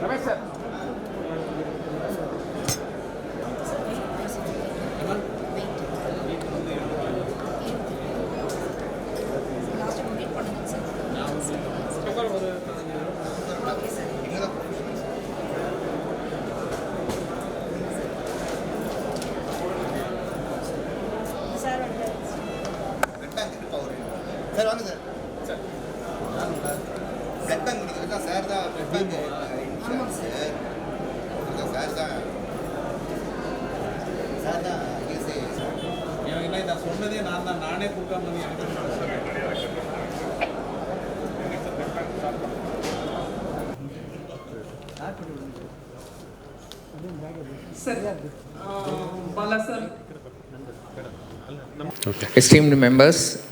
Ramesh sir. Okay. Esteemed members,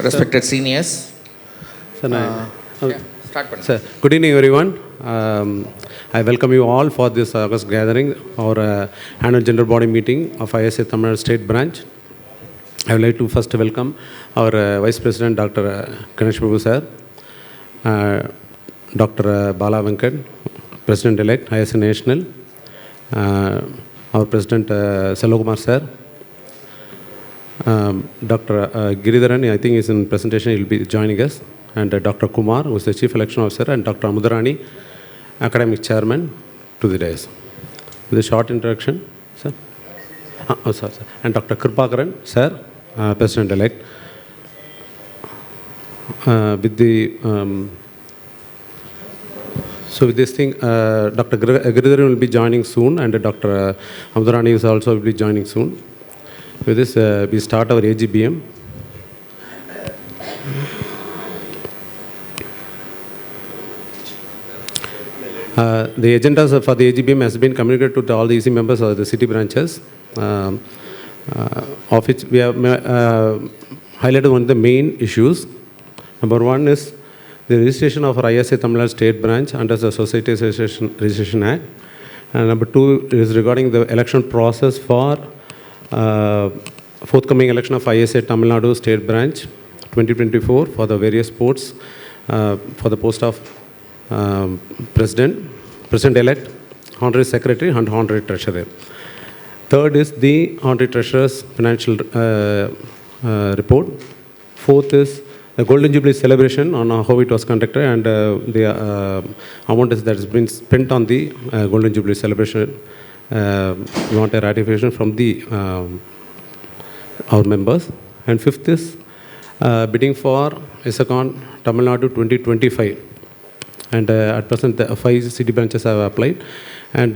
respected seniors. Sir, good evening, everyone. I welcome you all for this August gathering, our annual general body meeting of ISA Tamil Nadu State Branch. I would like to first welcome our Vice President, Dr. Ganesh Prabhu sir, Dr. Bala Venkat, President-elect, ISA National, our President Selokumar sir, Dr. Giridharan, I think is in presentation, he will be joining us, and Dr. Kumar, who is the Chief Election Officer, and Dr. Amudarani, Academic Chairman, to the dais. With a short introduction, sir. Sorry. And Dr. Kripakaran, sir, President-elect. With this thing, Dr. Giridharan will be joining soon, and Dr. Amudarani is also will be joining soon. With this, we start our AGBM. The agendas for the AGBM has been communicated to all the EC members of the city branches, of which we have highlighted one of the main issues. Number one is the registration of our ISA Tamil Nadu State Branch under the Society Registration Act. And number two is regarding the election process for forthcoming election of ISA Tamil Nadu State Branch 2024 for the various posts for the post of President-elect, Honorary Secretary and Honorary Treasurer. Third is the Honorary Treasurer's financial report. Fourth is the Golden Jubilee celebration on how it was conducted and the amount that has been spent on the Golden Jubilee celebration. We want a ratification from the our members. And fifth is bidding for Isacon Tamil Nadu 2025. And at present, the 5 city branches have applied. And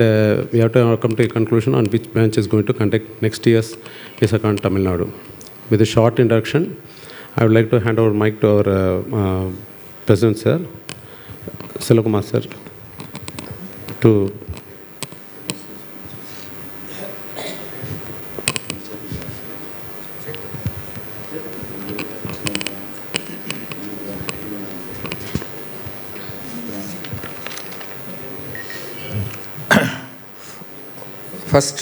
we have to come to a conclusion on which branch is going to conduct next year's Isacon Tamil Nadu. With a short introduction, I would like to hand over mic to our President, sir, Selokumar sir, to first,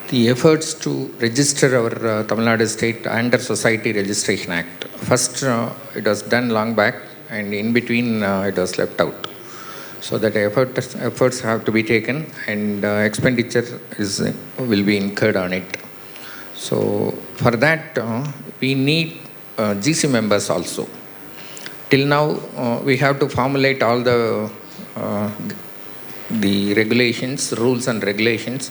the efforts to register our Tamil Nadu State under Society Registration Act. First, it was done long back, and in between it was left out. So that efforts have to be taken, and expenditure will be incurred on it. So for that, we need GC members also. Till now, we have to formulate all the regulations, rules and regulations,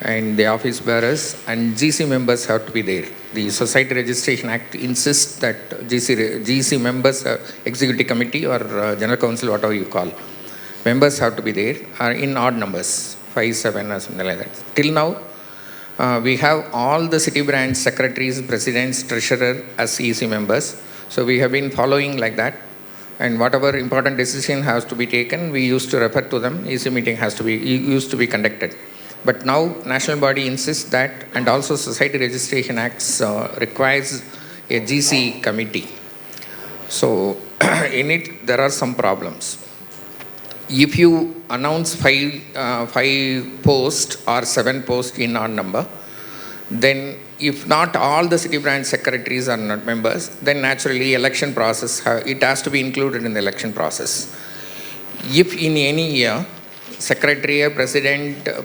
and the office bearers and GC members have to be there. The Society Registration Act insists that GC members, Executive Committee or General Council, whatever you call, members have to be there, are in odd numbers, 5, 7 or something like that. Till now, we have all the city branch secretaries, presidents, treasurer as EC members. So we have been following like that. And whatever important decision has to be taken, we used to refer to them. EC meeting used to be conducted. But now national body insists that, and also Society Registration Acts requires a GC committee. So in it there are some problems. If you announce five posts or 7 posts in odd number, then if not all the city branch secretaries are not members, then naturally election process, it has to be included in the election process. If in any year, secretary,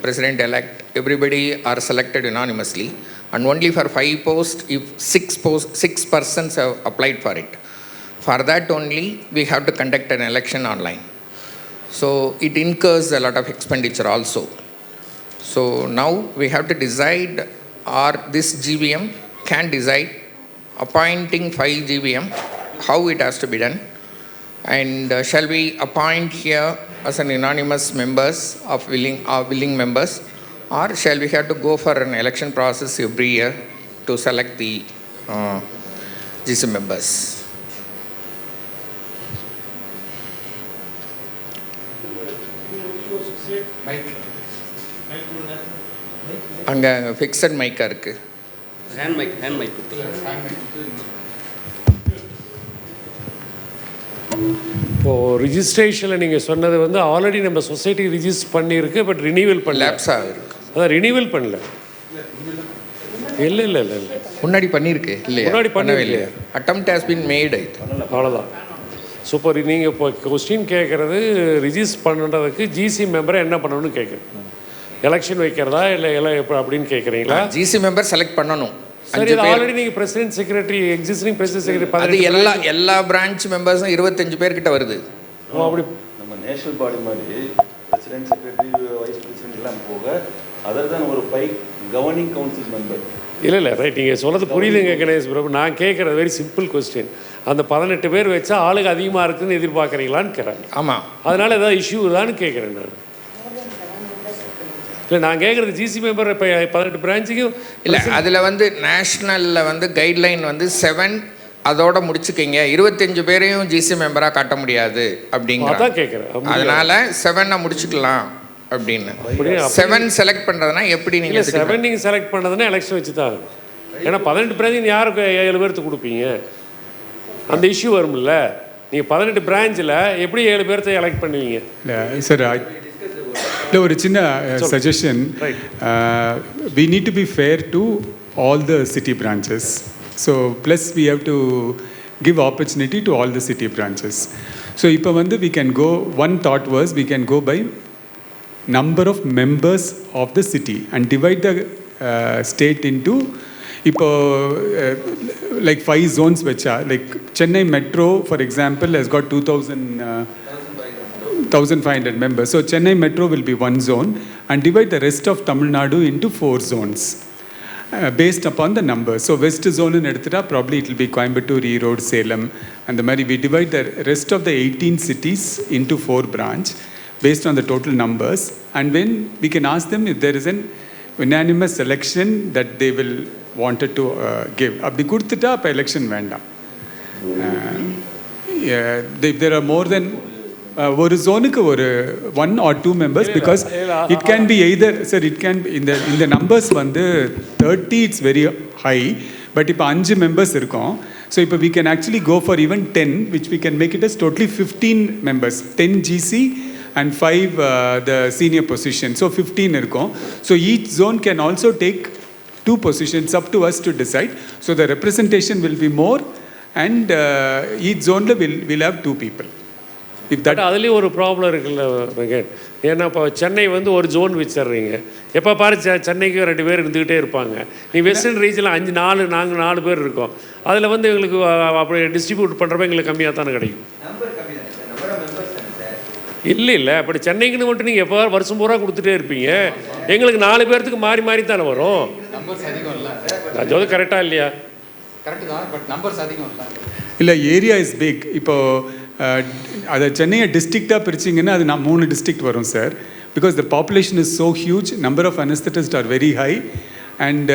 president-elect, everybody are selected unanimously, and only for 5 posts, if 6 persons have applied for it, for that only we have to conduct an election online. So it incurs a lot of expenditure also. So now we have to decide, or this GVM can decide appointing 5 GVM, how it has to be done, and shall we appoint here as an unanimous members of willing members, or shall we have to go for an election process every year to select the GC members? அங்கே fixed மைக்காக இருக்குது. Hand mic இப்போது ரிஜிஸ்ட்ரேஷனில் நீங்கள் சொன்னது வந்து already நம்ம society register பண்ணியிருக்கு, but renewal பண்ணல. லேப்ஸாக இருக்குது. அதான் ரினியூவல் பண்ணல. இல்லை முன்னாடி பண்ணியிருக்கு இல்லையா? முன்னாடி பண்ணவே இல்லையா? Attempt has been made. அவ்வளோதான். சூப்பர். நீங்கள் இப்போ கொஸ்டின் கேட்குறது ரிஜிஸ்டர் பண்ணுறதுக்கு ஜிசி மெம்பரை என்ன பண்ணணும்னு கேட்குறேன். எலெக்ஷன் வைக்கிறதா இல்லை எப்போ அப்படின்னு கேட்குறீங்களா? ஜிசி மெம்பர் செலக்ட் பண்ணணும். சரி, ஆல்ரெடி நீங்கள் president secretary, existing president secretary, அது எல்லா பிரான்ச் மெம்பர்ஸும் 25 பேர்கிட்ட வருது. அப்படி நம்ம நேஷனல் பாடி மாதிரி பிரசிடென்ட், செக்ரட்டரி, வைஸ் பிரசிடென்ட் எல்லாம் போக அதர் தான் ஒரு 5 கவர்னிங் கவுன்சில் மெம்பர். இல்லை ரைட், நீங்கள் சொல்கிறது புரியுதுங்க கணேஷ் பிரபு. நான் கேட்குறது வெரி சிம்பிள் கொஸ்டின். அந்த 18 பேர் வச்சா ஆளுக்கு அதிகமாக இருக்குதுன்னு எதிர்பார்க்குறீங்களான்னு கேட்குறேன். ஆமாம், அதனால் ஏதாவது இஷ்யூ தான்னு கேட்குறேன் நான். இல்லை, நான் கேட்குறது ஜிசி மெம்பர் இப்போ 18 பிரான்ச்சுக்கும் இல்லை. அதில் வந்து நேஷ்னலில் வந்து கைட்லைன் வந்து 7 அதோட முடிச்சுக்கிங்க, 25 பேரையும் ஜிசி மெம்பராக காட்ட முடியாது அப்படிங்கிறத கேட்குறேன். அதனால் 7 முடிச்சுக்கலாம் அப்படின்னு. 7 செலக்ட் பண்ணுறதுனா எப்படி? நீங்கள் 7 நீங்கள் செலக்ட் பண்ணுறதுன்னா எலெக்ஷன் வச்சு தான் ஆகும். ஏன்னா 18 பிரான்ச்சு யாருக்கு 7 பேர்த்து கொடுப்பீங்க? அந்த இஷ்யூ வரும்ல. நீங்கள் 18 பிரான்ச்சில் எப்படி 7 பேர்த்த எலெக்ட் பண்ணுவீங்க? சார், இல்லை, ஒரு சின்ன suggestion. We need to be fair to all the city branches. So plus we have to give opportunity to all the city branches. So இப்போ வந்து we can go, one thought was we can go by number of members of the city and divide the state into, இப்போ like 5 zones வச்சா, like Chennai Metro for example has got 1,500 members. So Chennai Metro will be one zone and divide the rest of Tamil Nadu into 4 zones based upon the numbers. So West zone in Edutha, probably it will be Coimbatore, Erode, Salem, and the Mari. We divide the rest of the 18 cities into 4 branch based on the total numbers, and when we can ask them if there is an unanimous selection that they will wanted to give. Abdi kudutha appo election vendam. If there are more than ஒரு ஜோனுக்கு ஒரு 1 or 2 members, because it can be either, sir, it can be in the numbers வந்து 30 it's very high, but இப்போ 5 members இருக்கோம். So இப்போ we can actually go for even 10, which we can make it as totally 15 members, 10 GC and 5 the senior position. So 15 இருக்கும். So each zone can also take 2 positions, up to us to decide. So the representation will be more, and each zone will have 2 people. But அதுலேயும் ஒரு problem இருக்குல்ல வெங்கட். ஏன்னா இப்போ சென்னை வந்து ஒரு zone வச்சிடுறீங்க, எப்போ பாரு சென்னைக்கு 2 பேர் இருந்துக்கிட்டே இருப்பாங்க. நீ வெஸ்டர்ன் ரீஜனில் நாங்கள் 4 பேர் இருக்கோம். அதில் வந்து எங்களுக்கு அப்படி டிஸ்ட்ரிபியூட் பண்ணுறப்ப எங்களுக்கு கம்மியாக தானே கிடைக்கும். இல்லை அப்படி சென்னைக்குன்னு மட்டும் நீங்கள் எப்போ வருஷம் பூரா கொடுத்துட்டே இருப்பீங்க. எங்களுக்கு 4 பேர்த்துக்கு மாறி தானே வரும். நான் சொல்றது கரெக்டாக இல்லையா? கரெக்டு தான், பட் நம்பர்ஸ் அதிகம் இல்லை, ஏரியா இஸ் பிக். இப்போது அதை சென்னையை டிஸ்ட்ரிக்டாக பிரிச்சிங்கன்னா அது 3 டிஸ்ட்ரிக்ட் வரும் sir. Because the population is so huge, number of anaesthetist are very high, and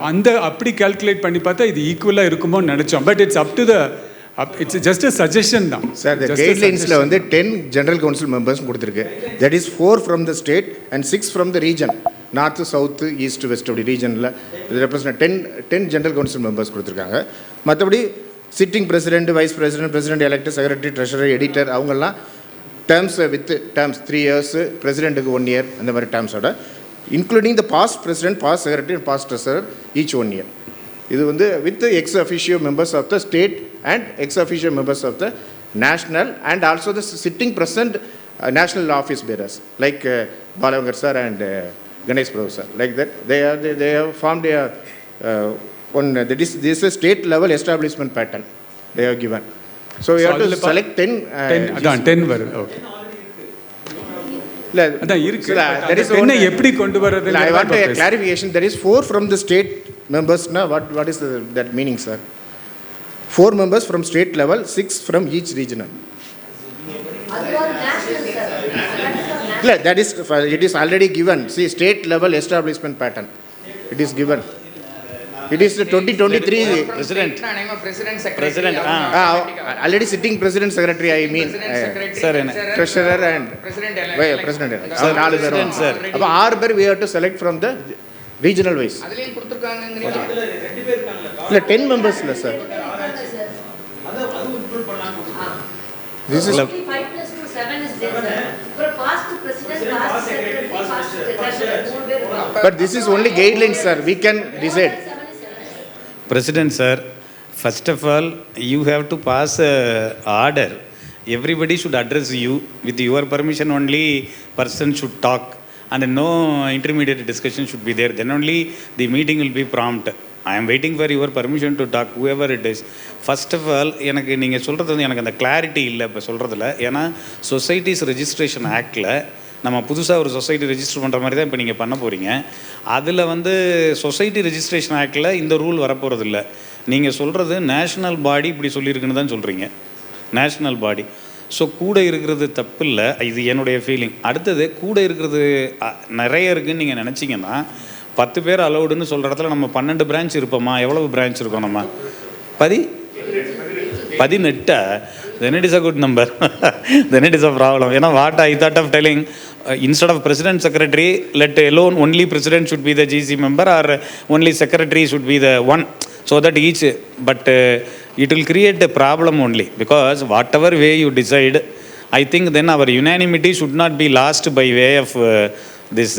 அந்த அப்படி கால்குலேட் பண்ணி பார்த்தா இது ஈக்குவலாக இருக்குமோன்னு நினச்சோம். But it's up to the it's just a suggestion தான் சார். இந்த கைட்லைன்ஸில் வந்து 10 ஜெனரல் கவுன்சில் மெம்பர்ஸ் கொடுத்துருக்கு. That is 4 from the state and 6 from the region. North south east west அப்படி ரீஜனில் இது ரெப்ரசன்ட் 10 ஜெனரல் கவுன்சில் மெம்பர்ஸ் கொடுத்துருக்காங்க. மற்றபடி sitting president, vice president, president elect, secretary, treasurer, editor அவங்கெல்லாம் டேர்ம்ஸ் வித் டேர்ம்ஸ் 3 years, பிரசிடென்ட்டுக்கு 1 year அந்த மாதிரி டேர்ம்ஸோட including the past president, past secretary and past treasurer each 1 year. இது வந்து with ex officio members of the state and ex officio members of the national and also the sitting present national office bearers like Balavangar sir and Ganesh Prabhu sir, like that they have formed a one this is a state level establishment pattern they have given. So you have to select 10 வரும். Okay அதான் இருக்கு. There is 10 எப்படி கொண்டு வரது? I want a clarification. There is 4 from the state members. Now what is that meaning, sir? 4 members from state level, 6 from each regional. That is it is already given. See, state level establishment pattern. It is given. It is the 2023 president. Name of president, secretary. Already sitting president, secretary. I mean, sir, treasurer and president. Sir, 4 பேர். அப்ப 6 பேர் we have to select from the regional wise. அதுலயும் கொடுத்திருக்காங்கங்கறீங்க. இல்ல 10 members இல்ல sir. This is 5 plus 2 7 is there, sir. For past president, past secretary, past treasurer. But this is only guidelines, sir. We can decide. President sir, first of all, you have to pass order. Everybody should address you. With your permission only, person should talk. And no intermediate discussion should be there. Then only the meeting will be prompt. I am waiting for your permission to talk, whoever it is. First of all, எனக்கு நீங்கள் சொல்கிறது வந்து எனக்கு அந்த clarity இல்லை இப்போ சொல்கிறதுல. ஏன்னா சொசைட்டிஸ் ரெஜிஸ்ட்ரேஷன் ஆக்டில் நம்ம புதுசாக ஒரு சொசைட்டி ரெஜிஸ்டர் பண்ணுற மாதிரி தான் இப்போ நீங்கள் பண்ண போகிறீங்க. அதில் வந்து சொசைட்டி ரெஜிஸ்ட்ரேஷன் ஆக்டில் இந்த ரூல் வரப்போகிறது இல்லை. நீங்கள் சொல்கிறது நேஷ்னல் பாடி இப்படி சொல்லியிருக்குன்னு தான் சொல்கிறீங்க, நேஷ்னல் பாடி. ஸோ கூட இருக்கிறது தப்பு இல்லை, இது என்னுடைய ஃபீலிங். அடுத்தது கூட இருக்கிறது நிறைய இருக்குதுன்னு நீங்கள் நினச்சிங்கன்னா 10 பேர் அலௌடுன்னு சொல்கிற இடத்துல நம்ம 12 பிரான்ச் இருப்போமா? எவ்வளவு பிரான்ச் இருக்கோம் நம்ம? 18. Then it is a good number. Then it is a problem. You know what I thought of telling, instead of president, secretary, let alone only president should be the GC member or only secretary should be the one. So that each, but it will create a problem only, because whatever way you decide, I think then our unanimity should not be lost by way of this.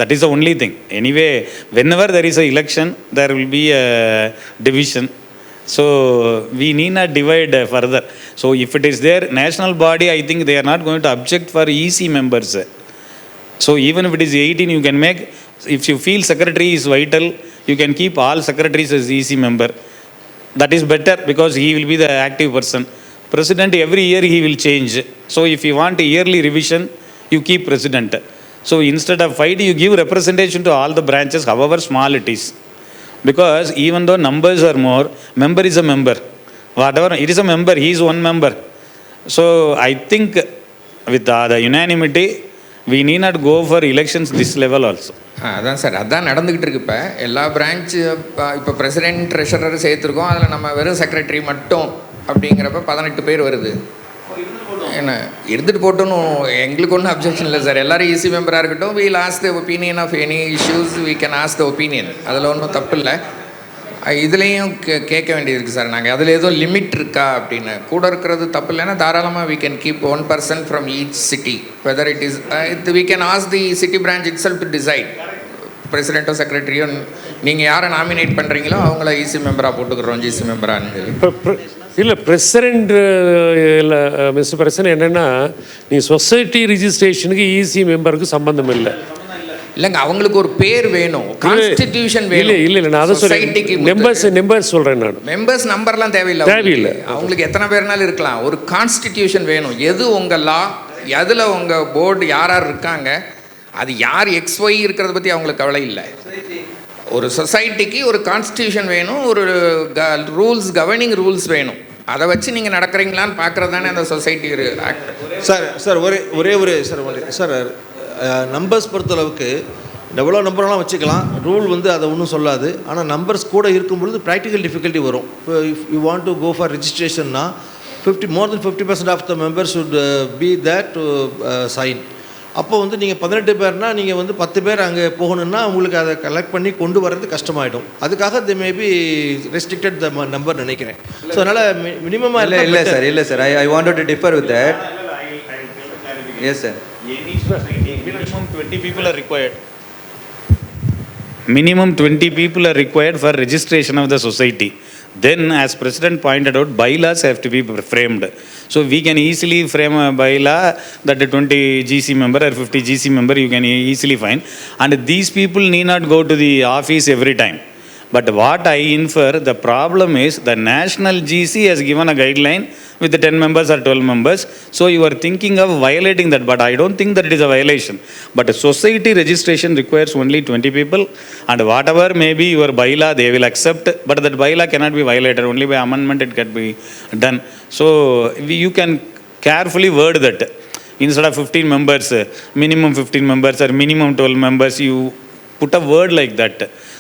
That is the only thing. Anyway, whenever there is an election, there will be a division. So we need not divide further. So if it is there, national body, I think they are not going to object for EC members. So even if it is 18, you can make, if you feel secretary is vital, you can keep all secretaries as EC member. That is better, because he will be the active person. President, every year he will change. So if you want a yearly revision, you keep president. So instead of 5, you give representation to all the branches, however small it is. Because even though numbers are more, member is a member. Whatever, it is a member, he is one member. So I think with the unanimity, we need not go for elections this level also. அதான் sir, அதான் நடந்துக்கிட்டு இருக்கு. இப்போ எல்லா branch இப்போ president treasurer சேர்த்துருக்கோம், அதில் நம்ம வெறும் செக்ரட்டரி மட்டும் அப்படிங்கிறப்ப 18 பேர் வருது. என்ன எடுத்துகிட்டு போட்டோன்னு எங்களுக்கு ஒன்றும் அப்ஜெக்ஷன் இல்லை சார். எல்லோரும் ஈஸி மெம்பராக இருக்கட்டும். We'll ask the opinion of any issues, we can ask the opinion. அதில் ஒன்றும் தப்பு இல்லை. இதுலேயும் கேட்க வேண்டியது இருக்குது சார். நாங்கள் அதில் ஏதோ லிமிட் இருக்கா அப்படின்னு. கூட இருக்கிறது தப்பு இல்லைன்னா தாராளமாக we can keep 1 person from each city, whether it is we can ask the city branch itself to decide. பிரசிடெண்ட்டோ செக்ரட்டரியோ நீங்கள் யாரை நாமினேட் பண்ணுறீங்களோ அவங்கள ஈசி மெம்பராக போட்டுக்கிறோம், ஜிசி மெம்பரான்னு சொல்லி. இல்லை பிரசிடெண்ட் இல்லை மிஸ்டர் பிரசிடென்ட், என்னென்னா நீ சொசைட்டி ரிஜிஸ்ட்ரேஷனுக்கு ஈசி மெம்பருக்கு சம்மந்தம் இல்லை. இல்லைங்க, அவங்களுக்கு ஒரு பேர் வேணும், கான்ஸ்டிடியூஷன் வேணும். இல்லை நான் அதை சொல்றேன், மெம்பர்ஸ் சொல்கிறேன் நான். மெம்பர்ஸ் நம்பர்லாம் தேவையில்லை. அவங்களுக்கு எத்தனை பேர்னாலும் இருக்கலாம். ஒரு கான்ஸ்டிடியூஷன் வேணும். எது உங்கள் லா, எதில் உங்கள் போர்டு யார் யார் இருக்காங்க, அது யார் XY இருக்கிறத பற்றி அவங்களுக்கு கவலை இல்லை. ஒரு சொசைட்டிக்கு ஒரு கான்ஸ்டியூஷன் வேணும், ஒரு ரூல்ஸ், கவர்னிங் ரூல்ஸ் வேணும். அதை வச்சு நீங்கள் நடக்கிறீங்களான்னு பார்க்குறது தானே அந்த சொசைட்டி ஆக்ட். சார் ஒரே ஒரு சார் நம்பர்ஸ் பொறுத்தளவுக்கு எவ்வளோ நம்பர்லாம் வச்சுக்கலாம், ரூல் வந்து அதை ஒன்றும் சொல்லாது. ஆனால் நம்பர்ஸ் கூட இருக்கும்பொழுது ப்ராக்டிக்கல் டிஃபிகல்ட்டி வரும். இப்போ if you want to go for ரெஜிஸ்ட்ரேஷன்னா more than 50% of the members should be there to sign. அப்போ வந்து நீங்கள் 18 பேர்னா நீங்கள் வந்து 10 பேர் அங்கே போகணுன்னா உங்களுக்கு அதை கலெக்ட் பண்ணி கொண்டு வர்றது கஷ்டமாயிடும். அதுக்காக they may be restricted the number நினைக்கிறேன். ஸோ அதனால் மினிமமாக இல்லை sir I wanted to differ with that. Yes sir. Minimum 20 people are required. Minimum 20 people are required for registration of the society. Then, as President pointed out, bylaws have to be framed. So we can easily frame a bylaw that a 20 GC member or 50 GC member you can easily find. And these people need not go to the office every time. But what I infer, the problem is the national GC has given a guideline with the 10 members or 12 members. So you are thinking of violating that, but I don't think that it is a violation. But a society registration requires only 20 people, and whatever may be your bylaw, they will accept, but that bylaw cannot be violated. Only by amendment it can be done. So you can carefully word that. Instead of 15 members, minimum 15 members or minimum 12 members, you put a word like that.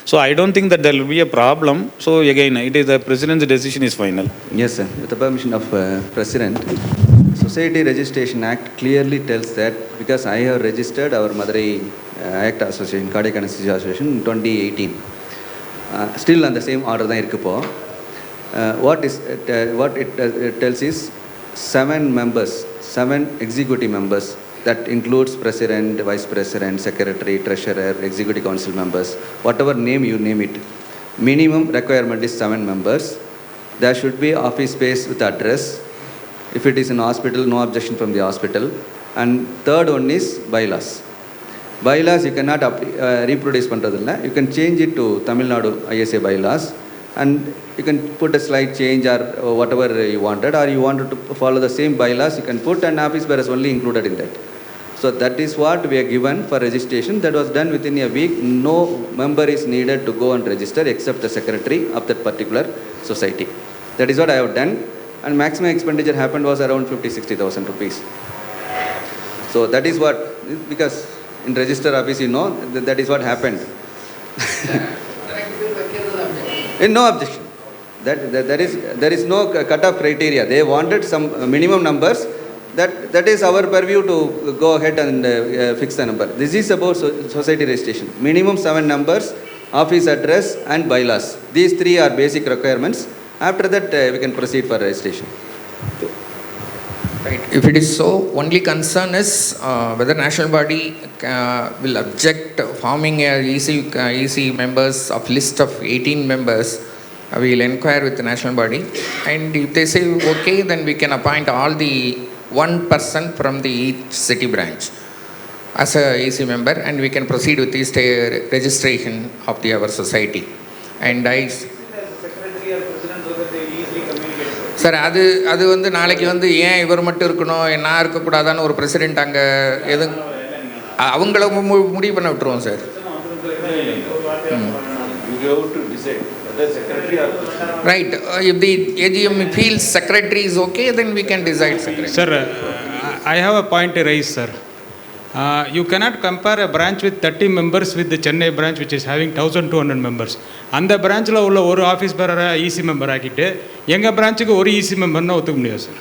So I don't think that there will be a problem. So again, it is the President's decision is final. Yes, sir. With the permission of President, Society Registration Act clearly tells that, because I have registered our Madurai Act Association, Cardiac Anesthesia Association in 2018. Still on the same order than irukku. What it tells is 7 members, 7 executive members. That includes president, vice president, secretary, treasurer, executive council members, whatever name you name it. Minimum requirement is 7 members. There should be office space with address. If it is in hospital, no objection from the hospital. And third one is bylaws. Bylaws you cannot reproduce pandradilla. You can change it to Tamil Nadu ISA bylaws, and you can put a slight change or whatever you wanted, or you wanted to follow the same bylaws, you can put an office bearer is only included in that. So that is what we are given for registration. That was done within a week. No member is needed to go and register except the secretary of that particular society. That is what I have done. And maximum expenditure happened was around 50,000-60,000 rupees. So that is what, because in register office you know that is what happened. No objection. There is no cut-off criteria. They wanted some minimum numbers. That is our purview to go ahead and fix the number. This is about society registration. Minimum 7 numbers, office address and bylaws. These 3 are basic requirements. After that, we can proceed for registration. Right. If it is so, only concern is whether national body will object forming a EC members of list of 18 members. We will inquire with the national body, and if they say okay, then we can appoint all the 1 person from the each city branch as a EC member, and we can proceed with this registration of our society. And I sir அது வந்து நாளைக்கு வந்து ஏன் இவர் மட்டும் இருக்கணும், நான் இருக்கக்கூடாதான்னு ஒரு பிரசிடென்ட் அங்கே எதுவும் அவங்கள முடிவு பண்ண விட்டுருவோம் sir. Right. If the AGM feels secretary is okay, then we can decide secretary. Sir, I have a point to raise, sir. You cannot compare a branch with 30 members with the Chennai branch which is having 1200 members. அந்த பிரான்ச்சில் உள்ள ஒரு office பேரரை easy member ஆக்கிட்டு எங்கள் பிரான்ச்சுக்கு ஒரு easy மெம்பர்னா ஒத்துக்க முடியாது sir.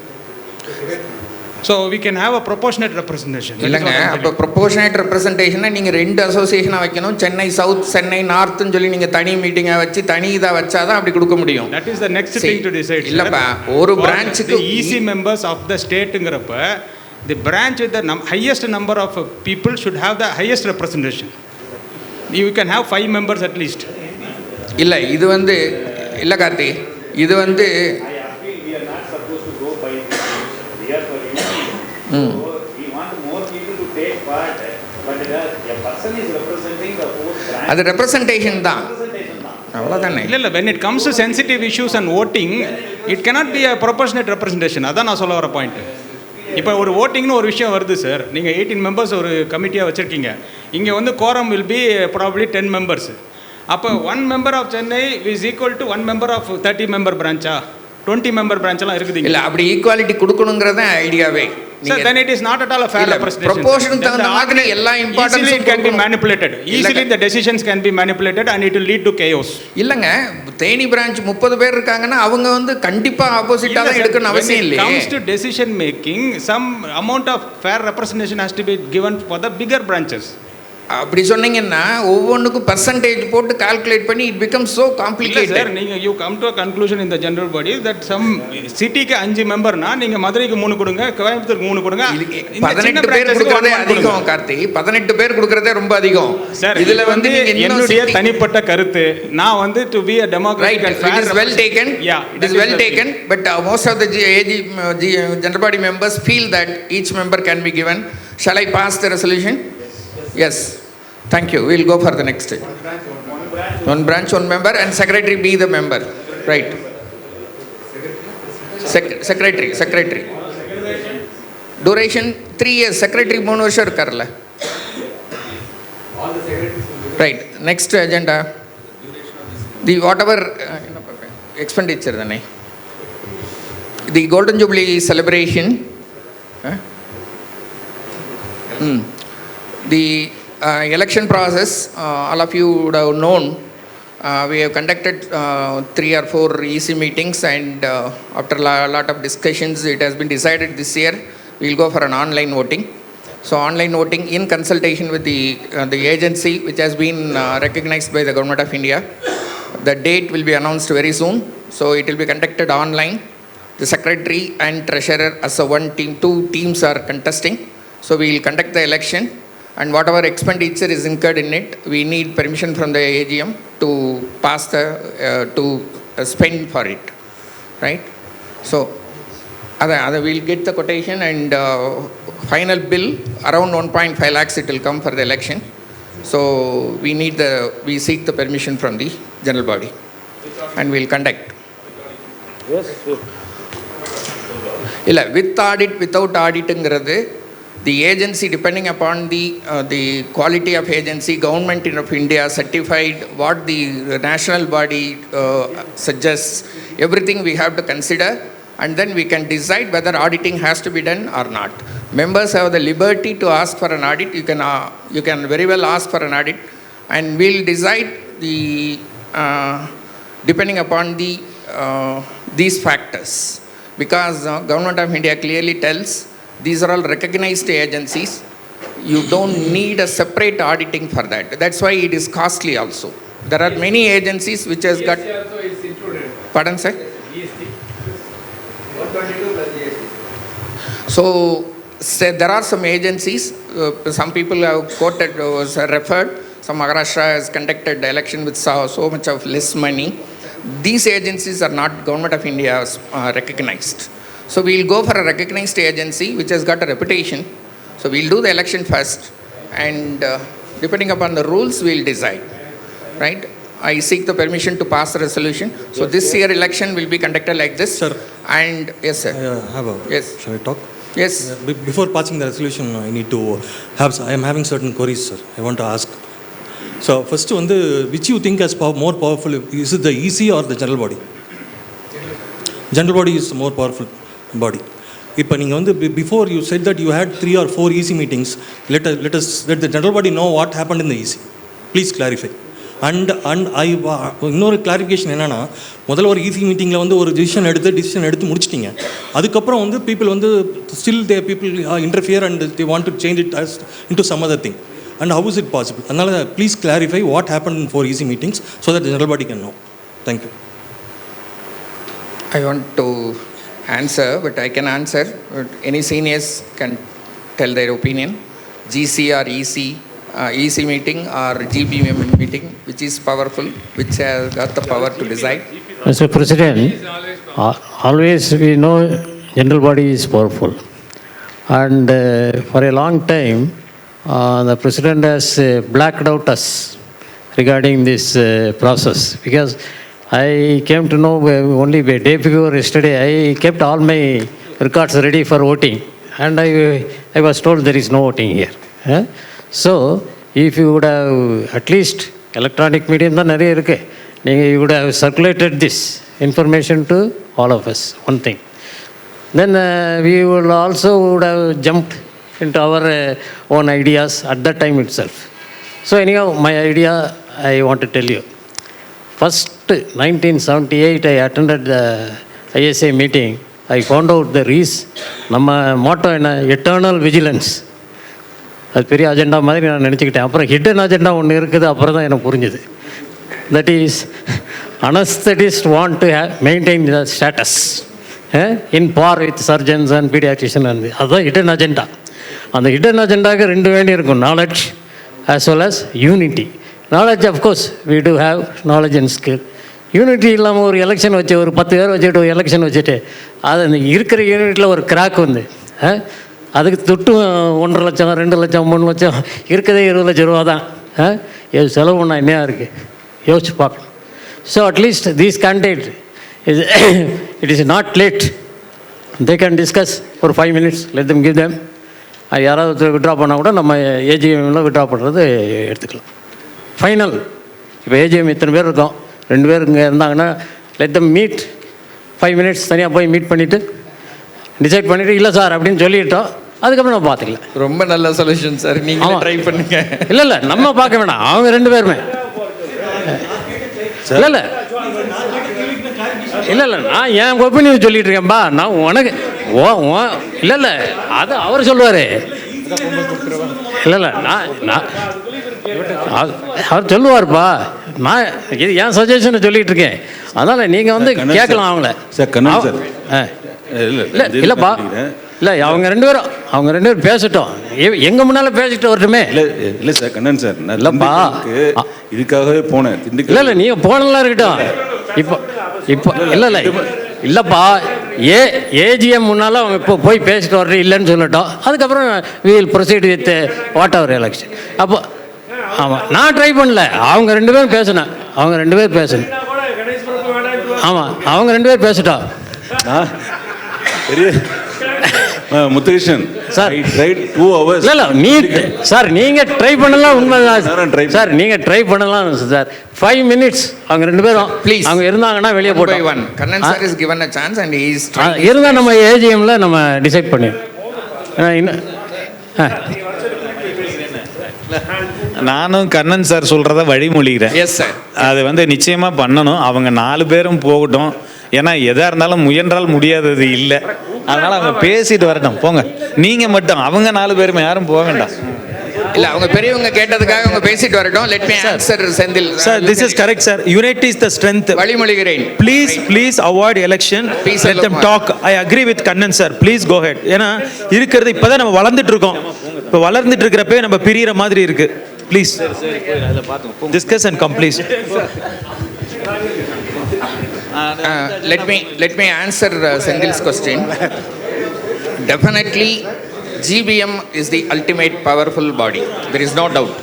So we can have a proportionate representation. இல்லைங்க, அப்போ ப்ரொபோஷனேட் ரெப்ரஸன்டேஷனை நீங்கள் 2 அசோசியேஷனாக வைக்கணும். சென்னை சவுத், சென்னை நார்த்துன்னு சொல்லி நீங்கள் தனி மீட்டிங்காக வச்சு தனி இதாக வச்சா தான் அப்படி கொடுக்க முடியும். That is the next thing to decide. இல்லைப்பா, ஒரு பிரான்ச்சுக்கு ஈசி மெம்பர்ஸ் ஆஃப் த ஸ்டேட்டுங்கிறப்ப the branch with the highest number of people should have the highest representation. You can have 5 members at least. இல்லை இது வந்து இல்லை கார்த்தி, இது வந்து அது ரெப்ரசன்டேஷன் தான், அவ்வளோதானே. இல்லை when it comes to sensitive issues and voting, it cannot be a proportionate representation. அதான் நான் சொல்ல வர பாயிண்ட். இப்போ ஒரு ஓட்டிங்னு ஒரு விஷயம் வருது சார், நீங்கள் 18 மெம்பர்ஸ் ஒரு கமிட்டியாக வச்சுருக்கீங்க. இங்கே வந்து quorum will be probably 10 members. அப்போ 1 member of Chennai is equal to 1 member of 30 member பிரான்ச்சா? 20 member branch எல்லாம் இருக்குது. இல்ல அப்படி ஈக்குவாலிட்டி கொடுக்கணும்ங்கறத ஐடியாவே. So then it is not at all a fair representation. Proportion தகுந்த மாதிரி எல்லா importance it can be manipulated. Easily the decisions can be manipulated and it will lead to chaos. இல்லங்க Theni branch 30 பேர் இருக்காங்கன்னா அவங்க வந்து கண்டிப்பா ஆப்போசிட்டா தான் எடுக்கணும் அவசியம் இல்லையே. When it comes to decision making, some amount of fair representation has to be given for the bigger branches. அப்படி சொன்னீங்கன்னா ஒவ்வொன்றுக்கும் பர்சன்டேஜ் போட்டு கால்குலேட் பண்ணி it become so complicated. Sir நீங்க you come to a conclusion in the general body that some சிட்டிக்கு 5 மெம்பர்னா நீங்க மதுரைக்கு 3 கொடுங்க, கோயம்புத்தூருக்கு 3 கொடுங்க. 18 பேர் கொடுக்கறதே அதிகம் கார்த்தி. 18 பேர் கொடுக்கறதே ரொம்ப அதிகம். சார் இதுல வந்து என்னுடைய தனிப்பட்ட கருத்து நான் வந்து to be a democratic and fair. It is well taken. Yeah, it is well taken, but most of the general body members feel that each member can be given. Shall I pass the resolution? Yes. Thank you. We'll go for the next stage. One branch, one member, and secretary be the member. Right. Secretary. Duration 3 years. Secretary 3 வருஷம் இருக்கார்ல. Right. Next agenda. The whatever expenditure தானே. The Golden Jubilee celebration. The election process, all of you would have known, we have conducted 3 or 4 EC meetings, and after a lot of discussions, it has been decided this year we will go for an online voting. So online voting in consultation with the agency which has been recognized by the Government of India. The date will be announced very soon, so it will be conducted online. The secretary and treasurer as a one team, 2 teams are contesting. So we will conduct the election. And whatever expenditure is incurred in it, we need permission from the AGM to pass to spend for it, right? So, we'll get the quotation, and final bill around 1.5 lakhs it will come for the election. So we seek the permission from the general body, and we'll conduct. Yes. Illa with audit, without auditing, the agency, depending upon the quality of agency, Government of India certified, what the national body suggests, everything we have to consider, and then we can decide whether auditing has to be done or not. Members have the liberty to ask for an audit. You can very well ask for an audit, and we'll decide depending upon these factors, because Government of India clearly tells these are all recognized agencies. You don't need a separate auditing for that. That's why it is costly also. There are many agencies which has got... GST also is included. Pardon, sir? GST. 122 plus GST. So, there are some agencies, some people have quoted, referred, some Maharashtra has conducted the election with so much of less money. These agencies are not Government of India recognized. So we'll go for a recognized agency which has got a reputation. So we'll do the election first, and depending upon the rules, we'll decide. Right? I seek the permission to pass the resolution. So this year election will be conducted like this. Sir. And yes, sir. Yes. Shall I talk? Yes. Before passing the resolution, I need to I am having certain queries, sir. I want to ask. So first one, which you think is more powerful? Is it the EC or the general body? General body is more powerful body. இப்போ நீங்கள் வந்து before you said that you had 3 or 4 EC meetings, let the general body know what happened in the EC. Please clarify. And இன்னொரு clarification என்னென்னா, முதல்ல ஒரு EC மீட்டிங்கில் வந்து ஒரு டிசிஷன் எடுத்து முடிச்சிட்டிங்க. அதுக்கப்புறம் வந்து பீப்புள் வந்து still people interfere and they want to change it into some other thing. And how is it possible? அதனால் please clarify what happen in 4 EC meetings so that the general body can know. Thank you. I want to answer, but I can answer. Any seniors can tell their opinion. GC or EC meeting or GB meeting, which is powerful, which has got the power to decide. Mr. President, always we know general body is powerful, and for a long time the President has blacked out us regarding this process, because I came to know only a day before yesterday. I kept all my records ready for voting, and I was told there is no voting here. So, if you would have at least electronic medium, then you would have circulated this information to all of us, one thing. Then we will also would have jumped into our own ideas at that time itself. So anyhow, my idea I want to tell you. First, 1978, I attended the ISA meeting. I found out the நம்ம motto என்ன eternal vigilance. அது பெரிய agenda மாதிரி நான் நினச்சிக்கிட்டேன். அப்புறம் hidden agenda ஒன்று இருக்குது, அப்புறம் தான் எனக்கு புரிஞ்சுது. That is, anesthetists want to maintain the status in par with surgeons and pediatricians. And அதுதான் ஹிடன் அஜெண்டா. அந்த ஹிடன் அஜெண்டாவுக்கு ரெண்டு வேண்டி இருக்கும், knowledge as well as unity. Knowledge, of course, we do have knowledge and skill. Unity இல்லாமல் ஒரு election வச்சு, ஒரு 10 பேர் வச்சுட்டு ஒரு எலெக்ஷன் வச்சுட்டு, அது அந்த இருக்கிற யூனிட்டில் ஒரு கிராக் வந்து அதுக்கு தொட்டு 1.5 லட்சம் 2 லட்சம் 3 லட்சம் இருக்கிறதே 20 லட்சம் ரூபா தான். செலவு பண்ணால் என்னையா இருக்குது, யோசிச்சு பார்க்கணும். So at least these candidate it is not late, they can discuss ஒரு 5 minutes, let them give them. அது யாராவது விட்ரா பண்ணால் கூட நம்ம ஏஜிஎம்மில் விட்ரா பண்ணுறது எடுத்துக்கலாம். ஃபைனல் இப்போ ஏஜிஎம் இத்தனை பேர் இருக்கோம், 2 பேர் இங்கே இருந்தாங்கன்னா லெட் தம் மீட் 5 minutes, தனியாக போய் மீட் பண்ணிவிட்டு டிசைட் பண்ணிவிட்டு இல்லை சார் அப்படின்னு சொல்லிட்டோம். அதுக்கப்புறம் நம்ம பார்த்துக்கலாம். ரொம்ப நல்ல சொல்யூஷன் சார், நீங்கள் ட்ரை பண்ணுங்க. இல்லை நம்ம பார்க்க வேண்டாம், அவங்க 2 பேருமே. இல்லை நான் என் ஒப்பீனியன் சொல்லிட்டு இருக்கேன்பா. நான் உனக்கு இல்லை அது அவர் சொல்லுவார். இல்லை நான் அவர் சொல்லுவார்ப்பா. நான் இது என் சஜஷனை சொல்லிட்டு இருக்கேன். அதனால் நீங்கள் வந்து கேட்கலாம் அவங்கள. இல்லைப்பா, இல்லை அவங்க 2 பேரும் பேசட்டும், எங்கள் முன்னால் பேசிட்டு வரட்டுமே. இல்லை சார், கண்ணன் சார், இல்லைப்பா இதுக்காகவே போனேன். இல்லை நீங்கள் போனலாம் இருக்கட்டும். இப்போ இல்லைப்பா, ஏஜிஎம் முன்னால் அவங்க இப்போ போய் பேசிட்டு வர்றது இல்லைன்னு சொல்லட்டும். அதுக்கப்புறம் we will proceed with what ever election. அப்போ ஆமாம், நான் ட்ரை பண்ணல, அவங்க 2 பேரும் பேசினேன். அவங்க 2 பேர் பேசணும். ஆமாம், அவங்க 2 பேர் பேசிட்டோம். Muthukrishnan sir, 2 hours. இல்லை சார், நீங்கள் ட்ரை பண்ணலாம், உண்மைதான் சார், நீங்கள் ட்ரை பண்ணலாம் சார். 5 minutes அவங்க 2 பேரும் ப்ளீஸ் அவங்க இருந்தாங்கன்னா வெளியே போட்டு Kannan sir is given a chance and he is இருந்தால் நம்ம ஏஜிஎம்ல நம்ம டிசைட் பண்ணி நானும் கண்ணன் சார் சொல்கிறத வழிமொழிகிறேன். எஸ் சார், அது வந்து நிச்சயமாக பண்ணணும். அவங்க 4 பேரும் போகட்டும். ஏன்னா எதாக இருந்தாலும் முயன்றால் முடியாதது இல்லை. அதனால் அவங்க பேசிட்டு வரட்டும். போங்க நீங்கள் மட்டும், அவங்க 4 பேருமே யாரும் போக வேண்டாம். இல்லை, அவங்க பெரியவங்க கேட்டதுக்காக அவங்க பேசிட்டு வரட்டும். Let me answer Senthil sir. This is correct sir. Unity is the strength. வழிமொழிகிறேன். Please avoid election, let them talk. I agree with Kannan sir. Please go ahead. ஏன்னா இருக்கிறது இப்போ தான் நம்ம வளர்ந்துட்டு இருக்கோம். இப்போ வளர்ந்துட்டு இருக்கிறப்பே நம்ம பிரியிற மாதிரி இருக்கு. Please discuss and complete. Let me answer Sendil's question. Definitely, GBM is the ultimate powerful body. There is no doubt.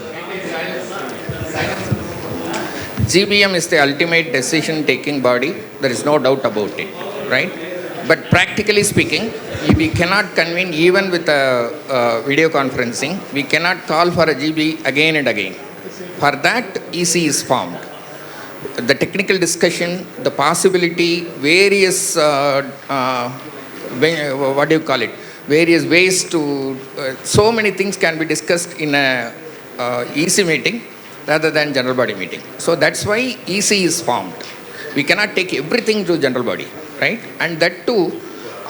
GBM is the ultimate decision-taking body. There is no doubt about it, right? But practically speaking, we cannot convene even with a video conferencing. We cannot call for a GB again and again. For that, EC is formed. The technical discussion, the possibility, various, what do you call it? Various ways to, so many things can be discussed in a EC meeting rather than general body meeting. So that's why EC is formed. We cannot take everything to general body, right? And that too,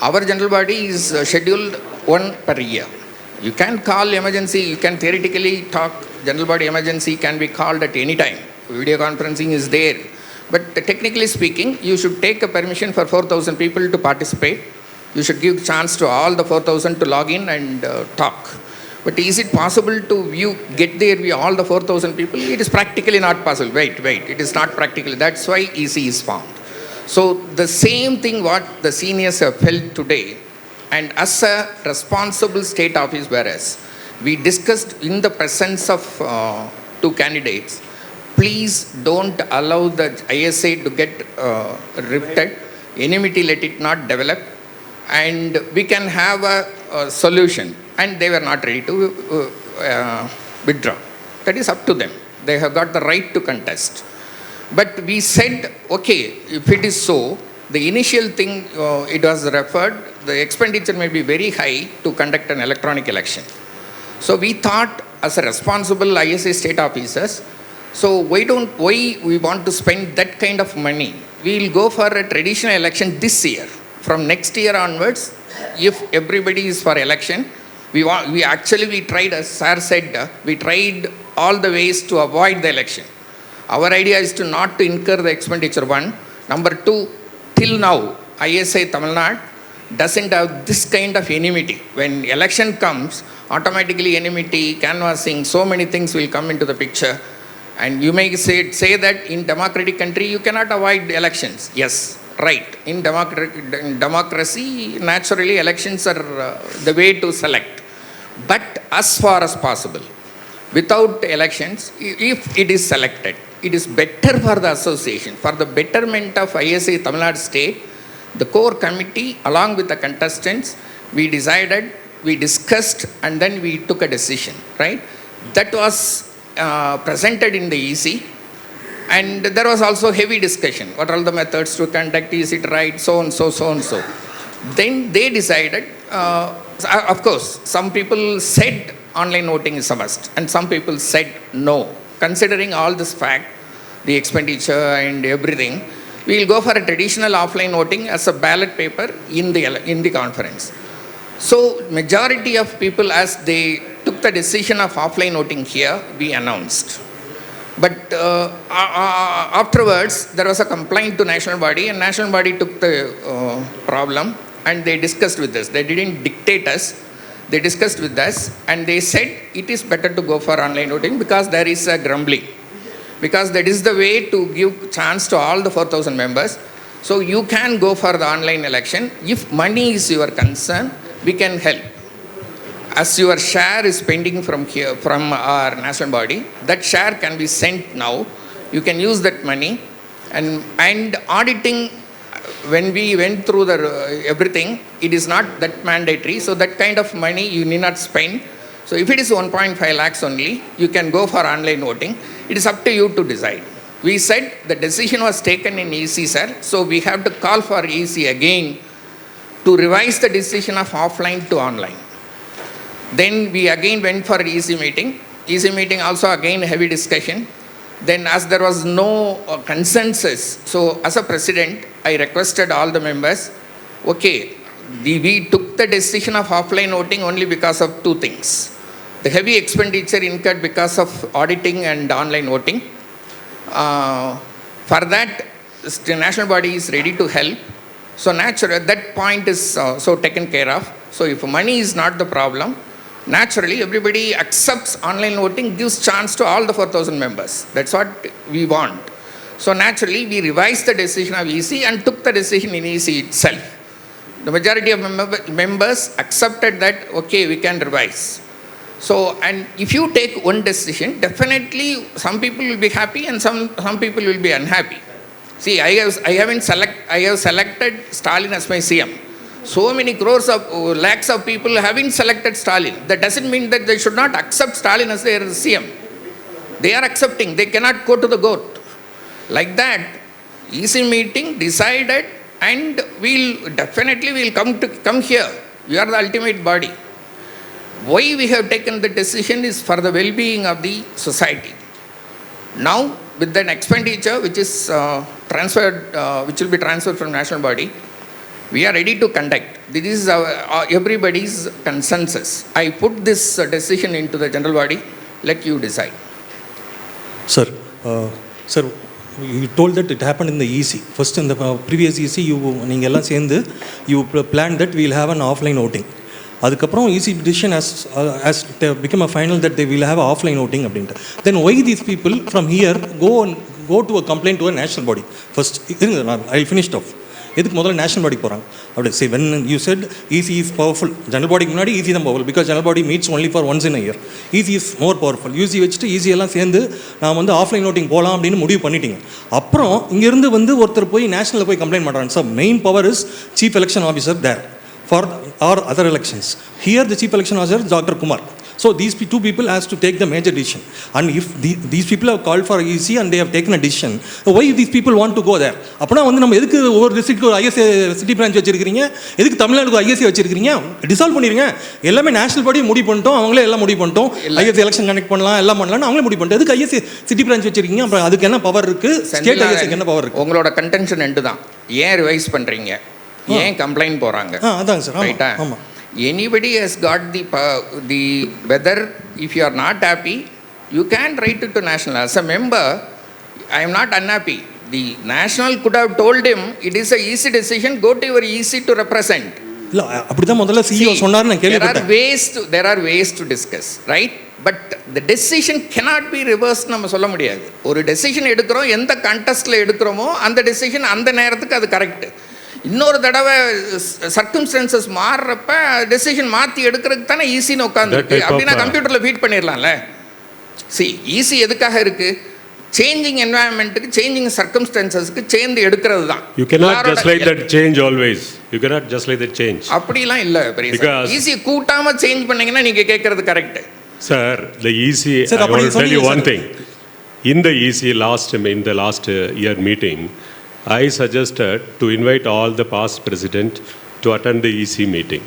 our general body is scheduled 1 per year. You can call emergency, you can theoretically talk, general body emergency can be called at any time. Video conferencing is there. But technically speaking, you should take a permission for 4,000 people to participate. You should give chance to all the 4,000 to log in and talk. But is it possible to get there with all the 4,000 people? It is practically not possible. Wait. It is not practical. That's why EC is formed. So the same thing what the seniors have felt today, and as a responsible state office, whereas we discussed in the presence of 2 candidates, please don't allow the ISA to get rifted. Enmity, let it not develop. And we can have a solution. And they were not ready to withdraw. That is up to them. They have got the right to contest. But we said, okay, if it is so, the initial thing it was referred, the expenditure may be very high to conduct an electronic election. So we thought, as a responsible ISA state officers, so why we want to spend that kind of money? We will go for a traditional election this year. From next year onwards, if everybody is for election, we tried, as Sir said, we tried all the ways to avoid the election. Our idea is to not to incur the expenditure, one. Number two, till now, ISA Tamil Nadu doesn't have this kind of enmity. When election comes, automatically enmity, canvassing, so many things will come into the picture. And you may say that in democratic country, you cannot avoid elections. Yes, right. In democracy, naturally, elections are the way to select. But as far as possible, without elections, if it is selected, it is better for the association, for the betterment of ISA Tamil Nadu state. The core committee, along with the contestants, we decided, we discussed, and then we took a decision, right? That was presented in the EC, and there was also heavy discussion. What are all the methods to conduct? Is it right? So and so, so and so. Then they decided, of course, some people said online voting is a must, and some people said no. Considering all this fact, the expenditure and everything, we will go for a traditional offline voting as a ballot paper in the conference. So majority of people, as they took the decision of offline voting here, we announced. But afterwards, there was a complaint to national body, and national body took the problem, and they discussed with us. They didn't dictate us. They discussed with us, and they said it is better to go for online voting because there is a grumbling. Because that is the way to give chance to all the 4,000 members. So you can go for the online election. If money is your concern, we can help. As your share is pending from here, from our national body, that share can be sent now. You can use that money. And auditing, when we went through the everything, it is not that mandatory. So that kind of money you need not spend. So if it is 1.5 lakhs only, you can go for online voting. It is up to you to decide. We said the decision was taken in EC, sir. So we have to call for EC again to revise the decision of offline to online. Then we again went for EC meeting. EC meeting also again heavy discussion. Then as there was no consensus, so as a president, I requested all the members, okay, we took the decision of offline voting only because of two things. The heavy expenditure incurred because of auditing and online voting. For that, the national body is ready to help. So naturally, that point is so taken care of. So if money is not the problem, naturally everybody accepts online voting, gives chance to all the 4,000 members. That's what we want. So naturally, we revised the decision of EC and took the decision in EC itself. The majority of members accepted that, okay, we can revise. So, and if you take one decision, definitely some people will be happy and some people will be unhappy. See, I have selected Stalin as my CM. So many crores of lakhs of people haven't selected Stalin. That doesn't mean that they should not accept Stalin as their CM. They are accepting. They cannot go to the goat. Like that, EC meeting decided, and we'll come here. We are the ultimate body. Why we have taken the decision is for the well-being of the society. Now, with an expenditure which is transferred, which will be transferred from national body, we are ready to conduct. This is everybody's consensus. I put this decision into the general body. Let you decide. Sir, you told that it happened in the EC. First, in the previous EC, you planned that we will have an offline voting. அதுக்கப்புறம் EC decision has become a final that they will have offline voting அப்படின்ட்டு. Then why these people from here go to a complaint to a national body? First, I'll finish it off. எதுக்கு முதல்ல national பாடி போகிறாங்க அப்படி சரி when you said EC is powerful general பாடிக்கு முன்னாடி EC தான் powerful because general body meets only for once in a year EC is more powerful UC வச்சுட்டு EC எல்லாம் சேர்ந்து நான் வந்து ஆஃப்லைன் நோட்டிங் போகலாம் அப்படின்னு முடிவு பண்ணிட்டீங்க. அப்புறம் இங்கேருந்து வந்து ஒருத்தர் போய் நேஷனலில் போய் கம்ப்ளைண்ட் பண்ணுறாங்க. Sir main power is chief election officer there for or other elections. Here the chief election officer is Dr. Kumar. So these two people has to take the major decision. And if these people have called for EC and they have taken a decision, why these people want to go there? அப்பனா வந்து நம்ம எதுக்கு ஒவ்வொரு டிஸ்ட்ரிக்ட்க்கு ஒரு ISA city branch வச்சிருக்கீங்க, எதுக்கு தமிழ்நாடுக்கு ISA வச்சிருக்கீங்க? Dissolve பண்ணிருங்க. எல்லாமே நேஷனல் பாடி முடிவு பண்ணிட்டோம், அவங்களே எல்லாம் முடிவு பண்ணிட்டோம். ஐஎஸ்ஏ எலெக்ஷன் கனெக்ட் பண்ணலாம், எல்லாம் பண்ணலாம், அவங்களே முடிவு பண்ணிட்டோம். எதுக்கு ஐஎஸ்ஏ சிட்டி பிரான்ச் வச்சிருக்கீங்க? அப்புறம் அதுக்கு என்ன பவர் இருக்கு? ஸ்டேட் ஐஎஸ்ஏக்கு என்ன பவர் இருக்கு? உங்களோட கன்டென்ஷன் எண்டு தான். ஏன் ரிவைஸ் பண்றீங்க? ஏன் கம்ப்ளைண்ட் போறாங்க? அதாங்க சார். ரைட்டா? ஆமா. Anybody has got the whether if you are not happy, you can write it to national. As a member, I am not unhappy. The national could have told him it is a easy decision, go to your EC to represent. இல்ல அப்படிதான் முதல்ல CEO சொன்னாரு நான் கேள்விப்பட்டேன். There are ways to discuss, right? But the decision cannot be reversed. நம்ம சொல்ல முடியாது. ஒரு டெசிஷன் எடுக்கிறோம், எந்த கண்டெஸ்ட்ல எடுக்கிறோமோ அந்த டெசிஷன் அந்த நேரத்துக்கு அது கரெக்ட். இன்னொரு தடவை சர்க்கம்ஸ்டன்சஸ் மாறுறப்ப டெசிஷன் மாற்றி எடுக்கிறதுக்கு தானே ஈஸின்னு உட்காந்துருக்கு. அப்படின்னா கம்ப்யூட்டரில் ஃபீட் பண்ணிடலாம்ல. ஈஸி எதுக்காக இருக்குது? சேஞ்சிங் என்வாயன்மெண்ட்டுக்கு, சேஞ்சிங் சர்க்கம்ஸ்டன்சஸ்க்கு சேர்ந்து எடுக்கிறது தான். You cannot just like that change always. You cannot just like that change. அப்படிலாம் இல்லை பெரிய. ஈஸி கூட்டாமல் சேஞ்ச் பண்ணீங்கன்னா நீங்கள் கேட்குறது correct. Sir, the EC, I want to tell you one thing. In the EC in the last year meeting, I suggested to invite all the past president to attend the EC meeting.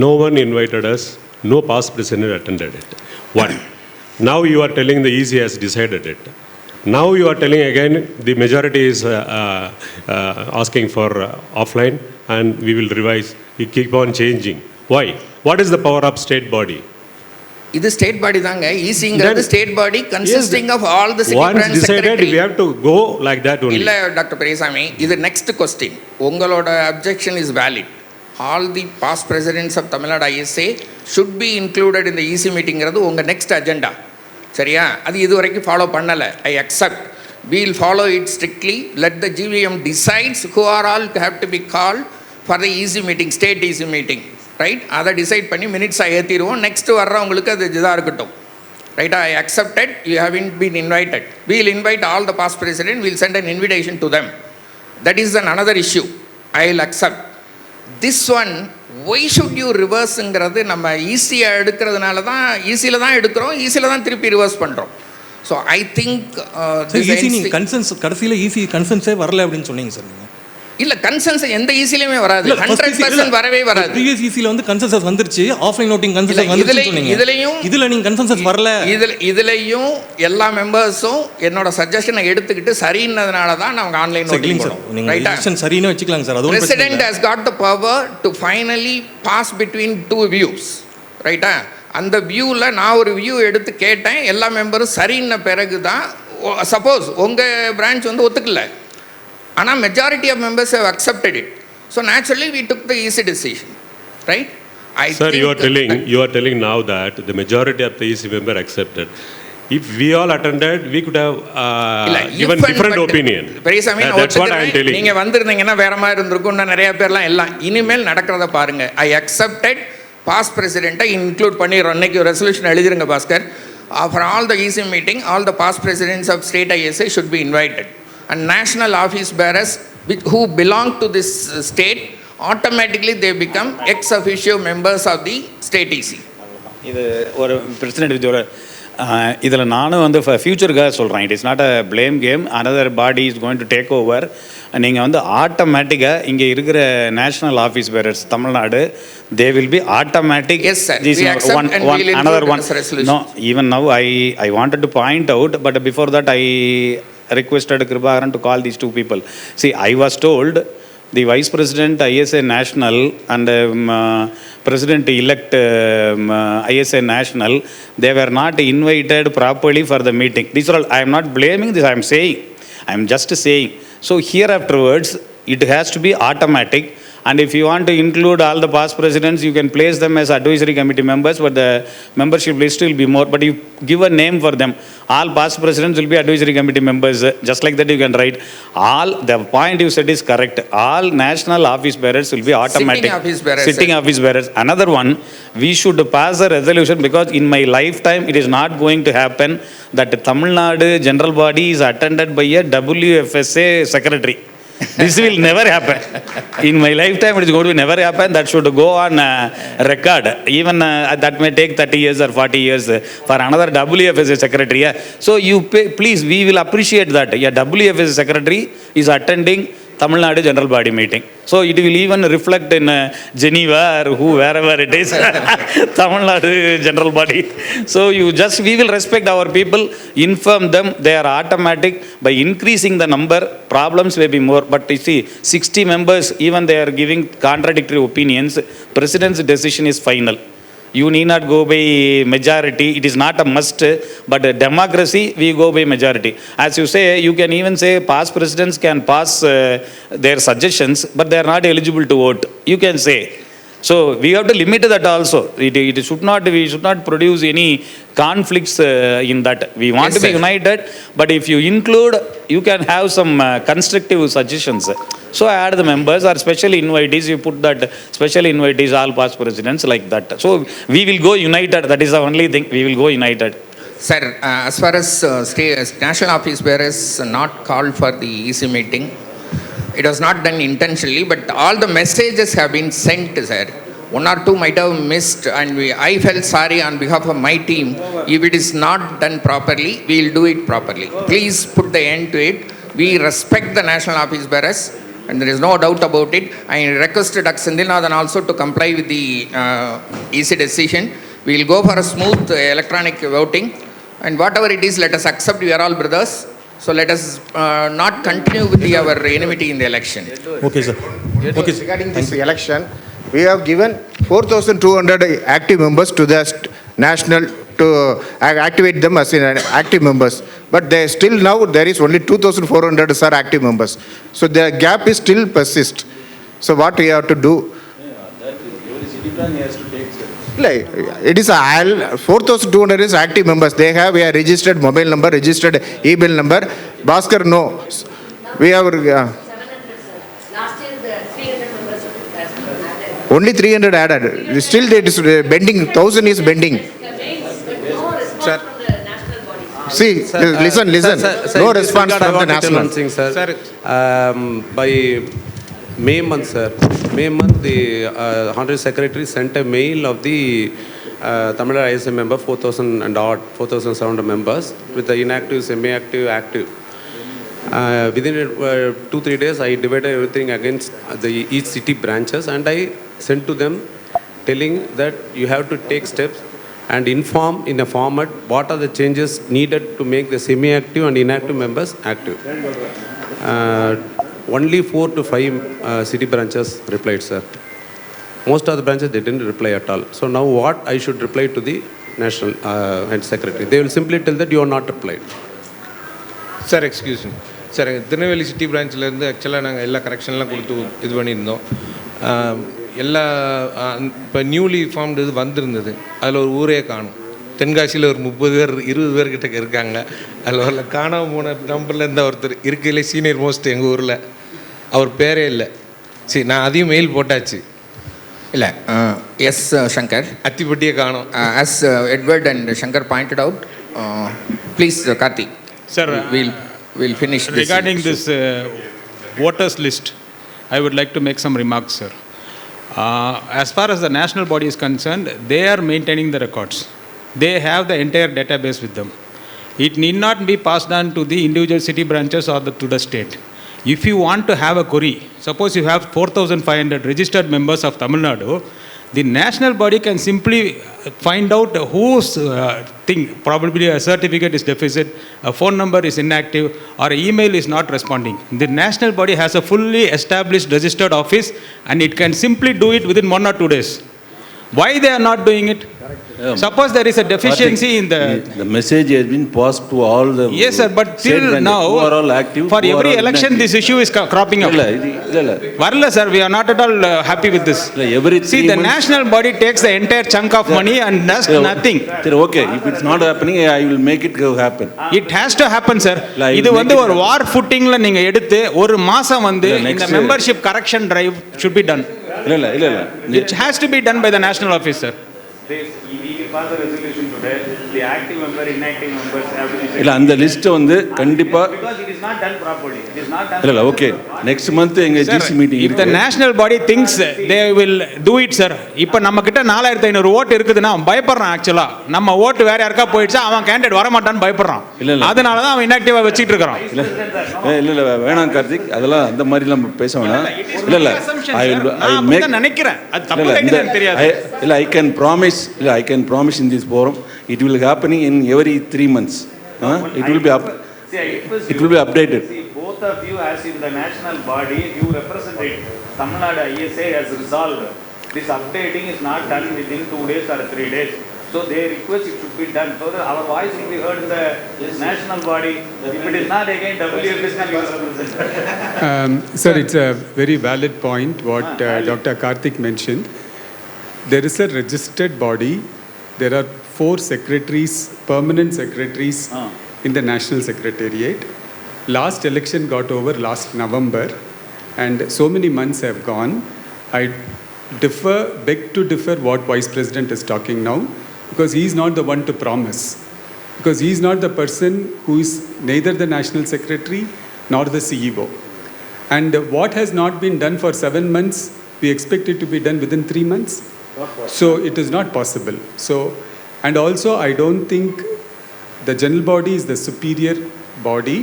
No one invited us. No past president attended it. One. Now you are telling the EC has decided it. Now you are telling again the majority is asking for offline and we will revise. You keep on changing. Why? What is the power of state body? இது state body தாங்க. ஈசிங்கிறது state body consisting of all the city branch secretary. We have to go like that only. இல்ல doctor Periyasamy, இது next question. உங்களோட objection is valid. All the past presidents of Tamil Nadu ISA should be included in the EC மீட்டிங்கிறது உங்க next agenda. சரியா? அது இது வரைக்கும் follow பண்ணல. I accept. We will follow it strictly. Let the GVM decides who are all have to be called for the EC meeting, state EC meeting. Right? அதை decide பண்ணி மினிட்ஸாக ஏற்றிடுவோம். நெக்ஸ்ட்டு வர்றவங்களுக்கு அது இதாக இருக்கட்டும். ரைட்டா? I accepted. You have been invited. We'll invite all the past president. We'll send an invitation to them. That is an another issue. I will accept. This one why should you ரிவர்ஸுங்கிறது நம்ம ஈஸியாக எடுக்கிறதுனால தான், ஈஸியில் தான் எடுக்கிறோம், ஈஸியில் தான் திருப்பி reverse பண்ணுறோம். ஸோ ஐ திங்க் கன்சென்ஸ் கடைசியில் ஈஸி கன்சென்ஸே வரல அப்படின்னு சொன்னீங்க சார். நீங்கள் இல்ல கன்சென்சஸ் எந்த ஈஸிலயுமே வராது. 100% வரவே வராது. ப்ரீவியஸ் ஈஸில வந்து கன்சென்சஸ் வந்துருச்சு, ஆஃப்லைன் நோட்டிங் கன்சென்சஸ் வந்துருச்சு சொன்னீங்க. இதுல நீங்க கன்சென்சஸ் வரல. இதுலயும் எல்லா மெம்பர்ஸும் என்னோட சஜஷனை எடுத்துக்கிட்டு சரின்னதனால தான் நாங்க ஆன்லைன் நோட்டிங் போறோம். ரைட்டா? சரின்னு வெச்சுக்கலாம் சார். அதுவும் president has got the power to finally pass between two views. ரைட்டா? அந்த வியூல நான் ஒரு வியூ எடுத்து கேட்டேன், எல்லா மெம்பரும் சரின்ன பிறகு தான், சப்போஸ் உங்க பிரான்ச் வந்து ஒத்துக்கல, ஆனால் majority of members have accepted it. So naturally we took the easy decision, right? Sir, you are telling now that the majority of the EC member accepted. If we all attended, we could have given different opinion. That's what I am telling. நீங்கள் வந்திருந்தீங்கன்னா வேற மாதிரி இருந்திருக்கும். நிறைய பேர்லாம் எல்லாம் இனிமேல் நடக்கிறத பாருங்க. I accepted பாஸ்ட் பிரசிடெண்ட்டை இன்க்ளூட் பண்ணிடுறோம். இன்னைக்கு ஒரு ரெசல்யூஷன் எழுதிருங்க Bhaskar. For all the EC meeting, all the past presidents of state ISA should be invited. And national office bearers who belong to this state, automatically they become ex officio members of the state EC. இது ஒரு president இது ஒரு இதில் நானும் வந்து ஃபியூச்சருக்காக சொல்கிறேன். It is not a blame game. Another body is going to take over. நீங்கள் வந்து ஆட்டோமேட்டிக்காக இங்கே இருக்கிற national office bearers Tamil Nadu, they will be automatic. Yes sir, we accept and we will another one. No, even now I wanted to point out, but before that I requested Kripakaran to call these two people. See, I was told the Vice President ISA National and President-elect ISA National, they were not invited properly for the meeting. These are all, I am not blaming this, I am saying. I am just saying. So here afterwards, it has to be automatic. And if you want to include all the past presidents, you can place them as advisory committee members, but the membership list will be more. But you give a name for them. All past presidents will be advisory committee members. Just like that, you can write. All, the point you said is correct. All national office bearers will be automatic. Sitting office bearers. Another one, we should pass a resolution, because in my lifetime, it is not going to happen, that Tamil Nadu general body is attended by a WFSA secretary. This will never happen. In my lifetime, it is going to never happen. That should go on record. Even that may take 30 years or 40 years for another WFS secretary. Yeah. So you pay, please, we will appreciate that. Yeah, WFS secretary is attending Tamil Nadu General Body meeting. So it will even reflect in Geneva or wherever it is, Tamil Nadu General Body. So we will respect our people, inform them, they are automatic. By increasing the number, problems may be more. But you see, 60 members, even they are giving contradictory opinions, President's decision is final. You need not go by majority. It is not a must, but democracy, we go by majority. As you say, you can even say past presidents can pass their suggestions, but they are not eligible to vote. You can say. So we have to limit that also. We should not produce any conflicts in that. We want to be united, but if you include, you can have some constructive suggestions. So add the members or special invitees, you put that special invitees, all past presidents like that. So we will go united. That is the only thing. We will go united. Sir, as far as national office bearers not called for the EC meeting, it was not done intentionally, but all the messages have been sent, sir. One or two might have missed, and I felt sorry on behalf of my team. If it is not done properly, we will do it properly. Please put the end to it. We respect the national office bearers, and there is no doubt about it. I requested Dr. Sindhilnathan also to comply with the EC decision. We will go for a smooth electronic voting, and whatever it is, let us accept. We are all brothers. So let us not continue with our enmity in the election. Okay, sir. Okay. Regarding this election, we have given 4,200 active members to the national to activate them as active members. But they still now there is only 2,400 are active members. So the gap is still persist. So what we have to do? Every city plan has to take steps. Like, it is 4,200 is active members. They have a registered mobile number, registered email number. Bhaskar, no. We have 700, sir. Last year, the 300 members were added. only 300 added. Still, it is bending. 1,000 is bending. No response from the national body. See, listen. No response from the national. Sir. By May month, sir. May month, the Honorary Secretary sent a mail of the Tamil Nadu ISM member, 4,000 and odd, 4,700 members, with the inactive, semi-active, active. Within 2-3 days, I divided everything against each city branches, and I sent to them telling that you have to take steps and inform in a format what are the changes needed to make the semi-active and inactive members active. Only 4 to 5 city branches replied, sir. Most of the branches, they didn't reply at all. So now what I should reply to the national head secretary? They will simply tell that you are not replied. Sir, excuse me. Sir, Tirunelveli city பிரான்ச்சிலேருந்து ஆக்சுவலாக நாங்கள் எல்லா கரெக்ஷன்லாம் கொடுத்து இது பண்ணியிருந்தோம். எல்லா இப்போ newly formed இது வந்திருந்தது. அதில் ஒரு ஊரே காணும். தென்காசியில் ஒரு 30 பேர் 20 பேர்கிட்ட இருக்காங்க. அதில் காணாமல் போன நம்பரில் இருந்த ஒருத்தர் இருக்கையிலே சீனியர் மோஸ்ட் எங்கள் ஊரில், அவர் பேரே இல்லை. சரி, நான் அதையும் மெயில் போட்டாச்சு. இல்லை, எஸ் சங்கர், அத்திப்பட்டியே காணும். as Edward and Shankar pointed out, please Karthi. Sir, we'll finish this. Regarding this voters list, I would like to make some remarks, sir. As far as the national body is concerned, they are maintaining the records. They have the entire database with them. It need not be passed on to the individual city branches or to the state. If you want to have a query, suppose you have 4,500 registered members of Tamil Nadu, the national body can simply find out whose thing, probably a certificate is deficit, a phone number is inactive, or an email is not responding. The national body has a fully established registered office, and it can simply do it within 1 or 2 days. Why they are not doing it? Suppose there is a deficiency in the message has been passed to all the yes sir, but till now who are all active, for every election inactive. this issue is cropping up. Varla sir, we are not at all happy with this. See, the national body takes the entire chunk of money and does nothing. Okay, if it's not happening, I will make it happen. It has to happen, sir. இது வந்து ஒரு வார் ஃபுட்டிங்ல நீங்க எடுத்து ஒரு மாசம் வந்து இந்த membership correction drive should be done. இல்ல It has to be done by the national office, sir. pass the resolution today, the active member, inactive members have to be இல்லை அந்த லிஸ்ட்டை வந்து கண்டிப்பாக because it is not done properly. It is not done. இல்லை okay next month எங்கள் GC meeting If the national body thinks they will do it, sir. இப்போ நம்ம கிட்ட 4500 ஓட்டு இருக்குதுன்னா அவன் பயப்படுறான். ஆக்சுவலா நம்ம ஓட்டு வேற யாருக்கா போயிடுச்சா அவன் கேண்டிடேட் வர மாட்டான்னு பயப்படுறான். அதனால தான் அவன் இன்ஆக்டிவா வச்சிட்டு இருக்கான். இல்லை வேணாம் கார்த்திக், அதெல்லாம் அந்த மாதிரிலாம் பேச வேணாம். இல்லை நினைக்கிறேன் அது தப்பு ரைட் தெரியாது. இல்லை I can promise in this forum it will happening in every 3 months. It will be updated. See, both of you as in the national body, you represent it. Tamil Nadu ISA has resolved. This updating is not done within 2 days or 3 days. So they request it should be done so that our voice will be heard in the national body. If it is not, again WFS can represent. Sir, it's a very valid point what Dr. Karthik mentioned. There is a registered body. There are 4 secretaries, permanent secretaries in the National Secretariat. Last election got over last November and so many months have gone. I beg to differ what Vice President is talking now because he is not the one to promise. Because he is not the person who is neither the National Secretary nor the CEO. And what has not been done for 7 months, we expect it to be done within 3 months. So it is not possible. So, and also I don't think the general body is the superior body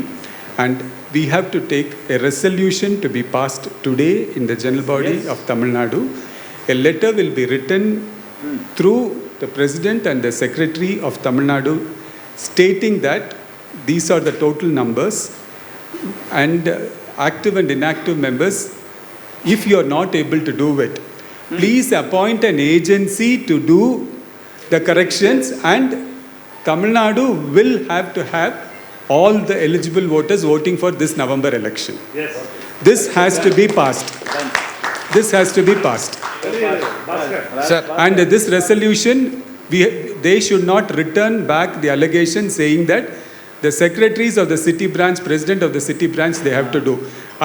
and we have to take a resolution to be passed today in the general body of Tamil Nadu. A letter will be written through the President and the Secretary of Tamil Nadu stating that these are the total numbers and active and inactive members. If you are not able to do it, please appoint an agency to do the corrections and Tamil Nadu will have to have all the eligible voters voting for this November election. Yes. This has to be passed. This has to be passed. Sir. And this resolution, they should not return back the allegation saying that the secretaries of the city branch, president of the city branch, they have to do.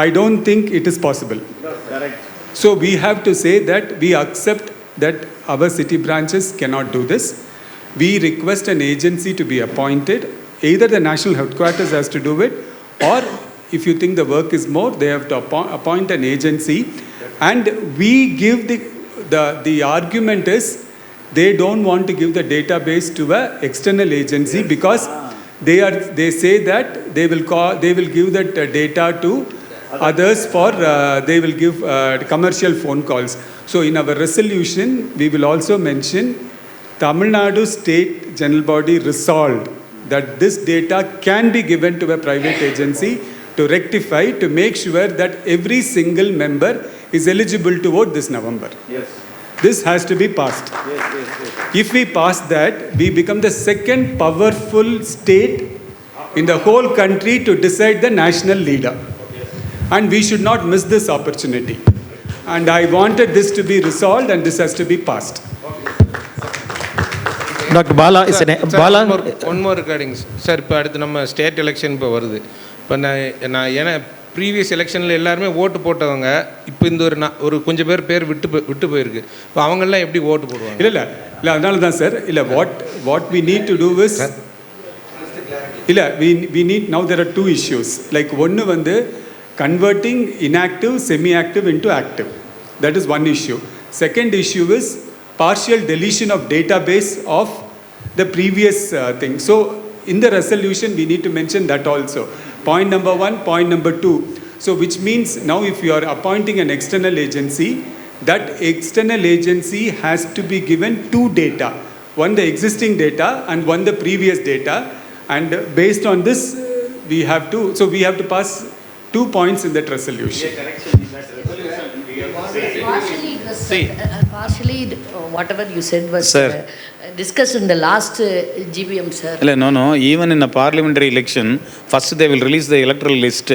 I don't think it is possible. Correct. So we have to say that we accept that our city branches cannot do this. We request an agency to be appointed. Either the national headquarters has to do it, or if you think the work is more, they have to appoint an agency. And we give the argument is they don't want to give the database to an external agency because they say that they will give that data to others for they will give commercial phone calls. So in our resolution, we will also mention Tamil Nadu State General Body resolved that this data can be given to a private agency to rectify, to make sure that every single member is eligible to vote this November. Yes. This has to be passed. Yes. If we pass that, we become the second powerful state in the whole country to decide the national leader. And we should not miss this opportunity. And I wanted this to be resolved and this has to be passed. Dr. Bala is Bala. One more regarding, sir, இப்போ அடுத்து நம்ம state election இப்போ வருது. இப்போ நான் ஏன்னா previous எலெக்ஷனில் எல்லாருமே ஓட்டு போட்டவங்க இப்போ இந்த ஒரு கொஞ்சம் பேர் விட்டு போயிருக்கு. இப்போ அவங்கெல்லாம் எப்படி ஓட்டு போடுவாங்க? இல்லை அதனால தான் சார் இல்லை what we need to do is இல்லை we need now there are 2 issues. Like ஒன்று வந்து converting inactive, semi-active into active. That is one issue. Second issue is partial deletion of database of the previous thing. So in the resolution, we need to mention that also. Point number 1, point number 2. So which means now if you are appointing an external agency, that external agency has to be given 2 data. One the existing data and one the previous data. And based on this, we have to pass 2 points in that resolution. Partially, whatever you said was discussed in the last GBM, sir. No. Even in a parliamentary election, first they will release the electoral list.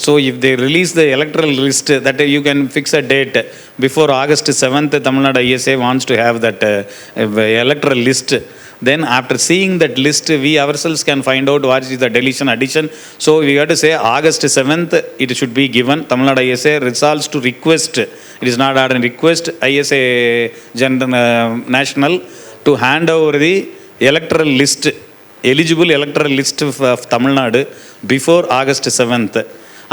So if they release the electoral list, that you can fix a date. Before August 7th, Tamil Nadu ISA wants to have that electoral list. Then after seeing that list, we ourselves can find out what is the deletion, addition. So we have to say August 7th, it should be given. Tamil Nadu ISA resolves to request. It is not an request. ISA National to hand over the electoral list, eligible electoral list of Tamil Nadu before August 7th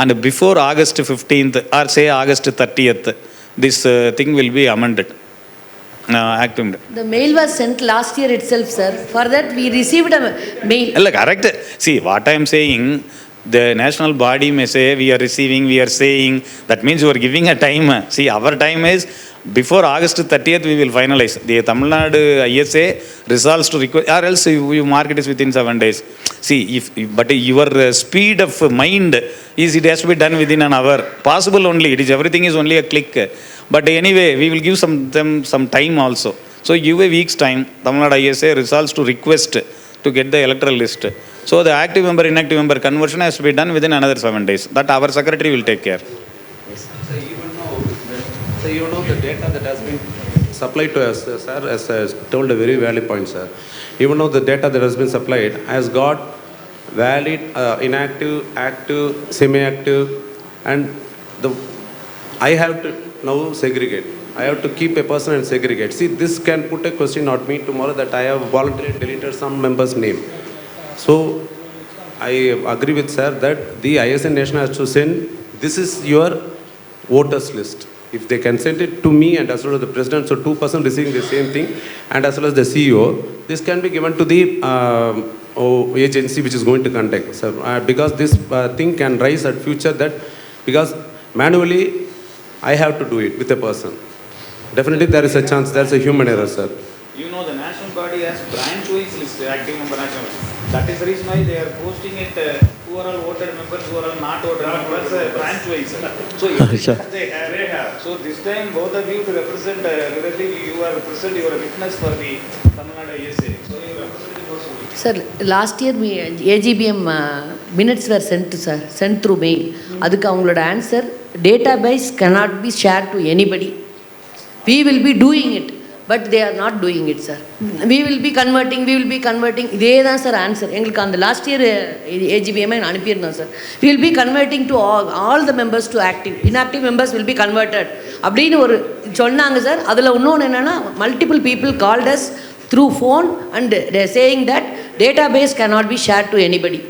and before August 15th or say August 30th. This thing will be amended. Active. The mail was sent last year itself, sir. For that we received a mail. Correct. See, what I am saying, the national body may say we are receiving, we are saying, that means you are giving a time. See, our time is before August 30th we will finalize. The Tamil Nadu ISA resolves to request, or else you mark it is within 7 days. See, but your speed of mind is, it has to be done within an hour. Possible only, it is, everything is only a click. But anyway, we will give some time also. So give a week's time. Tamil Nadu ISA resolves to request to get the electoral list. So the active member, inactive member conversion has to be done within another 7 days. That our secretary will take care. So even though the data that has been supplied to us, sir, has told a very valid point, sir. Even though the data that has been supplied has got valid, inactive, active, semi-active, and I have to now segregate. I have to keep a person and segregate. See, this can put a question on me tomorrow that I have voluntarily deleted some member's name. So I agree with sir that the ISN nation has to send, this is your voters list. If they can send it to me and as well as the president, so 2 persons receiving the same thing, and as well as the CEO, this can be given to the agency which is going to conduct, sir. Because this thing can rise at future that, because manually I have to do it with a person. Definitely there is a chance, there is a human error, sir. You know, the national body has branch-wise list, active member, national. That is the reason why they are posting it, who are all voted members, who are all not voted members, branch-wise. So, they have. So this time, both of you to represent, you are represent, you are a witness for the Tamil Nadu ISA. So you are representing also. Sir, last year AGBM minutes were sent through mail. அதுக்கு அவங்களோட answer, database cannot be shared to anybody. We will be doing it. But they are not doing it, sir. We will be converting. இதே தான் sir answer. எங்களுக்கு அந்த last year ஏஜிபிஎம்ஐ அனுப்பியிருந்தோம் sir. We will be converting to all the members to active. Inactive members will be converted. அப்படின்னு ஒரு சொன்னாங்க sir. அதில் இன்னொன்று என்னென்னா, multiple people called us through phone and they are saying that database cannot be shared to anybody.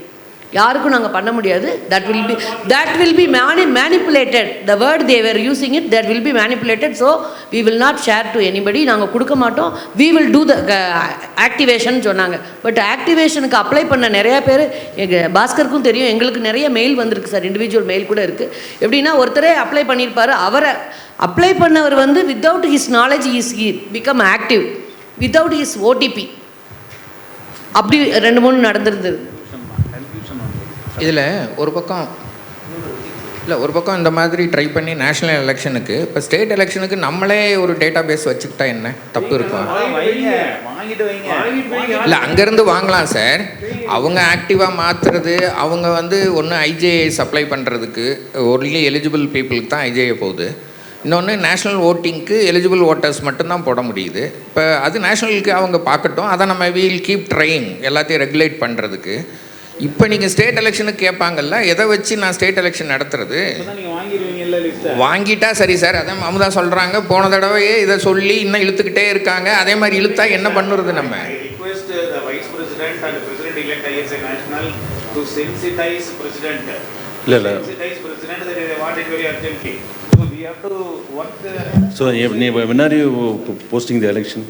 யாருக்கும் நாங்கள் பண்ண முடியாது. that will be manipulated. The word they were using it, that will be manipulated. So we will not share to anybody. நாங்கள் கொடுக்க மாட்டோம். We will do the activation சொன்னாங்க. But ஆக்டிவேஷனுக்கு apply பண்ண நிறைய பேர், எங்கள் பாஸ்கருக்கும் தெரியும், எங்களுக்கு நிறைய மெயில் வந்திருக்கு சார், இண்டிவிஜுவல் மெயில் கூட இருக்குது. எப்படின்னா, ஒருத்தரே அப்ளை பண்ணியிருப்பார், அவரை அப்ளை பண்ணவர் without his knowledge is become active, without his OTP, அப்படி 2-3 நடந்திருந்தது. இதில் ஒரு பக்கம் இந்த மாதிரி ட்ரை பண்ணி நேஷ்னல் எலெக்ஷனுக்கு, இப்போ ஸ்டேட் எலெக்ஷனுக்கு நம்மளே ஒரு டேட்டா பேஸ் வச்சுக்கிட்டா என்ன தப்பு இருக்கும்? இல்லை, அங்கேருந்து வாங்கலாம் சார். அவங்க ஆக்டிவாக மாற்றுறது, அவங்க ஒன்று ஐஜேஐ சப்ளை பண்ணுறதுக்கு ஒன்லி எலிஜிபிள் பீப்புளுக்கு தான் ஐஜேஐ போகுது. இன்னொன்று நேஷ்னல் ஓட்டிங்க்கு எலிஜிபிள் ஓட்டர்ஸ் மட்டும்தான் போட முடியுது. இப்போ அது நேஷ்னலுக்கு அவங்க பார்க்கட்டும், அதை நம்ம வீல் கீப் ட்ரையிங் எல்லாத்தையும் ரெகுலேட் பண்ணுறதுக்கு. இப்போ நீங்கள் ஸ்டேட் எலெக்ஷனுக்கு கேட்பாங்கல்ல, எதை வச்சு நான் ஸ்டேட் எலெக்ஷன் நடத்துறது? வாங்கிட்டா சரி சார். அதான் அமுதா சொல்கிறாங்க, போன தடவையே இதை சொல்லி இன்னும் இழுத்துக்கிட்டே இருக்காங்க. அதே மாதிரி இழுத்தா என்ன பண்ணுறது நம்ம? So when are you posting the election?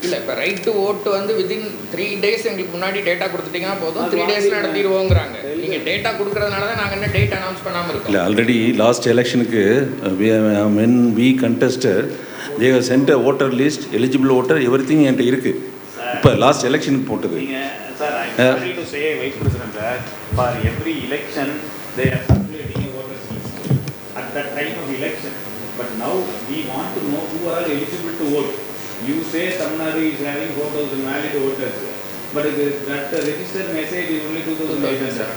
இல்லை, இப்போ ரைட் டு ஓட்டு வித்தின் 3 days எங்களுக்கு முன்னாடி டேட்டா கொடுத்துட்டிங்கன்னா போதும், 3 days நடத்திடுவோங்கிறாங்க. நீங்கள் டேட்டா கொடுக்குறதுனால தான் நாங்கள் என்ன டேட் அனௌன்ஸ் பண்ணாமல் இருக்கோம். இல்லை, ஆல்ரெடி லாஸ்ட் எலெக்ஷனுக்கு when we contested, they have sent a voter list, eligible voter, everything என்கிட்ட இருக்குது. இப்போ லாஸ்ட் எலெக்ஷனுக்கு போட்டது. Sir, I am sorry to say, Vice President, that for every election they are circulating a voter list at that time of election. But now we want to know who are eligible to vote. You say Tamil Nadu is having 4,000 valid voters, but that registered message is only 2,800.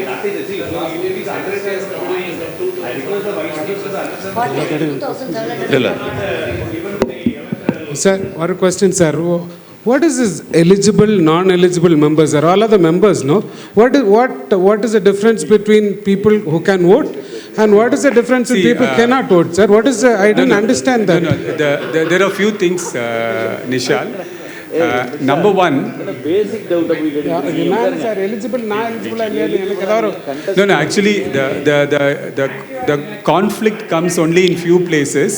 That is the thing. So it is understand the point. I request the Vice President to Sir, one question, sir. What is this eligible, non-eligible members? Are all of the members, no? What is the difference between people who can vote And what is the difference if people cannot vote, sir? What is the, I didn't understand that. There are a few things, Nishal. Number one, basic doubt we get. Sir, eligible, not eligible, no, actually, the conflict comes only in few places.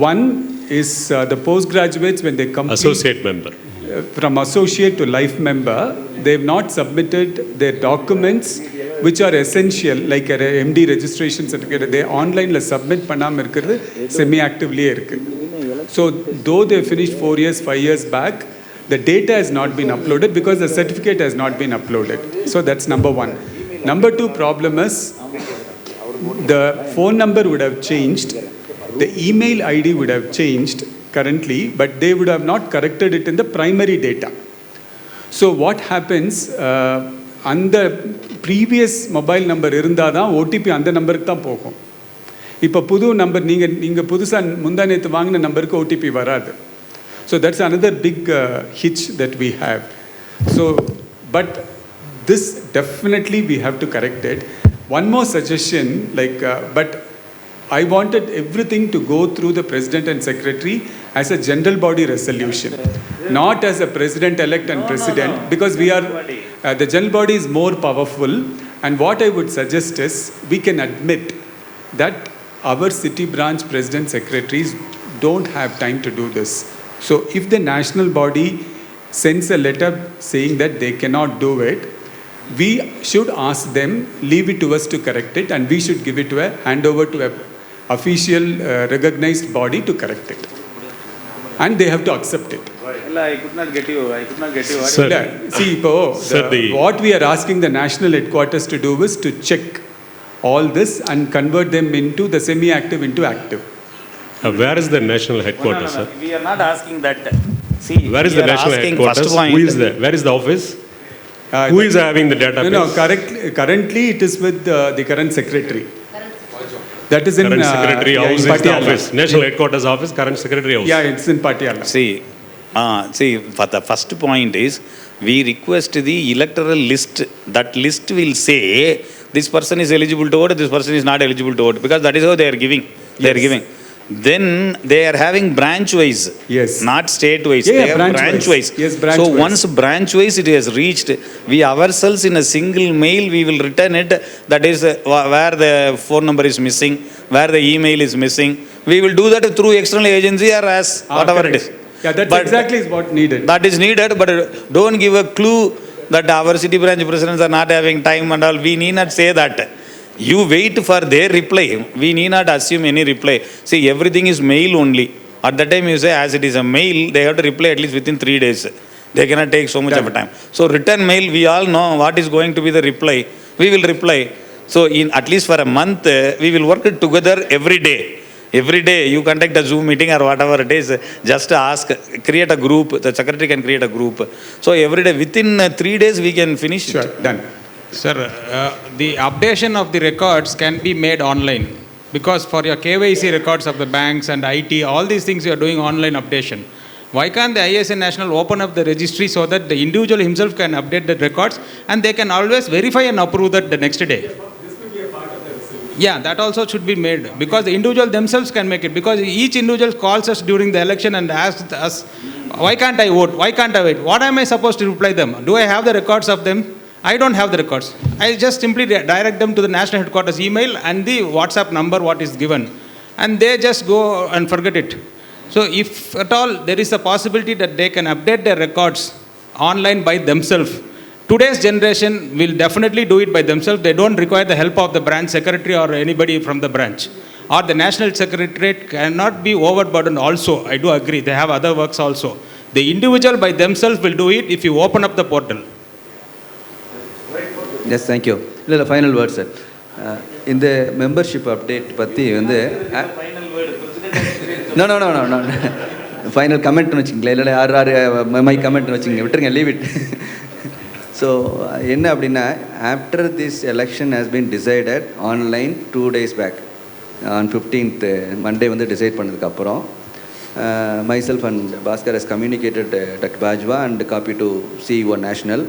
One is the postgraduates when they complete Associate member. From associate to life member, they have not submitted their documents which are essential, like a MD registration certificate. They online submit பண்ணாம இருக்குது semi actively இருக்கு. So though they finished 4 years, 5 years back, the data has not been uploaded because the certificate has not been uploaded. So that's number one. Number two problem is the phone number would have changed, the email ID would have changed currently, but they would have not corrected it in the primary data. So what happens, அந்த previous mobile number இருந்தால் தான் OTP அந்த நம்பருக்கு தான் போகும். இப்போ புது number நீங்கள் புதுசாக முந்தா நேற்று வாங்கின நம்பருக்கு ஓடிபி வராது. So that's another big hitch that we have. So but this definitely we have to correct it. One more suggestion, like but I wanted everything to go through the President and Secretary as a general body resolution, not as a President-elect and President, because we are, the general body is more powerful, and what I would suggest is, we can admit that our city branch President Secretaries don't have time to do this. So if the national body sends a letter saying that they cannot do it, we should ask them, leave it to us to correct it, and we should give it to a handover to a official recognized body to correct it, and they have to accept it. I could not get you. Sir, see, what we are asking the national headquarters to do is to check all this and convert them into the semi-active into active. Where is the national headquarters, sir? We are not asking that. See, where is the national headquarters? Who is there? Where is the office? Who is having the database? No, currently it is with the current secretary. That is in current secretary house in is the office. National headquarters office, current secretary house. Yeah, it's in Patiala. See, for the first point is, we request the electoral list. That list will say this person is eligible to vote, this person is not eligible to vote, because that is how they are giving. They are giving. Then they are having branch wise, yes, not state wise. Yeah, they have branch wise. Yes, branch so wise. once branch wise it has reached, we ourselves in a single mail we will return it. That is where the phone number is missing, where the email is missing. We will do that through external agency or as whatever it is. Yeah, that's exactly is what needed. That is needed, but don't give a clue that our city branch presidents are not having time and all. We need not say that. You wait for their reply. We need not assume any reply. See, everything is mail only. At that time you say, as it is a mail, they have to reply at least within 3 days. They cannot take so much of a time. So return mail, we all know what is going to be the reply. We will reply. So in at least for a month, we will work it together every day. Every day you conduct a Zoom meeting or whatever it is, just ask, create a group, the secretary can create a group. So every day, within 3 days we can finish it. Done. Sir, the updation of the records can be made online, because for your KYC records of the banks and IT, all these things you are doing online updation. Why can't the ISA National open up the registry so that the individual himself can update the records and they can always verify and approve that the next day? Yeah, that also should be made, because the individual themselves can make it, because each individual calls us during the election and asks us, why can't I vote? Why can't I wait? What am I supposed to reply them? Do I have the records of them? I don't have the records. I just simply direct them to the national headquarters email and the WhatsApp number what is given, and they just go and forget it. So if at all there is a possibility that they can update their records online by themselves, today's generation will definitely do it by themselves. They don't require the help of the branch secretary or anybody from the branch. Or the national secretariat cannot be overburdened also. I do agree. They have other works also. The individual by themselves will do it if you open up the portal. Yes, thank you. இல்லை final word sir, இந்த membership update பற்றி வந்து no no no no no final கமெண்ட்னு வச்சுங்களேன், இல்லை my கமெண்ட்னு வச்சுங்க, விட்டுருங்க, leave it. So என்ன அப்படின்னா, after this election has been decided online 2 days back, on 15th Monday வந்து டிசைட் பண்ணதுக்கப்புறம் myself and Bhaskar has communicated Dr. Bajwa and copy to CEO National.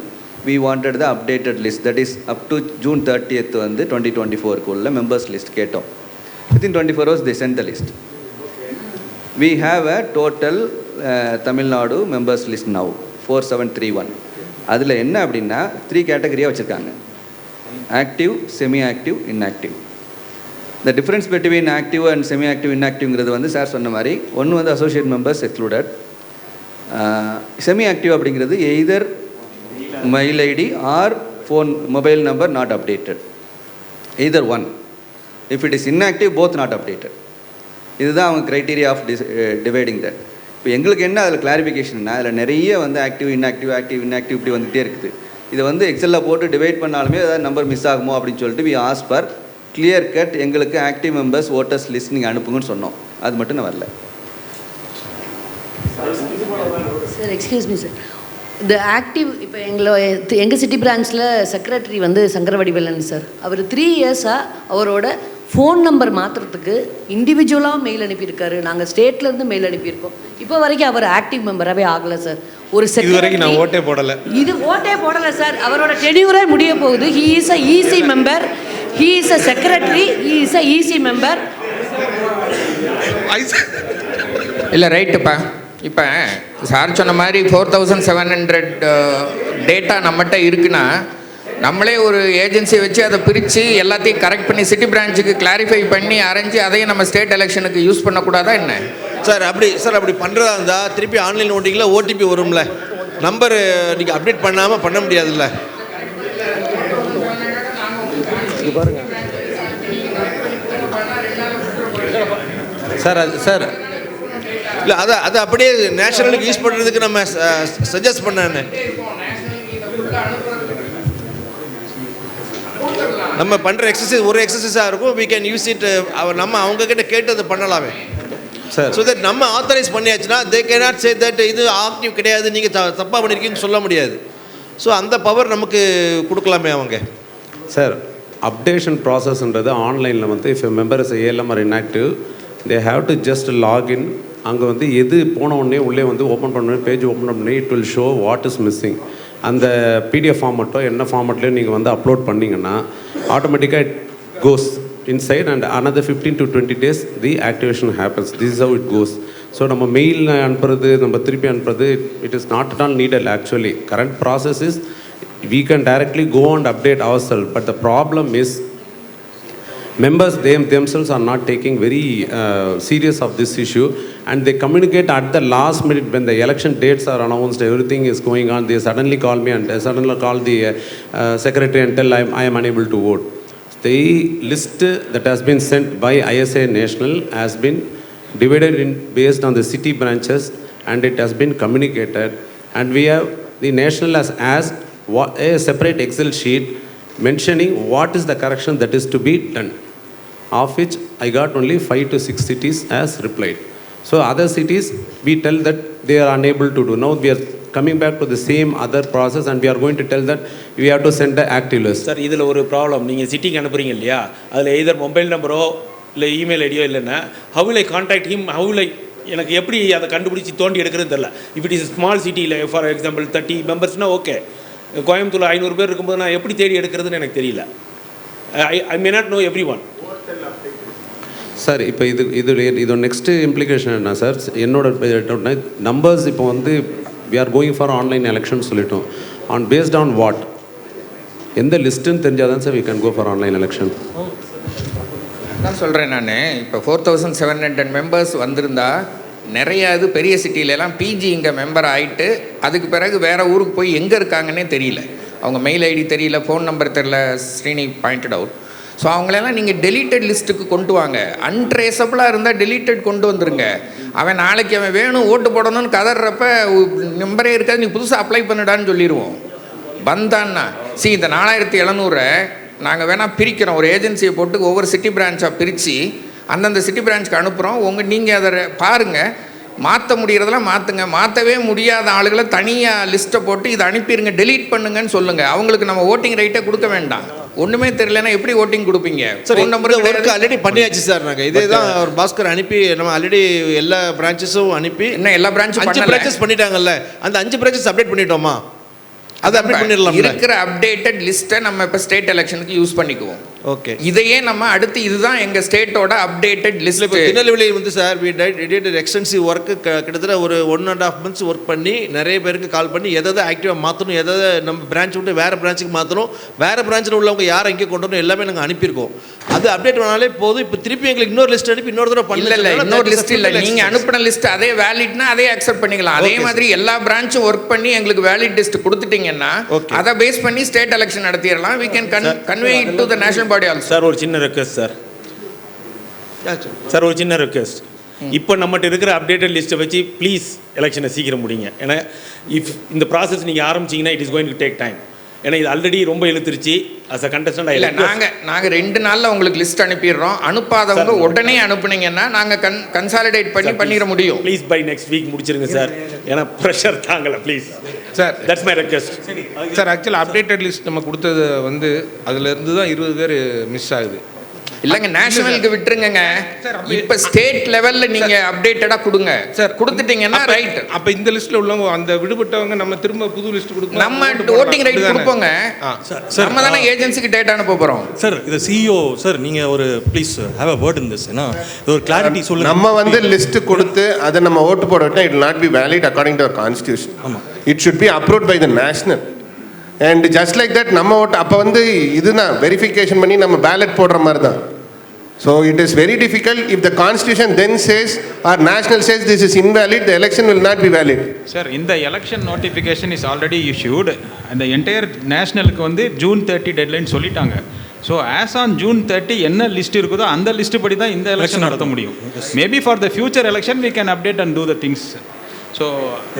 we wanted the updated list, that is up to June 30th வந்து 2024 members list கேட்டோம். Within 24 hours they sent the list. We have a total Tamil Nadu members list now 4731. அதில் என்ன அப்படின்னா 3 கேட்டகரியாக வச்சுருக்காங்க: active, semi active, inactive. The difference between active and semi active inactiveங்கிறது வந்து sir சொன்ன மாதிரி ஒன்று வந்து associate members excluded, semi active அப்படிங்கிறது either mail ID or phone mobile number not updated, either one. If it is inactive both not updated. இதுதான் அவங்க criteria of dividing that. இப்போ எங்களுக்கு என்ன அதில் கிளாரிஃபிகேஷன்னா, அதில் நிறைய வந்து ஆக்டிவ் இன்ஆக்டிவ் இப்படி வந்துகிட்டே இருக்குது. இதை வந்து எக்ஸலில் போட்டு டிவைட் பண்ணாலுமே ஏதாவது நம்பர் மிஸ் ஆகுமோ அப்படின்னு சொல்லிட்டு we as per clear cut எங்களுக்கு ஆக்டிவ் மெம்பர்ஸ் ஓட்டர்ஸ் லிஸ்ட் நீங்கள் அனுப்புங்கன்னு சொன்னோம். அது மட்டும் நான் வரல. சார் எக்ஸ்கியூஸ் மீ சார், இந்த ஆக்டிவ் இப்போ எங்கள் சிட்டி பிரான்ச்சில் செக்ரட்டரி வந்து சங்கரவடிவேலன் சார், அவர் 3 இயர்ஸாக அவரோட ஃபோன் நம்பர் மாற்றுறதுக்கு இண்டிவிஜுவலாக மெயில் அனுப்பியிருக்காரு. நாங்கள் ஸ்டேட்லேருந்து மெயில் அனுப்பியிருக்கோம். இப்போ வரைக்கும் அவர் ஆக்டிவ் மெம்பராகவே ஆகலை சார். ஒரு வரைக்கும் நான் ஓட்டே போடலை. இது ஓட்டே போடலை சார். அவரோட டென்யூரே முடிய போகுது. He is a EC member, he is a secretary, he is a EC member. இல்லை ரைட்டுப்பா. இப்போ சார் சொன்ன மாதிரி 4700 டேட்டா நம்மகிட்ட இருக்குன்னா நம்மளே ஒரு ஏஜென்சியை வச்சு அதை பிரித்து எல்லாத்தையும் கரெக்ட் பண்ணி சிட்டி பிரான்ச்சுக்கு கிளாரிஃபை பண்ணி அரைஞ்சி அதையும் நம்ம ஸ்டேட் எலெக்ஷனுக்கு யூஸ் பண்ணக்கூடாதா என்ன சார்? அப்படி பண்ணுறதா இருந்தால் திருப்பி ஆன்லைன் ஓட்டிங்கில் ஓடிபி வரும்ல, நம்பர் நீங்கள் அப்டேட் பண்ணாமல் பண்ண முடியாதுல்ல. பாருங்க சார், அது சார் இல்லை அதை அப்படியே நேஷனலுக்கு யூஸ் பண்ணுறதுக்கு நம்ம சஜஸ்ட் பண்ணேன்னு நம்ம பண்ணுற எக்ஸசைஸ் ஒரு எக்ஸசைஸாக இருக்கும். We can use it. நம்ம அவங்கக்கிட்ட கேட்டு அதை பண்ணலாமே சார். ஸோ தட் நம்ம ஆத்தரைஸ் பண்ணியாச்சுன்னா தே கேனாட் சே தட் இது ஆக்டிவ் கிடையாது, நீங்கள் தப்பாக பண்ணியிருக்கீங்கன்னு சொல்ல முடியாது. ஸோ அந்த பவர் நமக்கு கொடுக்கலாமே அவங்க. சார், அப்டேஷன் ப்ராசஸ்ன்றது ஆன்லைனில் வந்து if member is ALM or inactive they have to just login. அங்கே வந்து எது போன உடனே உள்ளே வந்து ஓப்பன் பண்ண பேஜ் ஓப்பன் பண்ணி it will show what is missing. அந்த பிடிஎஃப் ஃபார்மட்டோ என்ன ஃபார்மட்லேயும் நீங்கள் வந்து அப்லோட் பண்ணிங்கன்னா ஆட்டோமேட்டிக்காக it goes inside and another 15 to 20 days the activation happens. This is how it goes. So நம்ம மெயில் அனுப்புறது, நம்ம திருப்பி அனுப்புறது, it is not at all needed actually. Current process is we can directly go and update ourselves, but the problem is members themselves are not taking very serious of this issue, and they communicate at the last minute when the election dates are announced, everything is going on, they suddenly call me and suddenly call the secretary and tell I am unable to vote. The list that has been sent by ISA National has been divided in based on the city branches, and it has been communicated, and we have the national has asked a separate Excel sheet mentioning what is the correction that is to be done, of which I got only 5 to 6 cities as replied. So other cities we tell that they are unable to do. Now we are coming back to the same other process and we are going to tell that we have to send the active list. Sir, இதில் ஒரு problem. நீங்கள் சிட்டிக்கு அனுப்புறீங்க இல்லையா, அதில் எதர் mobile நம்பரோ இல்லை email ஐடியோ இல்லைன்னா how will I contact him, how will I எனக்கு எப்படி அதை கண்டுபிடிச்சி தோண்டி எடுக்கிறதுன்னு தெரில. இஃப் இட் இஸ் ஸ்மால் சிட்டியில் ஃபார் எக்ஸாம்பிள் 30 மெம்பர்ஸ்னால் ஓகே. கோயம்புத்தூர் 500 பேர் இருக்கும்போது நான் எப்படி தேடி எடுக்கிறதுன்னு எனக்கு தெரியல. I may not know every one. Sir, இப்போ இது நெக்ஸ்ட்டு இம்ப்ளிகேஷன் என்ன சார்? என்னோட நம்பர்ஸ் இப்போ வந்து we are going for online election சொல்லிட்டோம். பேஸ்ட் ஆன் வாட், எந்த லிஸ்ட்டுன்னு தெரிஞ்சால் தான் sir we can go for online election. தான் சொல்கிறேன் நான். இப்போ 4700 மெம்பர்ஸ் வந்திருந்தா நிறையா இது பெரிய சிட்டிலெலாம் பிஜி இங்கே மெம்பர் ஆகிட்டு அதுக்கு பிறகு வேறு ஊருக்கு போய் எங்கே இருக்காங்கன்னே தெரியல. அவங்க மெயில் ஐடி தெரியல, ஃபோன் நம்பர் தெரியல. Srini pointed out. ஸோ அவங்களெல்லாம் நீங்கள் டெலீட்டட் லிஸ்ட்டுக்கு கொண்டு வாங்க. அன்ட்ரேசபிளாக இருந்தால் டெலீட்டட் கொண்டு வந்துருங்க. அவன் நாளைக்கு அவன் வேணும் ஓட்டு போடணும்னு கதறப்ப நம்பரே இருக்காது, நீ புதுசாக அப்ளை பண்ணிடான்னு சொல்லிடுவோம். வந்தான்னா இந்த 4700 நாங்கள் வேணால் பிரிக்கிறோம். ஒரு ஏஜென்சியை போட்டு ஒவ்வொரு சிட்டி பிரான்ச்சாக பிரித்து அந்தந்த சிட்டி பிரான்ச்சுக்கு அனுப்புகிறோம். நீங்கள் அதை பாருங்கள், மாற்ற முடிகிறதெல்லாம் மாற்றுங்க. மாற்றவே முடியாத ஆளுகளை தனியாக லிஸ்ட்டை போட்டு இதை அனுப்பிடுங்க, டெலீட் பண்ணுங்கன்னு சொல்லுங்கள். அவங்களுக்கு நம்ம ஓட்டிங் ரைட்டே கொடுக்க வேண்டாம். ஒன்றுமே தெரியலன்னா எப்படி ஓட்டிங் கொடுப்பீங்க? ஃபோன் நம்பர் ஒர்க் ஆல்ரெடி பண்ணியாச்சு சார். நாங்கள் இதே தான் ஒரு பாஸ்கர் அனுப்பி நம்ம ஆல்ரெடி எல்லா பிரான்ச்சஸும் அனுப்பி இன்னும் எல்லா பிரான்ச்சும் 5 பிரான்ச்சஸ் பண்ணிட்டாங்கல்ல, அந்த 5 பிரான்ச்சஸ் அப்டேட் பண்ணிட்டோமா? அதை அப்டேட் பண்ணிடலாம். இருக்கிற அப்டேட்டட் லிஸ்ட்டை நம்ம இப்போ ஸ்டேட் எலெக்ஷனுக்கு யூஸ் பண்ணிக்குவோம். ஓகே, இதையே நம்ம அடுத்து இதுதான் எங்கள் ஸ்டேட்டோட அப்டேட்டட் லிஸ்ட். இப்போ திருநெல்வேலி வந்து sir we did extensive work கிட்டத்தட்ட ஒரு 1.5 months ஒர்க் பண்ணி நிறைய பேருக்கு கால் பண்ணி எதாவது ஆக்டிவாக மாற்றணும், எதாவது நம்ம பிரான்ச் விட்டு வேறு பிரான்ச்சுக்கு மாற்றணும், வேறு பிரான்ச்சில் உள்ளவங்க யாரை எங்கே கொண்டு வரணும் எல்லாமே நாங்கள் அனுப்பியிருக்கோம். அது அப்டேட் பண்ணாலே போதும். இப்போ திருப்பி எங்களுக்கு இன்னொரு லிஸ்ட் அனுப்பி இன்னொரு தடவை பண்ணல. இல்லை இன்னொரு லிஸ்ட் இல்லை, நீங்கள் அனுப்பின லிஸ்ட் அதே வேலிட்னா அதே அக்செப்ட் பண்ணிக்கலாம். அதே மாதிரி எல்லா பிரான்ச்சும் ஒர்க் பண்ணி எங்களுக்கு வேலிட் லிஸ்ட் கொடுத்துட்டீங்கன்னா அதை பேஸ் பண்ணி ஸ்டேட் எலெக்ஷன் நடத்திடலாம். we can convey it to the national body also. Sir ஒரு சின்ன ரெக்வெஸ்ட் சார் ஒரு சின்ன ரெக்வெஸ்ட். இப்போ நம்மகிட்ட இருக்கிற அப்டேட்டட் லிஸ்ட்டை வச்சு ப்ளீஸ் எலெக்ஷனை சீக்கிரம் முடிங்க. ஏன்னா இஃப் இந்த ப்ராசஸ் நீங்கள் ஆரம்பிச்சிங்கன்னா it is going to take time. ஏன்னா இது ஆல்ரெடி ரொம்ப இழுத்துருச்சு. அஸ் அ கண்டஸ்டன்ட் இல்லை நாங்கள் 2 நாளில் உங்களுக்கு லிஸ்ட் அனுப்பிடுறோம். அனுப்பாதவங்க உடனே அனுப்புனீங்கன்னா நாங்கள் கன்சாலிடேட் பண்ணிட முடியும். ப்ளீஸ் பை நெக்ஸ்ட் வீக் முடிச்சிருங்க சார். ஏன்னா ப்ரெஷர் தாங்கலை please sir. That's my request sir. ஆக்சுவலாக அப்டேட்டட் லிஸ்ட் நம்ம கொடுத்தது வந்து அதுலேருந்து தான் 20 பேர் மிஸ் ஆகுது. இல்லைங்க, நேஷனலுக்கு விட்டுருங்க. இப்போ ஸ்டேட் லெவலில் நீங்கள் அப்டேட்டடாக கொடுங்க சார். கொடுத்துட்டீங்கன்னா ரைட். அப்போ இந்த லிஸ்ட்டில் உள்ளவங்க அந்த விடுபட்டவங்க நம்ம திரும்ப புது லிஸ்ட் கொடுக்கணும். நம்ம ஓட்டிங் ரைட் கொடுப்போங்க. நம்ம தானே ஏஜென்சிக்கு டேட்டா அனுப்ப போகிறோம் சார். இது சிஇஓ சார், நீங்கள் ஒரு please have a word in this. ஏன்னா ஒரு கிளாரிட்டி சொல்லுங்கள். நம்ம வந்து லிஸ்ட் கொடுத்து அதை நம்ம ஓட்டு போட விட்டால் it not be valid according to our constitution. ஆமாம், it should be approved by the national. And just like that நம்ம ஓட்டு அப்போ வந்து இதுதான் வெரிஃபிகேஷன் பண்ணி நம்ம பேலட் போடுற மாதிரி தான். So it is very difficult if the constitution then says or national says this is invalid, the election will not be valid. Sir, in the election notification is already issued and the entire nationalக்கு வந்து June 30 deadline சொல்லிட்டாங்க. So as on June 30 என்ன list இருக்குதோ அந்த list படி தான் இந்த election நடத்த முடியும். Maybe for the future election we can update and do the things. So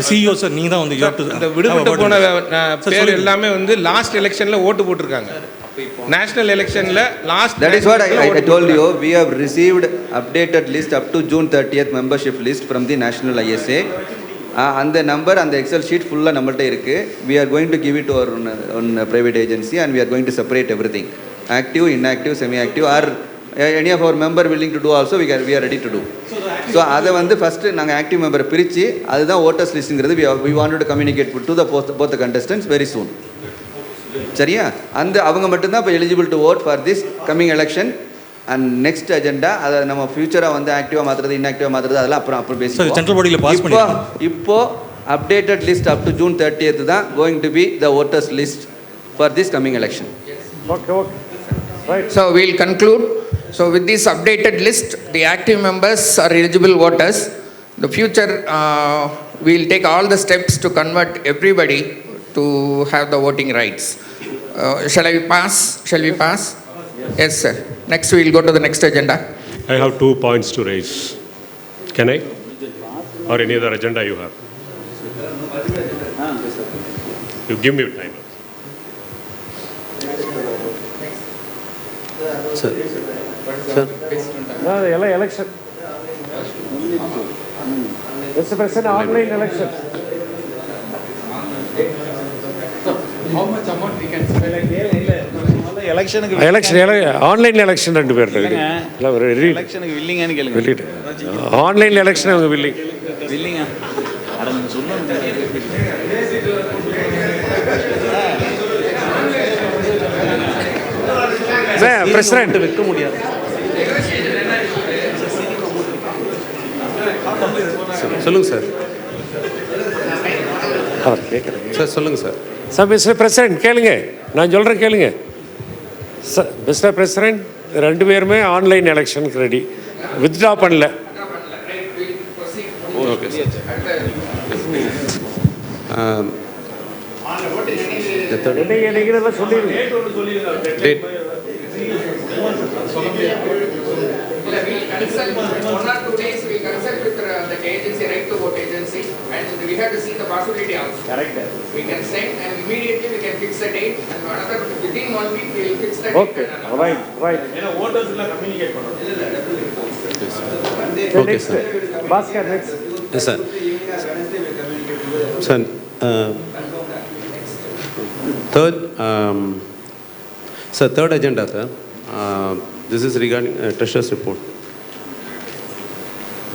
CEO sir நீங்கள் தான் வந்து இந்த விடுபட்டு போன பேர் எல்லாமே வந்து லாஸ்ட் எலெக்ஷனில் ஓட்டு போட்டிருக்காங்க. நேஷனல் எலெக்ஷனில் last. That is what I told you. We have received updated list up to June 30th membership list from the national ISA. அந்த நம்பர் அந்த எக்ஸல் ஷீட் ஃபுல்லாக நம்மள்ட்ட இருக்குது. We are going to give it to our own private agency and we are going to separate everything. Active, inactive, semi-active or any of our member willing to do also we are ready to do. So அதை வந்து first நாங்கள் active மெம்பரை பிரித்து அதுதான் voters லிஸ்ட்டுங்கிறது we wanted to communicate to the both the contestants very soon. சரியா? அந்த அவங்க மட்டும்தான் இப்போ eligible to vote for this coming election. And next agenda அதை நம்ம ஃபியூச்சராக வந்து ஆக்டிவாக மாற்றுறது இன்ஆக்டிவாக மாற்றுறது அதெல்லாம் அப்புறம் பேசி சென்ட்ரல் பாடியில் பாஸ் பண்ணி இப்போ updated list up to June 30th தான் going to be the voters list for this coming election. Okay. Right. So we'll conclude. So with this updated list, the active members are eligible voters. The future, we'll take all the steps to convert everybody to have the voting rights. Shall we pass? Yes, sir. Next, we'll go to the next agenda. I have 2 points to raise. Can I? Or any other agenda you have? You give me time. Sir. Election. Mr. President, online election. How much amount we can spend? Election online election 2 பேர் இருக்கு. எலெக்ஷனுக்கு வில்லிங்கான்னு கேளுங்க. வெளியிட்டு online election அவங்க willing. வில்லிங்கா? அட நீங்க சொல்லுங்க. President வைக்க முடியாது. சொல்லுங்கள் சார். சார் சொல்லுங்கள் சார். சார் மிஸ்டர் பிரசிடென்ட் கேளுங்க, நான் சொல்கிறேன் கேளுங்க. சார் மிஸ்டர் பிரசிடென்ட் 2 பேருமே ஆன்லைன் எலெக்ஷனுக்கு ரெடி, வித்ட்ரா பண்ணல. Okay sir. Date One or 2 days we consult with the agency, right to vote agency, and we have to see the possibility also. Correct. We can send and immediately we can fix the date, and another within 1 week we will fix the date. Okay. Right. ஏன்னா voters எல்லாம் communicate பண்ணணும். Okay, sir. Bhaskar, next. Yes, sir. Sir, third agenda, sir. This is regarding treasurer's report.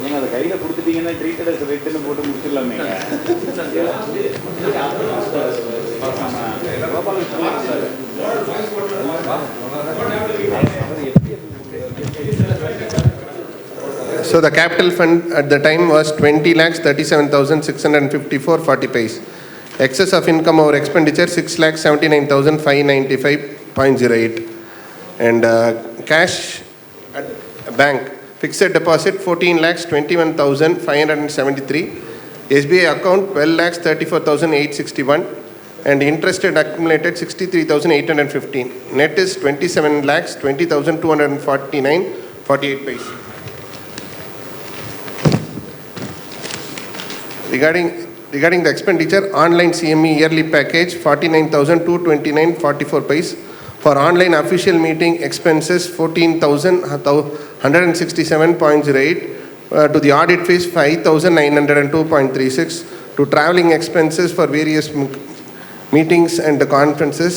நீங்கள் அதை கையில் கொடுத்துட்டீங்கன்னா என்ன treated as ரெட்னு போட்டு முடிச்சிடலாமே. So the capital fund at the time was 20,37,654.40 paise. Excess of income over expenditure 6,79,595.08. And cash at bank, fixed deposit 14,21,573. SBI account 12,34,861. And interest accumulated 63,815. Net is 27,20,249.48 paise. Regarding the expenditure, online CME yearly package 49,229.44 paise. For online official meeting expenses 14,167.08. To the audit fees 5,902.36. To traveling expenses for various meetings and conferences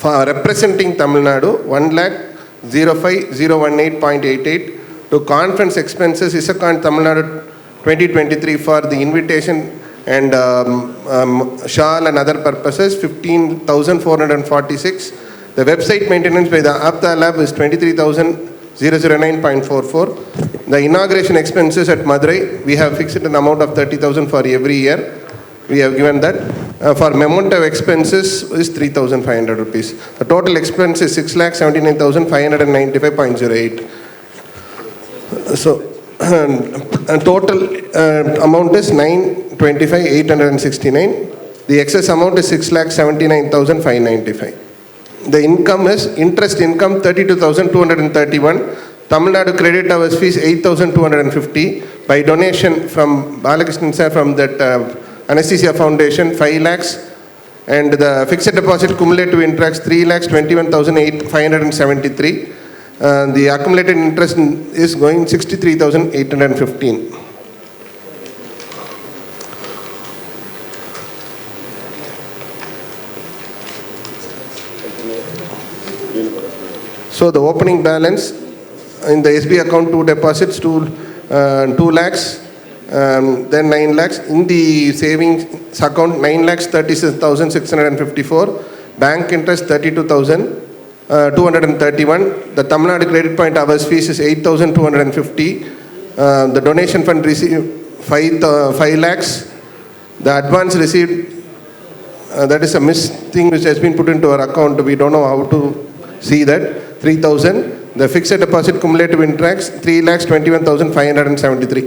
for representing Tamil Nadu 1,05,018.88. To conference expenses Isacon Tamil Nadu 2023 for the invitation and shawl and other purposes 15,446. The website maintenance by the Apta Lab is 23,009.44. The inauguration expenses at Madurai, we have fixed an amount of 30,000 for every year. We have given that. For memento expenses is 3,500 rupees. The total expense is 6,79,595.08. So total amount is 925,869. The excess amount is 6,79,595. The income is interest income 32,231. Tamil Nadu credit hours fees 8,250. By donation from Balakrishnan sir from that Anesthesia Foundation 5 lakhs. And the fixed deposit cumulative interest 3,21,573. The accumulated interest is going 63,815. So the opening balance in the SB account, 2 deposits, 2 lakhs, then 9 lakhs. In the savings account, 9,36,654. Bank interest 32,231. The Tamil Nadu credit point hours fees is 8,250. The donation fund received 5 lakhs. The advance received, that is a missed thing which has been put into our account. We don't know how to see that. 3,000. The fixed deposit cumulative interest 3,21,573.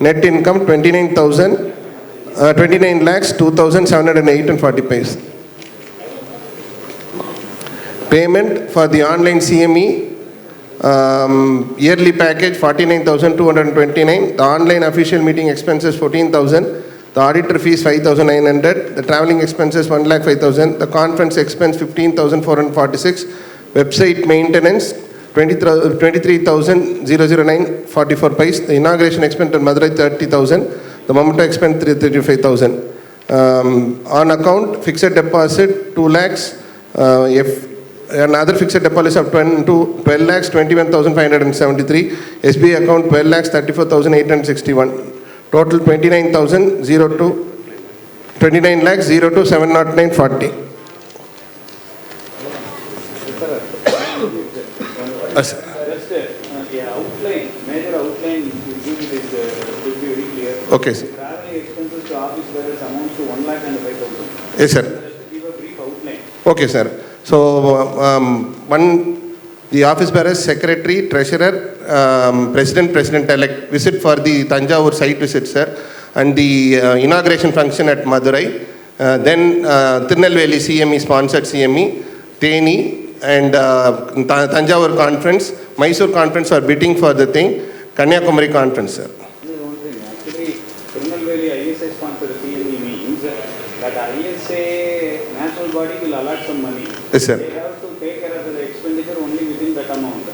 Net income 29 lakhs 2,708 and 40 paise. Payment for the online CME yearly package 49,229. The online official meeting expenses 14,000. The auditor fees 5,900. The traveling expenses 1,05,000. The conference expense 15,446. Website maintenance 23,009.44 paise. The inauguration expense at Madurai 30,000. The memento expense 35,000. On account fixed deposit 2 lakhs. Another fixed deposit of 12 lakhs 21,573. SBI account 12 lakhs 34,861. Total 29 lakhs 02,709.40. Major outline will be very clear. Okay, sir. Traveling expenses to office bearers amounts to 1,05,000. Yes, sir. Just give a brief outline. Okay, sir. So, the office bearers, secretary, treasurer, president-elect visit for the Tanjavur site visit, sir, and the inauguration function at Madurai. Then Tirunelveli CME sponsored CME, Theni, and Tanjavur conference, Mysore conference are bidding for the thing, Kanyakumari conference, sir. Actually, Tirunelveli ISA sponsored CME means that ISA national body will allot some money. Yes, sir. They have to take care of the expenditure only within that amount.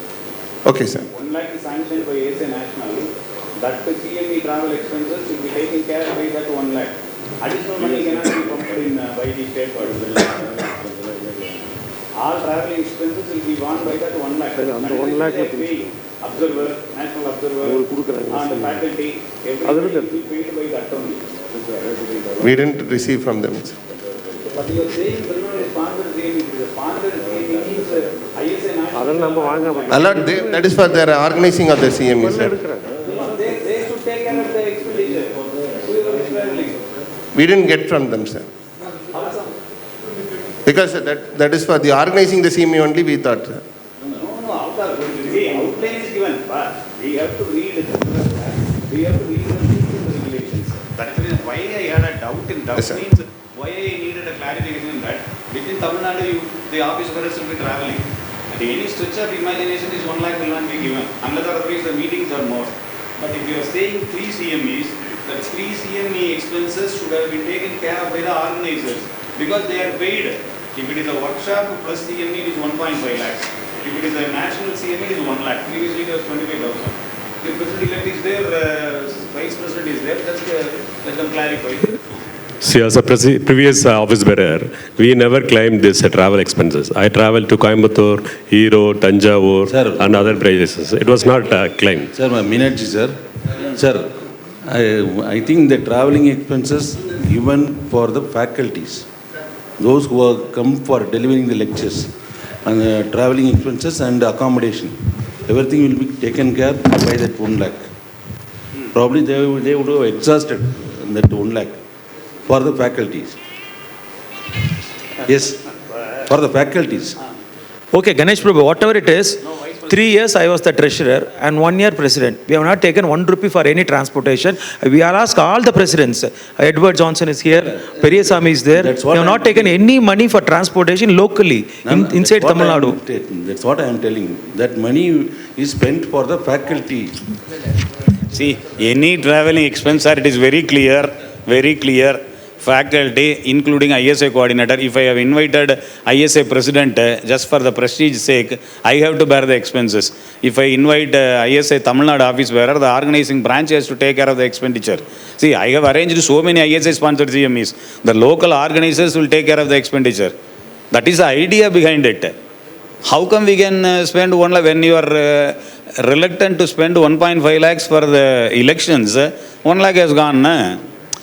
Okay, sir. 1 lakh is sanctioned by ISA national. That CME travel expenses will be taken care by that 1 lakh. Additional money cannot be pumped in by the state body. All traveling expenses will be borne by that 1 lakh. And 1 lakh paying. observer, national observer, and the faculty, everybody will be paid by the attorney. We didn't receive from them. But you are saying preliminary sponsored CME, the sponsored CME means ISA national. Allot, that is for their organizing of the CME, sir. They should take care of the expenditure. Whoever is traveling. We didn't get from them, sir. Because that is for the organizing the CME only, we thought, sir. No, outline is given, but we have to read it. We have to read the regulations. That is why I had a doubt in doubt. Yes, sir. Means why I needed a clarification in that within Tamil Nadu, the office bearers will be traveling. And any stretch of imagination is 1 lakh will not be given, unless otherwise the meetings are more. But if you are saying 3 CMEs, that 3 CME expenses should have been taken care of by the organizers because they are paid. If it is a workshop plus CME, it is 1.5 lakhs. If it is a national CME, it is 1 lakh. Previously, it was 25,000. The president-elect is there, vice president is there. Just let them clarify. See, as a previous office bearer, we never claimed this travel expenses. I traveled to Coimbatore, Hero, Tanjavur, and other places. It was not claimed. Sir, my minute, sir. Sir, I think the traveling expenses given for the faculties, those who are come for delivering the lectures, and traveling expenses and accommodation, everything will be taken care by that 1 lakh. Probably they would have exhausted that 1 lakh for the faculties. Yes, for the faculties. Okay, Ganesh Prabhu, whatever it is, 3 years I was the treasurer and 1 year president. We have not taken 1 rupee for any transportation. We are asked all the presidents. Edward Johnson is here, Periyasamy is there. We have not taken any money for transportation locally inside Tamil Nadu. That's what I am telling. That money is spent for the faculty. See, any traveling expense, sir, it is very clear. Faculty, including ISA coordinator, if I have invited ISA president just for the prestige sake, I have to bear the expenses. If I invite ISA Tamil Nadu office bearer, the organizing branch has to take care of the expenditure. See, I have arranged so many ISA sponsored CMEs. The local organizers will take care of the expenditure. That is the idea behind it. How come we can spend 1 lakh when you are reluctant to spend 1.5 lakhs for the elections? 1 lakh has gone, na?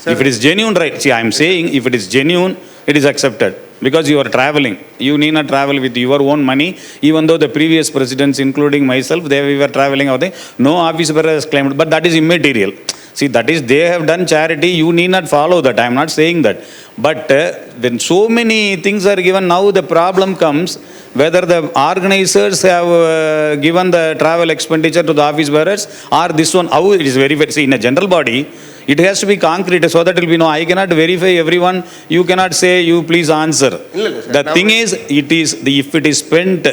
If it is genuine, right? See, I am saying if it is genuine, it is accepted because you are traveling. You need not travel with your own money. Even though the previous presidents, including myself, we were traveling out there. No office bearer has claimed, but that is immaterial. See, that is, they have done charity. You need not follow that. I am not saying that. But when so many things are given, now the problem comes whether the organizers have given the travel expenditure to the office bearers or this one. How it is verified? See, in a general body, it has to be concrete so that it will be no. I cannot verify everyone. You cannot say, you please answer. The thing is, if it is spent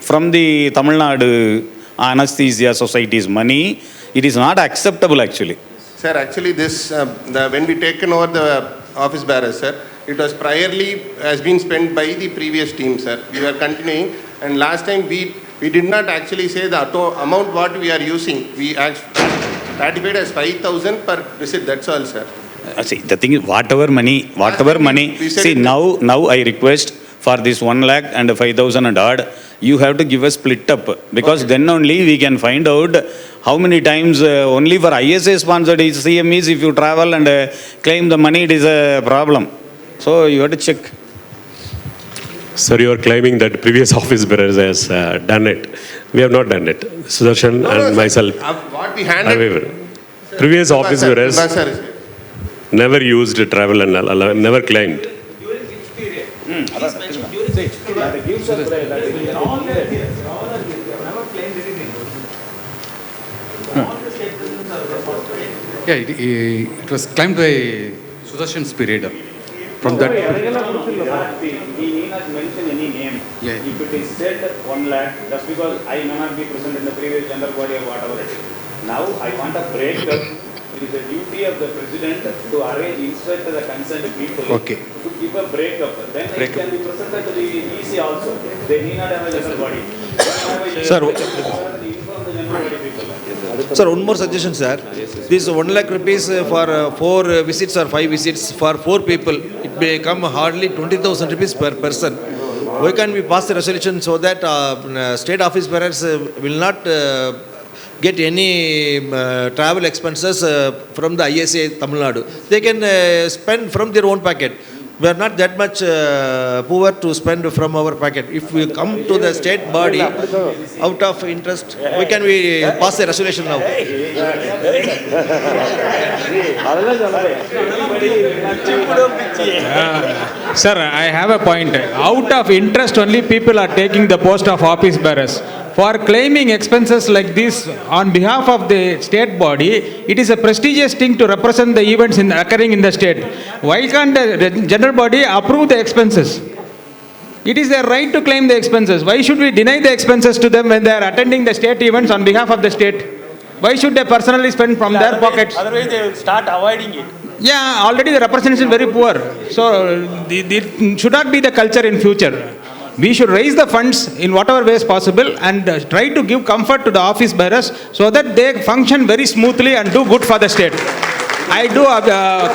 from the Tamil Nadu Anesthesia Society's money, it is not acceptable actually. Sir, actually this, when we taken over the office bearers, sir, it was priorly has been spent by the previous team, sir. We were continuing, and last time we did not actually say the amount what we are using. We actually ratified as 5,000 per visit, that's all, sir. See, the thing is, whatever money, see, now I request for this 1 lakh and 5,000 and odd, you have to give a split up because then only we can find out how many times only for ISA sponsored CMEs, if you travel and claim the money, it is a problem. So you have to check. Sir, you are claiming that previous office bearers has done it. We have not done it. Sudarshan and myself. What we handled. However, previous office bearers never used travel and never claimed. Yeah, it was claimed by Sudarshan's period. From that. He need not mention any name. Yeah. If it is said 1 lakh, just because I may not be present in the previous general body or whatever it is. Now I want a breakup. It is the duty of the president to arrange, instruct the concerned people to give a breakup. Then it can be presented to the EC also. They need not have a general body. Sir, one more suggestion, sir. This 1 lakh rupees for 4 visits or 5 visits for 4 people, it may come hardly 20,000 rupees per person. Why can't we pass the resolution so that state office bearers will not get any travel expenses from the ISA Tamil Nadu. They can spend from their own pocket. We are not that much poor to spend from our pocket. If we come to the state body out of interest, we can pass the resolution now. Sir, I have a point. Out of interest only people are taking the post of office bearers. For claiming expenses like this on behalf of the state body, it is a prestigious thing to represent the events occurring in the state. Why can't the general body approve the expenses? It is their right to claim the expenses. Why should we deny the expenses to them when they are attending the state events on behalf of the state? Why should they personally spend from their pockets? Otherwise, they will start avoiding it. Yeah, already the representation is very poor. So, it should not be the culture in future. We should raise the funds in whatever ways possible and try to give comfort to the office bearers so that they function very smoothly and do good for the state. I do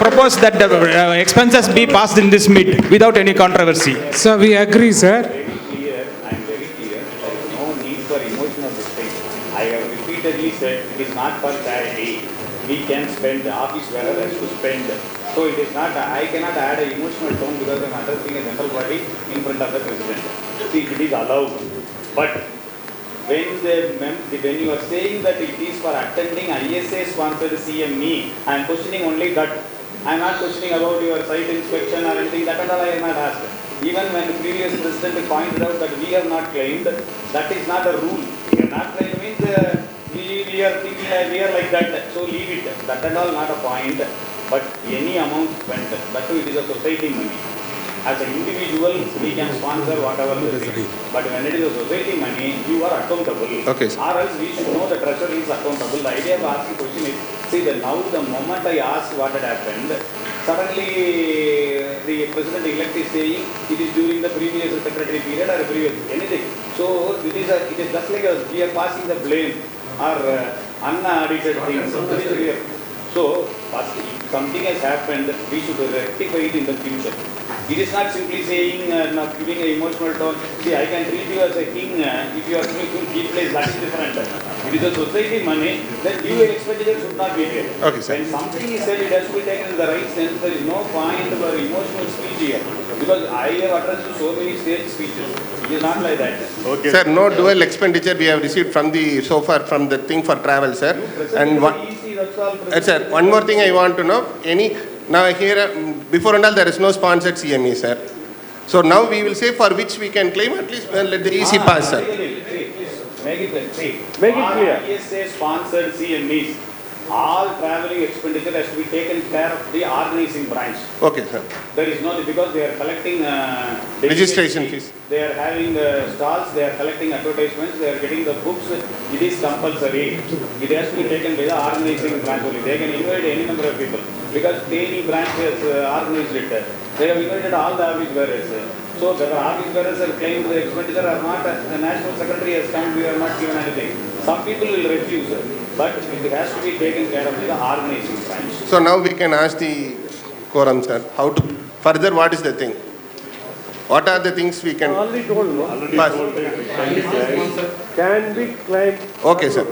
propose that the expenses be passed in this meet without any controversy. Sir, we agree, sir. I am very clear. There is no need for emotion of the state. I have repeatedly said it is not for charity. We can spend, the office bearer has to spend. So it is not, I cannot add an emotional tone because I am addressing a general body in front of the president. See, it is allowed. But when you are saying that it is for attending ISA sponsored CME, I am questioning only that. I am not questioning about your site inspection or anything, that and all I have not asked. Even when the previous president pointed out that we have not claimed, that is not a rule. We have not claimed means we are thinking we are like that, so leave it. That and all not a point. But any amount spent, that too it is a society money. As an individual, we can sponsor whatever we think. But when it is a society money, you are accountable. Okay, or else we should know the treasurer is accountable. The idea of asking question is, see that now the moment I asked what had happened, suddenly the president-elect is saying it is during the previous secretary period or previous anything. So it is just like we are passing the blame or unaudited things. So, first, if something has happened, we should rectify it in the future. It is not simply saying, not giving an emotional tone. See, I can treat you as a king if you are doing cheap place, that is different. It is a society money, then due expenditure should not be there. Okay, sir. When something is said, it has to be taken in the right sense. There is no point for emotional speech here. Because I have addressed so many stage speeches. It is not like that. Okay. Sir, no dual expenditure we have received from the so far from the thing for travel, sir. And one, sir, one more thing I want to know. Now here before and all there is no sponsored CME, sir. So now we will say for which we can claim at least let the EC pass, sir. Make it clear. See, make it clear. ISA sponsored CMEs. All traveling expenditure has to be taken care of the organizing branch. Okay, sir. There is no, because they are collecting registration fees. They are having stalls, they are collecting advertisements, they are getting the books. It is compulsory. It has to be taken by the organizing branch only. They can invite any number of people. Because any branch has organized it. They have invited all the office bearers. So the office bearers have claimed the expenditure or not. The national secretary has come, we have not given anything. Some people will refuse. But it has to be taken care of by the organizing branch. So now we can ask the quorum, sir, how to further, what is the thing? What are the things we can Already told, no? pass? Can be claimed. Okay, sir.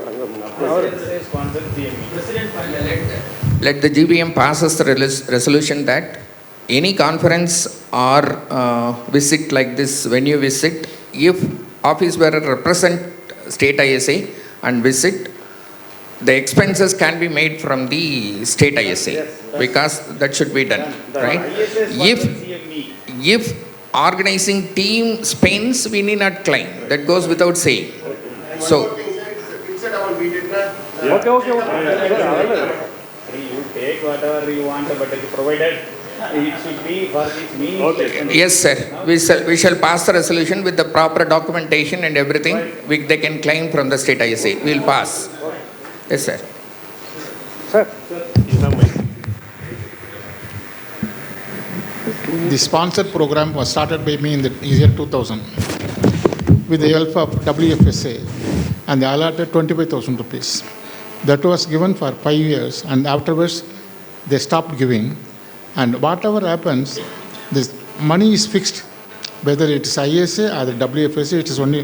Let the GBM passes the resolution that any conference or visit like this, when you visit, if office bearer represent state ISA and visit, the expenses can be made from the state ISA because that should be done, right? If organizing team spends, we need not claim. That goes without saying. So, you take whatever you want, but it provided it should be for this meaning. yes, sir. We shall pass the resolution with the proper documentation and everything. They can claim from the state ISA. We will pass. Yes, sir. The sponsored program was started by me in the year 2000 with the help of WFSA, and they allotted 25,000 rupees. That was given for 5 years, and afterwards they stopped giving. And whatever happens, this money is fixed whether it is ISA or the WFSA, it is only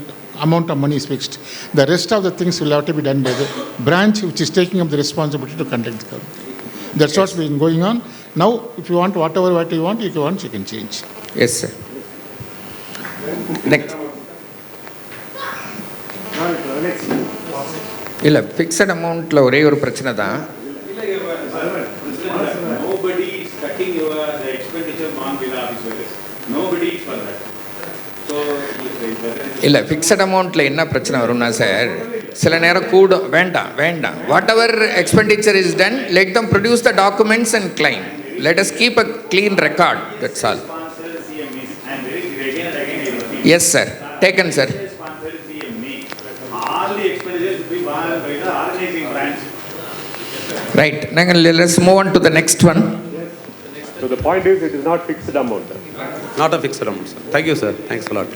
amount of money is fixed. The rest of the things will have to be done by the branch which is taking up the responsibility to conduct the government. That's what's been going on. Now, if you want what you want, you can change. Yes, sir. Next. இல்லை fixed அமௌண்ட்டில் ஒரே ஒரு பிரச்சனை தான். Nobody is cutting your expenditure on behalf of his workers. Nobody is for that. So, இல்லை fixed அமௌண்ட்டில் என்ன பிரச்சனை வரும்னா சார், சில நேரம் கூடும். வேண்டாம் what ever expenditure is done, let them produce the documents and claim. Let us keep a clean record, that's all. Yes sir, taken sir. all the expenditure should be borne by the organizing branch. Right. Let's move on to the next one. So the point is, it is not fixed amount. Not a fixed amount, sir. Thank you, sir. Thanks a lot.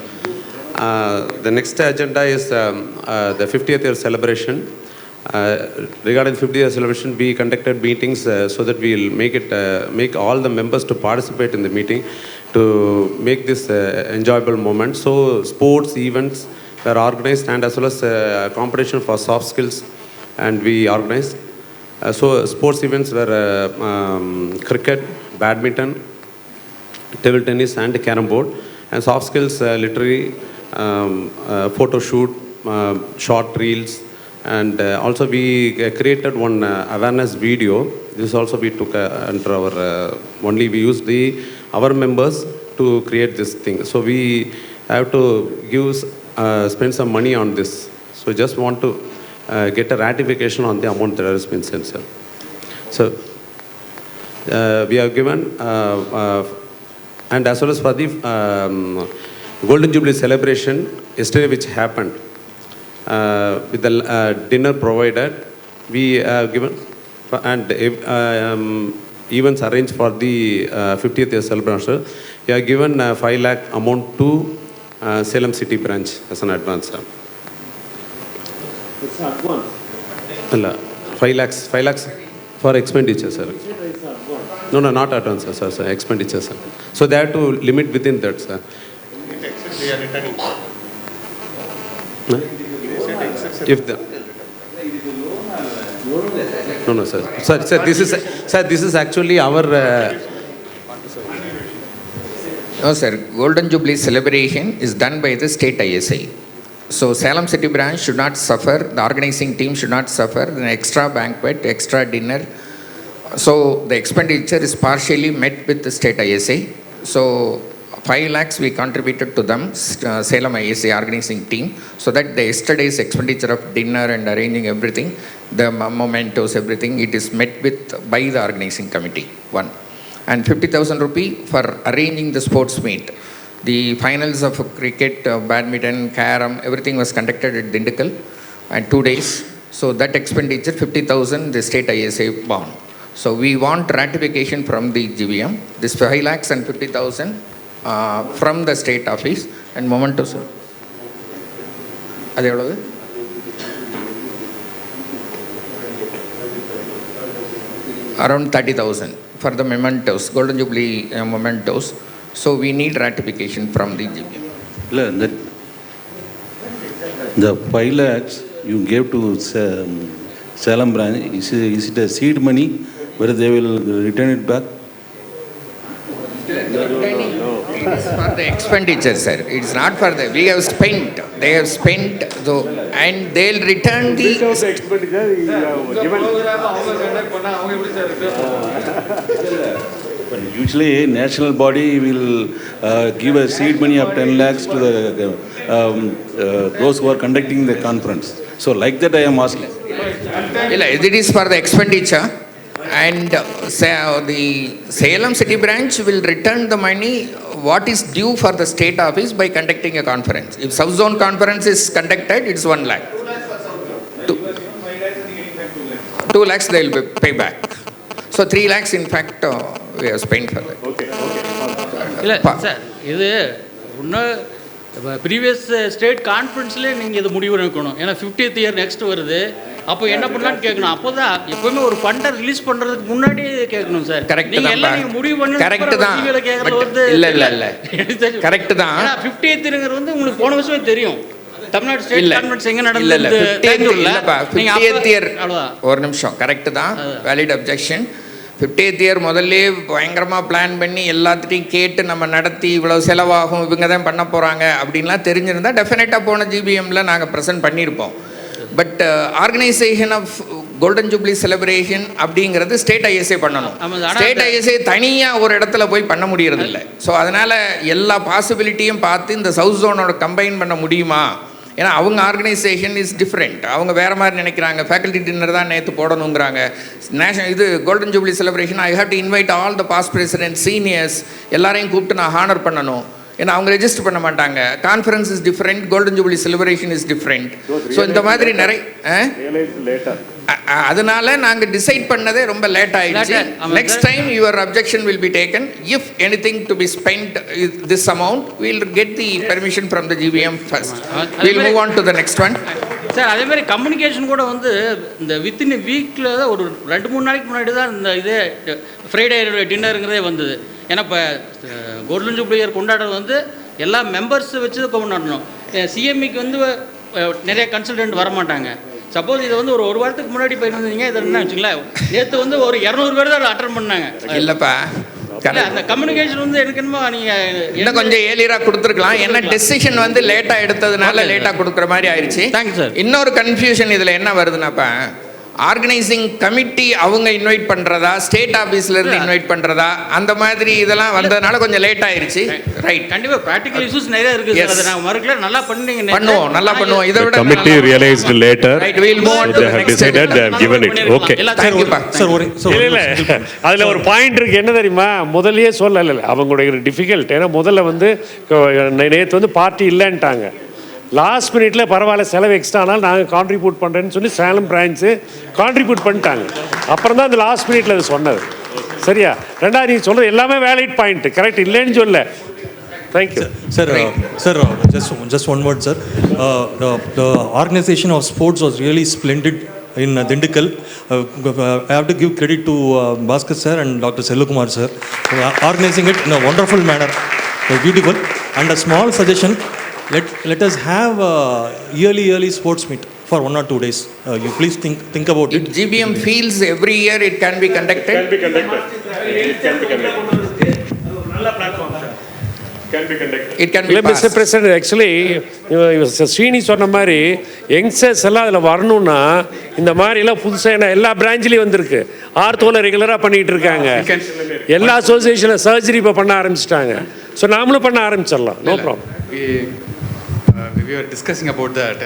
The next agenda is the 50th year celebration. Regarding the 50th year celebration, we conducted meetings so that we will make all the members to participate in the meeting to make this enjoyable moment. So sports events were organized, and as well as competition for soft skills, and we organized. So sports events were cricket, badminton, table tennis and carom board, and soft skills literary, photo shoot, short reels, and also we created one awareness video. This also we took under our only we used our members to create this thing. So we have to spend some money on this. So just want to get a ratification on the amount that has been sent, sir. So we have given, and as well as for the Golden Jubilee celebration yesterday, which happened with the dinner provided, we have given, and events arranged for the 50th year celebration. We have given 5 lakh amount to Salem City branch as an advance, sir. It's advance. No, 5 lakhs for expenditure, sir. No, not advance, sir, expenditure, sir. So they have to limit within that, sir. They are returning. If the no, sir. Sir, this is actually our. No, sir. Golden Jubilee celebration is done by the state ISA. So Salem City branch should not suffer. The organizing team should not suffer an extra banquet, extra dinner. So the expenditure is partially met with the state ISA. So 5 lakhs we contributed to them, Salem ISA organizing team, so that the yesterday's expenditure of dinner and arranging everything, the mementos, everything, it is met with by the organizing committee. One. And 50,000 rupee for arranging the sports meet. The finals of cricket, badminton, carom, everything was conducted at Dindikal and 2 days. So that expenditure, 50,000, the state ISA bound. So we want ratification from the GVM. This 5 lakhs and 50,000 from the state office and mementos. அது எவ்வளவு? Around 30,000 for the mementos, Golden Jubilee mementos. So we need ratification from the GVM. The 5 lakhs you gave to Salem branch, is it a seed money where they will return it back? It is for the expenditure, sir. It is not for the. We have spent. They have spent, though, and they'll return the. Expenditure given. But usually, national body will give a seed money of 10 lakhs to the those who are conducting the conference. So, like that, I am asking. It is for the expenditure, and the Salem City branch will return the money what is due for the state office by conducting a conference. If South Zone conference is conducted, it's 1 lakh. 2 lakhs they will pay back. So 3 lakhs, in fact, we have spent for that. இல்லை sir, இது இன்னும் previous state கான்ஃபரன்ஸ்லேயே நீங்கள் இது முடிவு எடுக்கணும். ஏன்னா 50th year next வருது. அப்போ என்ன பண்ணலான்னு கேட்கணும். அப்போ தான் எப்பவுமே ஒரு ஃபண்டை ரிலீஸ் பண்ணுறதுக்கு முன்னாடியே கேட்கணும் சார். கரெக்ட் நீங்கள் தான். எல்லாம் நீங்கள் முடிவு பண்ணி கரெக்ட் தான். கேட்குறது வந்து இல்லை கரெக்ட் தான். 50th வந்து உங்களுக்கு போன வருஷமே தெரியும். தமிழ்நாடு ஸ்டேட் கான்ஃபரன்ஸ் எங்கே நடந்தது? இல்லைப்பா 50th year. அவ்வளோதான். ஒரு நிமிஷம், கரெக்ட் தான், வேலிட் அப்ஜெக்ஷன். 50th year முதல்ல பயங்கரமாக பிளான் பண்ணி எல்லாத்தையும் கேட்டு நம்ம நடத்தி இவ்வளோ செலவாகும், இவங்க தான் பண்ண போகிறாங்க அப்படின்லாம் தெரிஞ்சிருந்தால் டெஃபினட்டாக போன ஜிபிஎம்மில் நாங்கள் ப்ரெசென்ட் பண்ணியிருப்போம். But organisation of golden jubilee celebration அப்படிங்கிறது ஸ்டேட் ஐஎஸ்ஏ பண்ணணும். ஸ்டேட் ஐஎஸ்ஏ தனியாக ஒரு இடத்துல போய் பண்ண முடியறதில்லை. ஸோ அதனால் எல்லா பாசிபிலிட்டியும் பார்த்து இந்த சவுத் ஜோனோட கம்பைன் பண்ண முடியுமா? ஏன்னா அவங்க ஆர்கனைசேஷன் இஸ் டிஃப்ரெண்ட். அவங்க வேறு மாதிரி நினைக்கிறாங்க. ஃபேக்கல்ட்டி டின்னர் தான் நேற்று போடணுங்கிறாங்க. இது golden jubilee celebration I have to invite all the past president seniors எல்லாரையும் கூப்பிட்டு நான் ஹானர் பண்ணணும். ஏன்னா அவங்க ரெஜிஸ்டர் பண்ண மாட்டாங்க. Conference is different, golden jubilee celebration is different. So இந்த மாதிரி நிறைய அதனால நாங்கள் டிசைட் பண்ணதே ரொம்ப லேட் ஆயிடுச்சு. Next time your objection will be taken. If anything to be spend this amount will get the permission from the GBM first. Will move on to the next one. Sir அதே மாதிரி communication கூட வந்து இந்த within வீக்கில் தான் ஒரு 2-3 நாளைக்கு முன்னாடி தான் இந்த இதே ஃப்ரைடே டின்னருங்கிறதே வந்தது. ஏன்னா இப்போ கோல்டன் ஜூப்ளி இயர் கொண்டாடுறது வந்து எல்லா மெம்பர்ஸ் வச்சு கொண்டாடணும். சிஎம்இக்கு வந்து நிறைய கன்சல்டன்ட் வரமாட்டாங்க. சப்போஸ் இதை வந்து ஒரு வாரத்துக்கு முன்னாடி போயிருந்தீங்க, இதை என்ன வச்சுங்களேன், நேற்று வந்து ஒரு 200 பேர் தான் அட்டன் பண்ணாங்க. இல்லைப்பா, அந்த கம்யூனிகேஷன் வந்து எனக்கு என்னமோ நீங்கள் இன்னும் கொஞ்சம் ஏர்லியராக கொடுத்துருக்கலாம். ஏன்னா டெசிஷன் வந்து லேட்டாக எடுத்ததுனால லேட்டாக கொடுக்குற மாதிரி ஆயிடுச்சு. Thank you sir. இன்னொரு கன்ஃபியூஷன் இதில் என்ன வருதுன்னாப்பா, ஆர்கனைசிங் கமிட்டி அவங்க இன்வைட் பண்ணுறதா, ஸ்டேட் ஆஃபீஸ்லேருந்து இன்வைட் பண்ணுறதா, அந்த மாதிரி இதெல்லாம் வந்ததுனால கொஞ்சம் லேட் ஆயிடுச்சு. ரைட், கண்டிப்பாக ப்ராக்டிகல் இஷ்யூஸ் நிறைய இருக்குது. அதை நான் மறுக்கல, நல்லா பண்ணீங்க, பண்ணுவோம், நல்லா பண்ணுவோம். இதை விட committee realized later. Right, we'll move on to the next. Decided they have given it. Okay. Thank you, pa. இல்லை அதில் ஒரு பாயிண்ட் இருக்குது. என்ன தெரியுமா, முதல்லயே சொல்லலை அவங்களுடைய டிஃபிகல்ட். ஏன்னா முதல்ல வந்து நேற்று வந்து பார்ட்டி இல்லைன்ட்டாங்க. லாஸ்ட் மினிட்ல பரவாயில்ல செலவு எக்ஸ்ட்ரா ஆனால் நாங்கள் கான்ட்ரிபியூட் பண்ணுறேன்னு சொல்லி சேலம் பிரான்ச்சு கான்ட்ரிபியூட் பண்ணிட்டாங்க. அப்புறம் தான் அந்த லாஸ்ட் மினிட்ல அது சொன்னது. சரியா? ரெண்டாவது நீங்கள் சொல்கிறது எல்லாமே வேலிட் பாயிண்ட், கரெக்ட், இல்லைன்னு சொல்ல. Thank you sir. Sir just one word, sir. The organization of sports was really splendid in Dindigul. I have to give credit to Bhaskar sir and Dr. Selvakumar sir organizing it in a wonderful manner. Beautiful. And a small suggestion, let us have yearly sports meet for 1 or 2 days. You please think about it. If GBM feels every year it can be conducted. Can be conducted. It can be conducted. Can be conducted. It can be இல்லை mister president, actually Srini சொன்ன மாதிரி youngsters எல்லாம் அதில் வரணும்னா இந்த மாதிரிலாம் புதுசாக எல்லா பிரான்ச்லேயும் வந்திருக்கு. ஆர்த்தோவில் ரெகுலராக பண்ணிகிட்டு இருக்காங்க. எல்லா அசோசியேஷனில் சர்ஜரி இப்போ பண்ண ஆரம்பிச்சிட்டாங்க. ஸோ நாமளும் பண்ண ஆரம்பிச்சிடலாம். No problem. We were discussing about that.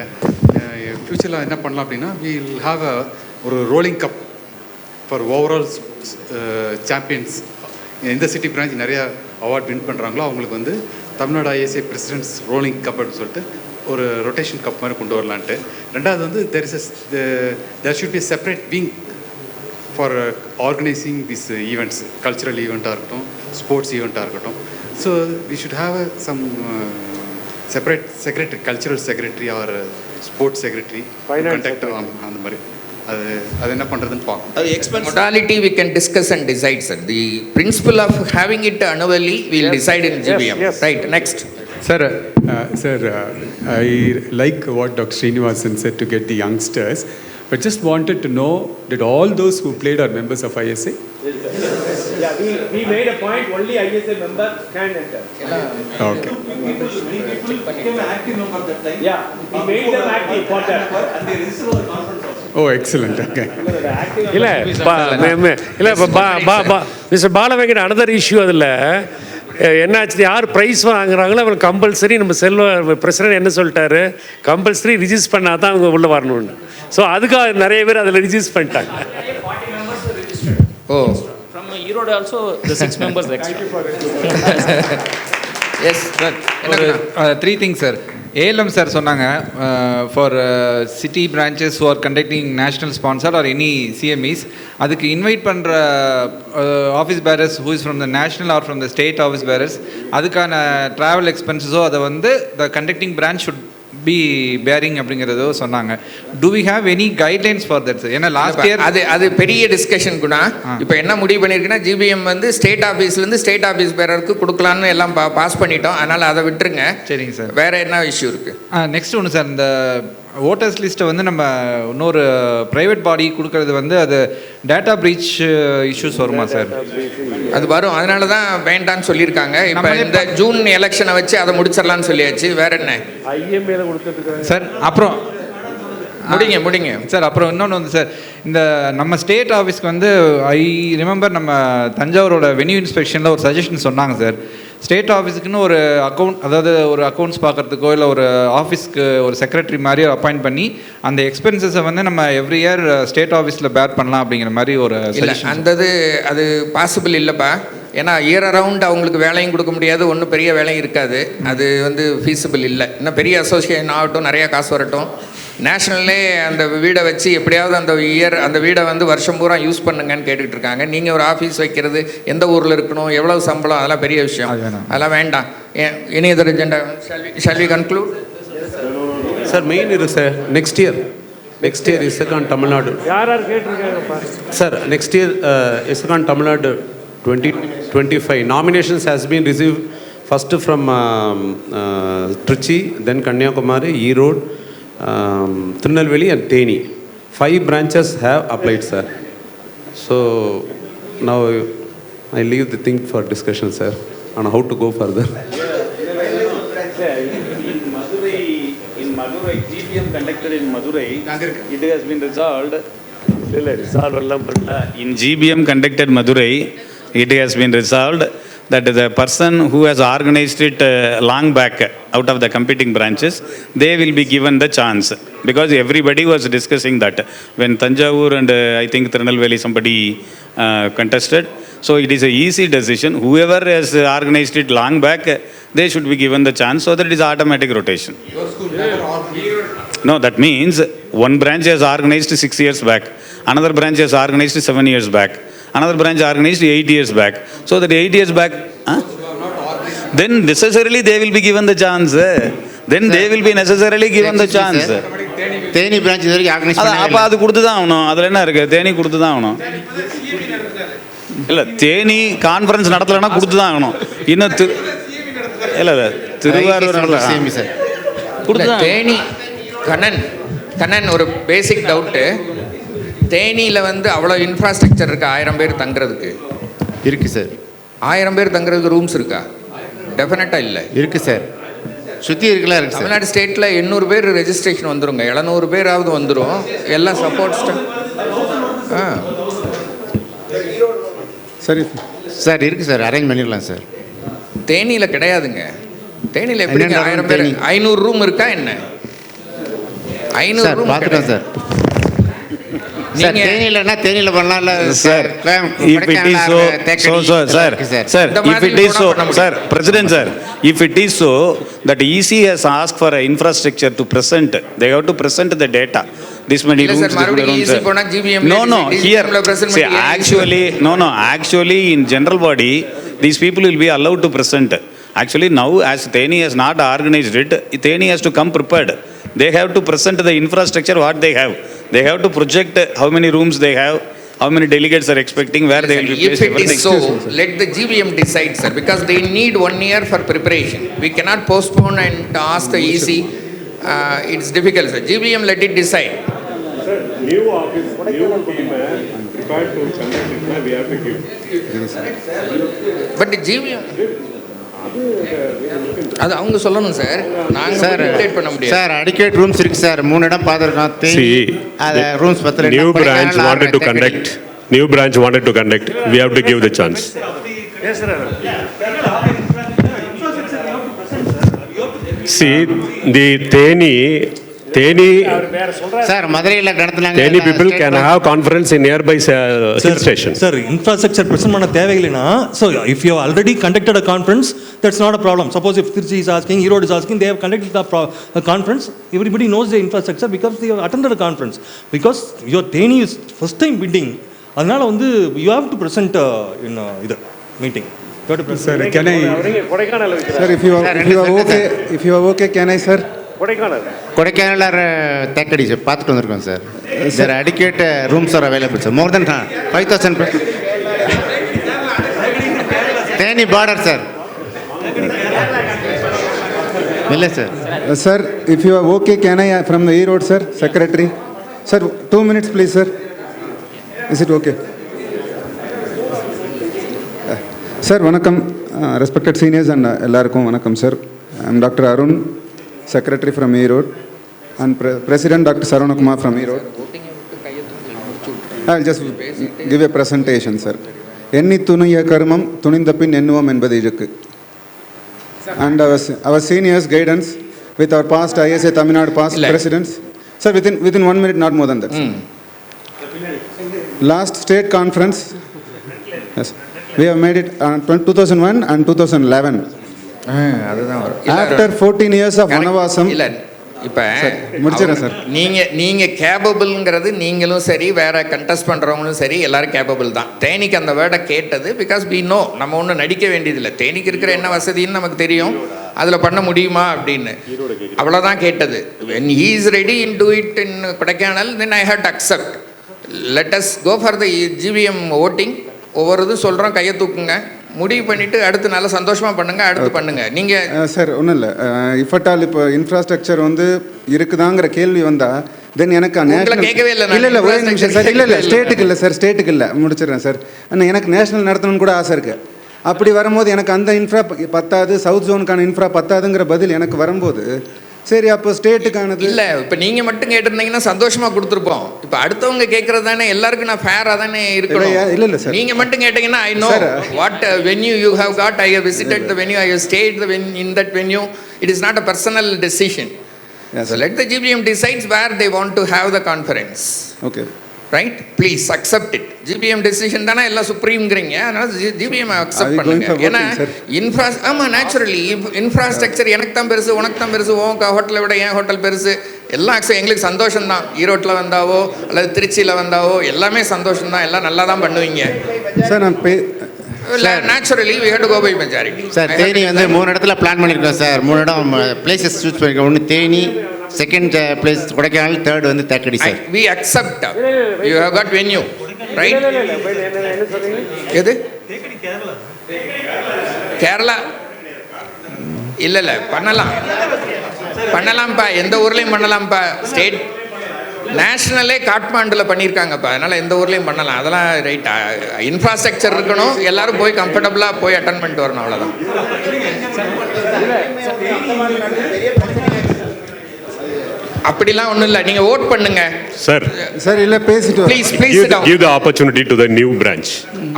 ஃபியூச்சரில் என்ன பண்ணலாம் அப்படின்னா, we will have ஒரு rolling cup for overall champions. எந்த சிட்டி பிரான்ச் நிறைய அவார்ட் வின் பண்ணுறாங்களோ அவங்களுக்கு வந்து Tamil Nadu ISA president's rolling cup அப்படின்னு சொல்லிட்டு ஒரு ரொட்டேஷன் கப் மாதிரி கொண்டு வரலான்ட்டு. ரெண்டாவது வந்து there should be a separate wing for organizing these events, cultural ஈவெண்ட்டாக இருக்கட்டும், ஸ்போர்ட்ஸ் ஈவெண்ட்டாக இருக்கட்டும். So we should have some separate secretary, cultural secretary or sports secretary, contact அந்த மாதிரி. அது என்ன பண்ணுறதுன்னு பார்க்கணும். Modality we can discuss and decide, sir. The principle of having it annually we will decide in GBM. Yes. Right, next. Sir, I like what Dr. Srinivasan said to get the youngsters, but just wanted to know, did all those who played are members of ISA? Yeah, we made a point, only ISA members can enter. Okay. Yeah, we made them active for that. And they registered on the conference. Oh, excellent. Okay. இல்லை mister பாலவெங்கட், another issue அதில் என்னாச்சு, யார் price வாங்குறாங்களோ அவங்க compulsory, நம்ம president என்ன சொல்லிட்டாரு, compulsory register பண்ணால் தான் அவங்க உள்ளே வரணும்னு. ஸோ அதுக்காக நிறைய பேர் அதில் ரிஜிஸ்டர் பண்ணிட்டாங்க. Oh. From Erode also the 6 members extra. Yes, sir. 3 things, sir. ALM sir சொன்னாங்க for city branches who are conducting national sponsor or any CMEs, அதுக்கு இன்வைட் பண்ணுற office bearers who is from the national or from the state office bearers, அதுக்கான travel எக்ஸ்பென்சஸோ அதை வந்து the conducting branch should be bearing அப்படிங்கிறதோ சொன்னாங்க. Do we have any guidelines for that sir? ஏன்னா last year அது பெரிய டிஸ்கஷன் கூட. இப்போ என்ன முடிவு பண்ணியிருக்குன்னா, ஜிபிஎம் வந்து ஸ்டேட் ஆஃபீஸ்லேருந்து ஸ்டேட் ஆஃபீஸ் பேரருக்கு கொடுக்கலான்னு எல்லாம் பாஸ் பண்ணிட்டோம். அதனால் அதை விட்டுருங்க. சரிங்க சார். வேறு என்ன இஷ்யூ இருக்குது? நெக்ஸ்ட் ஒன்று சார், இந்த ஓட்டர்ஸ் லிஸ்ட்டை வந்து நம்ம இன்னொரு ப்ரைவேட் பாடி கொடுக்கறது வந்து அது டேட்டா ப்ரீச் இஷ்யூஸ் வருமா சார்? அது வரும். அதனால தான் வேண்டான்னு சொல்லியிருக்காங்க. இப்போ இந்த ஜூன் எலெக்ஷனை வச்சு அதை முடிச்சிடலான்னு சொல்லியாச்சு. வேற என்ன ஐஎம்ஏல கொடுத்துட்டு சார்? அப்புறம் முடிங்க சார். அப்புறம் இன்னொன்று வந்து சார், இந்த நம்ம ஸ்டேட் ஆஃபீஸ்க்கு வந்து ஐ ரிமெம்பர் நம்ம தஞ்சாவூரோட வென்யூ இன்ஸ்பெக்ஷனில் ஒரு சஜஷன் சொன்னாங்க சார். ஸ்டேட் ஆஃபீஸுக்குன்னு ஒரு அக்கௌண்ட், அதாவது ஒரு அக்கௌண்ட்ஸ் பார்க்குறதுக்கோ இல்லை ஒரு ஆஃபீஸ்க்கு ஒரு செக்ரட்டரி மாதிரி அப்பாயிண்ட் பண்ணி அந்த எக்ஸ்பென்சஸை வந்து நம்ம எவ்ரி இயர் ஸ்டேட் ஆஃபீஸில் பேர் பண்ணலாம் அப்படிங்கிற மாதிரி ஒரு சஜஷன். அது பாசிபிள் இல்லைப்பா. ஏன்னா இயர் அரவுண்ட் அவங்களுக்கு வேலையும் கொடுக்க முடியாது, ஒன்றும் பெரிய வேலையும் இருக்காது. அது வந்து ஃபீஸிபிள் இல்லை. இன்னும் பெரிய அசோசியேஷன் ஆகட்டும், நிறையா காசு வரட்டும், நேஷ்னல்லே அந்த வீடை வச்சு எப்படியாவது அந்த வீடை வந்து வருஷம் பூரா யூஸ் பண்ணுங்கன்னு கேட்டுக்கிட்டு இருக்காங்க. நீங்கள் ஒரு ஆஃபீஸ் வைக்கிறது எந்த ஊரில் இருக்கணும், எவ்வளவு சம்பளம், அதெல்லாம் பெரிய விஷயம். அதெல்லாம் வேண்டாம். Any other agenda? Shall we conclude? Sir main இருக்கு sir. Next year Isacon Tamil Nadu. யார் கேட்டிருக்காங்கப்பா sir? Next year Isacon Tamil Nadu 2025 nominations has been received first from Trichy, then Kanyakumari, Erode, Tirunelveli and Theni. 5 branches have applied, sir. So now I leave the thing for discussion, sir, on how to go further. In Madurai, GBM conducted in Madurai, it has been resolved. In GBM conducted Madurai, it has been resolved that the person who has organized it long back out of the competing branches, they will be given the chance, because everybody was discussing that when Tanjavur and I think Tirunelveli somebody contested. So it is a easy decision. Whoever has organized it long back, they should be given the chance, so that it is automatic rotation. No, that means one branch has organized 6 years back, another branch has organized 7 years back, another branch organized 8 years back. So that 8 years back, then necessarily they will be given the chance. Then they will be necessarily given the chance. Theni branch வரைக்கும் organise பண்ணாங்க. அப்போ அது கொடுத்து தான் ஆகணும். அதில் என்ன இருக்குது? தேனி கொடுத்து தான் ஆகணும். இல்லை, தேனி கான்ஃபரன்ஸ் நடத்தலைன்னா கொடுத்து தான் ஆகணும். இன்னும் இல்லை திருவாரூர் கொடுத்து தேனி. கண்ணன் ஒரு பேசிக் டவுட்டு. தேனியில் வந்து அவ்வளோ இன்ஃப்ராஸ்ட்ரக்சர் இருக்கா 1000 பேர் தங்குறதுக்கு? இருக்குது சார். 1000 பேர் தங்குறதுக்கு ரூம்ஸ் இருக்கா? டெஃபினட்டாக இல்லை. இருக்குது சார். சுற்றி இருக்கலாம் இருக்குது. தமிழ்நாடு ஸ்டேட்டில் 800 பேர் ரெஜிஸ்ட்ரேஷன் வந்துருங்க, 700 பேராவது வந்துடும். எல்லாம் சப்போர்ட் சரி சார். இருக்குது சார், அரேஞ்ச் பண்ணிடலாம் சார். தேனியில் கிடையாதுங்க. தேனியில் எப்படி 1000 பேர்? 500 ரூம் இருக்கா என்ன? 500 ரூம் பார்த்துட்டோம் சார். சார் தேனியிலன்னா தேனியில் பண்ணலாம்ல sir. If it is so, sir, if it is so, sir, President sir, if it is so that EC has asked for an infrastructure to present, they have to present the data. This many rooms, this many rooms. No, here, see, actually in general body, these people will be allowed to present. Actually now, as Theni has not organized it, Theni has to come prepared. They have to present the infrastructure what they have. They have to project how many rooms they have, how many delegates are expecting, where they will be placed. If it is so, let the GBM decide, sir, because they need 1 year for preparation. We cannot postpone and ask the EC. It's difficult, sir. GBM, let it decide. Sir, new office, new team prepared to conduct it, we have to give. But the GBM, அது அவங்க சொல்லணும் sir. நாங்கள் dictate பண்ண முடியாது sir. அடிக்கேட் rooms இருக்கு sir. 3 இடம் பார்த்துருக்கோம். அது ரூம்ஸ் பத்தல. New branch wanted to conduct. We have to give the chance. Yes, sir. See, the Theni sir மதுரையில் நடத்துனாங்க. Theni people can have conference in nearby hill station. Sir, infrastructure present பண்ண தேவையில்லைனா, so if you have already conducted a conference, that's not a problem. Suppose if Tirchi is asking, Erode is asking, they have conducted a conference, everybody knows the infrastructure because they have attended a conference. Because your Theni is first time bidding, அதனால வந்து you have to present in either meeting. Sir, can I? Kodaikanal Sir, if you are okay, can I, sir? Kodaikanal. Kodaikanal Thekkady sir பார்த்துட்டு வந்திருக்கோம் sir. Sir அடிக்கேட் rooms are available sir. More then 5,000. Theni border sir. இல்லை sir. Sir, if you are okay, can I from the E-Road, sir, Secretary? Sir, 2 minutes, please, sir. Is it okay? Sir, vanakkam, respected seniors and ellarkum vanakkam, sir. I am Dr. Arun, Secretary from E-Road, and President Dr. Sarvanakumar from E-Road. I will just give a presentation, sir. Enni thuniya karmam thunindapin ennuvam enbadu idukku. And our seniors' guidance with our past ISA Tamil Nadu past presidents. Sir, within 1 minute, not more than that. Last state conference, yes, we have made it 2001 and 2011. After 14 years of vanavasam. இப்போ முடிச்சிடறேன் sir. நீங்கள் கேபபிள்ங்கிறது நீங்களும் சரி, வேறு contest பண்ணுறவங்களும் சரி, எல்லோரும் capable தான். தேனிக்கு அந்த வேர்டை கேட்டது பிகாஸ் வி நோ, நம்ம ஒன்றும் நடிக்க வேண்டியதில்லை. தேனிக்கு இருக்கிற என்ன வசதின்னு நமக்கு தெரியும், அதில் பண்ண முடியுமா அப்படின்னு, அவ்வளோதான் கேட்டது. when he is ready in do it in Kodaikanal, then I have to accept. Let us go for the GVM voting. ஒவ்வொரு இது சொல்கிறோம், கையை தூக்குங்க, முடிவு பண்ணிவிட்டு அடுத்து நல்லா சந்தோஷமாக பண்ணுங்கள், அடுத்து பண்ணுங்கள். நீங்கள் சார் ஒன்றும் இல்லை, இஃப் அட் ஆல் இப்போ இன்ஃப்ராஸ்ட்ரக்சர் வந்து இருக்குதாங்கிற கேள்வி வந்தால் தென் எனக்கு நேஷனல் கேட்கவே இல்லை. இல்லை ஒரே நிமிஷம் சார். இல்லை ஸ்டேட்டுக்கு இல்லை சார், ஸ்டேட்டுக்கு இல்லை, முடிச்சிடுறேன் சார். ஆனால் எனக்கு நேஷனல் நடத்தணும்னு கூட ஆசை இருக்குது. அப்படி வரும்போது எனக்கு அந்த இன்ஃப்ரா பத்தாது, சவுத் ஜோனுக்கான இன்ஃப்ரா பத்தாதுங்கிற பதில் எனக்கு வரும்போது சரி அப்போ ஸ்டேட்டுக்கானது இல்லை. இப்போ நீங்கள் மட்டும் கேட்டிருந்தீங்கன்னா சந்தோஷமாக கொடுத்துருப்போம். இப்போ அடுத்தவங்க கேட்குறது தானே, எல்லாருக்கும் நான் ஃபேராக தானே இருக்கணும். இல்லை சார், நீங்கள் மட்டும் கேட்டிங்கன்னா I know what venue you have got. I have visited the venue, I have stayed in that venue. It is not a personal decision. So let the GBM decides where they want to have the conference. Okay. Right? Please accept it. GBM decision தானே எல்லாம் சுப்ரீம்ங்கிறீங்க, அதனால் GBM accept பண்ணுங்க. ஏன்னா ஆமாம், naturally infrastructure எனக்கு தான் பெருசு, உனக்கு தான் பெருசு, உன் ஹோட்டலை விட என் ஹோட்டல் பெருசு, எல்லாம் எங்களுக்கு சந்தோஷம்தான். ஈரோட்டில் வந்தாவோ அல்லது திருச்சியில் வந்தாவோ எல்லாமே சந்தோஷம்தான், எல்லாம் நல்லா தான் பண்ணுவீங்க சார். நான் naturally we have to go by majority. Sir Theni வந்து 3 இடத்துல பிளான் பண்ணியிருக்கோம் சார். 3 இடம் பிளேசஸ் சூஸ் பண்ணியிருக்கோம். ஒன்று Theni, second place Kodaikanal, third வந்து Thekkady sir. We accept. You have got venue, right? எது? கேரளா இல்லை பண்ணலாம்ப்பா, எந்த ஊர்லேயும் பண்ணலாம்ப்பா. ஸ்டேட் நேஷ்னலே காட்மாண்டில் பண்ணியிருக்காங்கப்பா, அதனால் எந்த ஊர்லேயும் பண்ணலாம். அதெல்லாம் ரைட்டா. இன்ஃப்ராஸ்ட்ரக்சர் இருக்கணும், எல்லாரும் போய் கம்ஃபர்டபுளாக போய் அட்டன் பண்ணிட்டு வரணும், அவ்வளோதான். அப்படிலாம் ஒன்றும் இல்லை, நீங்கள் ஓட் பண்ணுங்க சார். சார் இல்லை பேசிட்டு please give the opportunity to the new branch.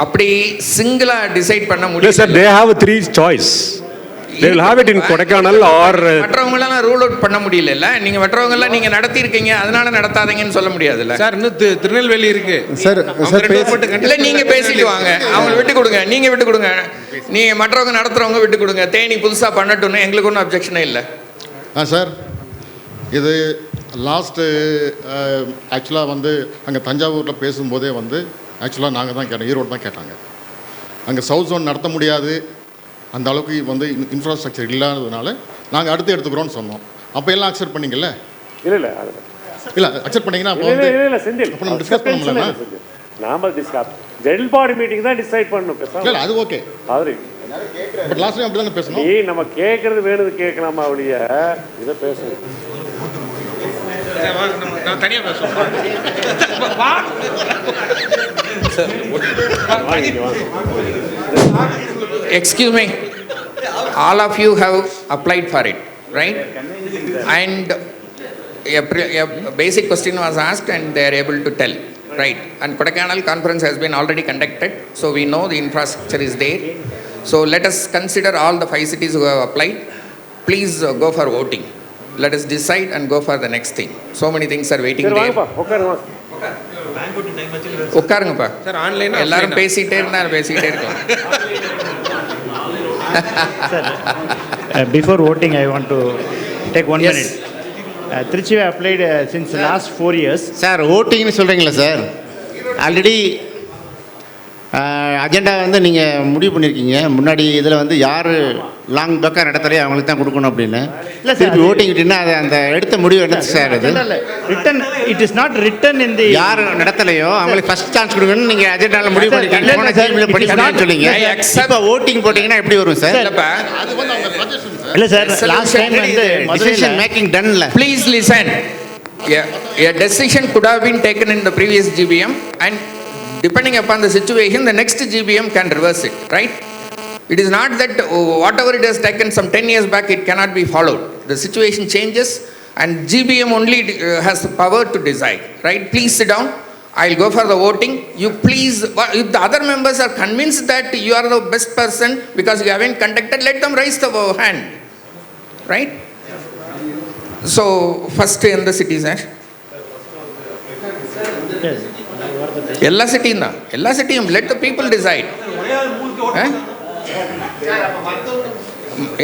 அப்படி சிங்கிளாக டிசைட் பண்ண முடியும் sir. They have 3 choice. They will have it in Kodaikanal or மற்றவங்களாம் ரூல் அவுட் பண்ண முடியல. நீங்க மற்றவங்கலாம் நீங்க நடத்தி இருக்கீங்க, அதனால நடத்தாதீங்கன்னு சொல்ல முடியாதுல்ல சார். இன்னும் திருநெல்வேலி இருக்கு சார். இல்லை நீங்க பேசிட்டு வாங்க, அவங்க விட்டு கொடுங்க, நீங்க விட்டு கொடுங்க. நீங்க மற்றவங்க நடத்துறவங்க விட்டு கொடுங்க. தேனி புதுசா பண்ணட்டும்னு எங்களுக்கு ஒன்றும் அப்ஜெக்ஷனே இல்லை. சார் இது லாஸ்ட்டு ஆக்சுவலாக வந்து அங்கே தஞ்சாவூரில் பேசும்போதே வந்து ஆக்சுவலாக நாங்கள் தான் கேட்டோம், ஈரோடு தான் கேட்டாங்க. அங்கே சவுத் ஜோன் நடத்த முடியாது, அந்த அளவுக்கு வந்து இன்ஃப்ராஸ்ட்ரக்சர் இல்லாததுனால நாங்கள் அடுத்து எடுத்துக்கிறோன்னு சொன்னோம். அப்போ எல்லாம் அக்செப்ட் பண்ணிங்கல்ல? இல்லை அக்செப்ட் பண்ணிங்கன்னா அப்போ வந்து அப்போ நம்ம டிஸ்கஸ் பண்ண முடியல. நாம ஜெனரல் பாடி மீட்டிங் தான் டிசைட் பண்ணணும். இல்லை அது ஓகே, பட் லாஸ்ட் டைம் அப்படி தானே பேசணும். நம்ம கேட்கறது வேணுது கேட்கலாமா, அப்படியே இதை பேசணும். நான் தனியாக பேசுவேன். Excuse me, all of you have applied for it, right? And a basic question was asked and they are able to tell, right? And Kodaikanal conference has been already conducted, so we know the infrastructure is there. So let us consider all the 5 cities who have applied. Please go for voting. Let us decide and go for the next thing. So many things are waiting there. உட்காருங்கப்பா sir. Online எல்லாரும் பேசிகிட்டே இருக்கலாம். Before voting, I want to take 1 minute. Trichy applied since last 4 years. Sir ஓட்டிங்னு சொல்கிறீங்களா sir? Already agenda வந்து நீங்கள் முடிவு பண்ணியிருக்கீங்க முன்னாடி இதில் வந்து யார் லாங் பேக்காக நடத்தலையோ அவங்களுக்கு தான் கொடுக்கணும் அப்படின்னு. இல்லை திருப்பி ஓட்டிங் விட்டிங்கன்னா அது அந்த எடுத்த முடிவு என்ன சார்? அது written it is not written in the யார் நடத்தலையோ அவங்களுக்கு ஃபர்ஸ்ட் சான்ஸ் கொடுக்கணும்னு நீங்கள் அஜெண்டாவில் முடிவு பண்ணிருக்கீங்க. சொல்லிங்க இப்போ ஓட்டிங் போட்டிங்கன்னா எப்படி வரும் சார்? அது வந்து அவங்க சஜஷன் சார். இல்லை சார், லாஸ்ட் டைம் வந்து டிசிஷன் மேக்கிங் டன்ல. Please listen. A decision could have been taken in the previous GBM, and depending upon the situation, the next GBM can reverse it, right? It is not that whatever it has taken some 10 years back, it cannot be followed. The situation changes, and GBM only has the power to decide, right? Please sit down. I'll go for the voting. You please, if the other members are convinced that you are the best person because you haven't conducted, let them raise the hand, right? So, first in the cities, எல்லா சிட்டியும் தான், எல்லா சிட்டியும் let the people decide.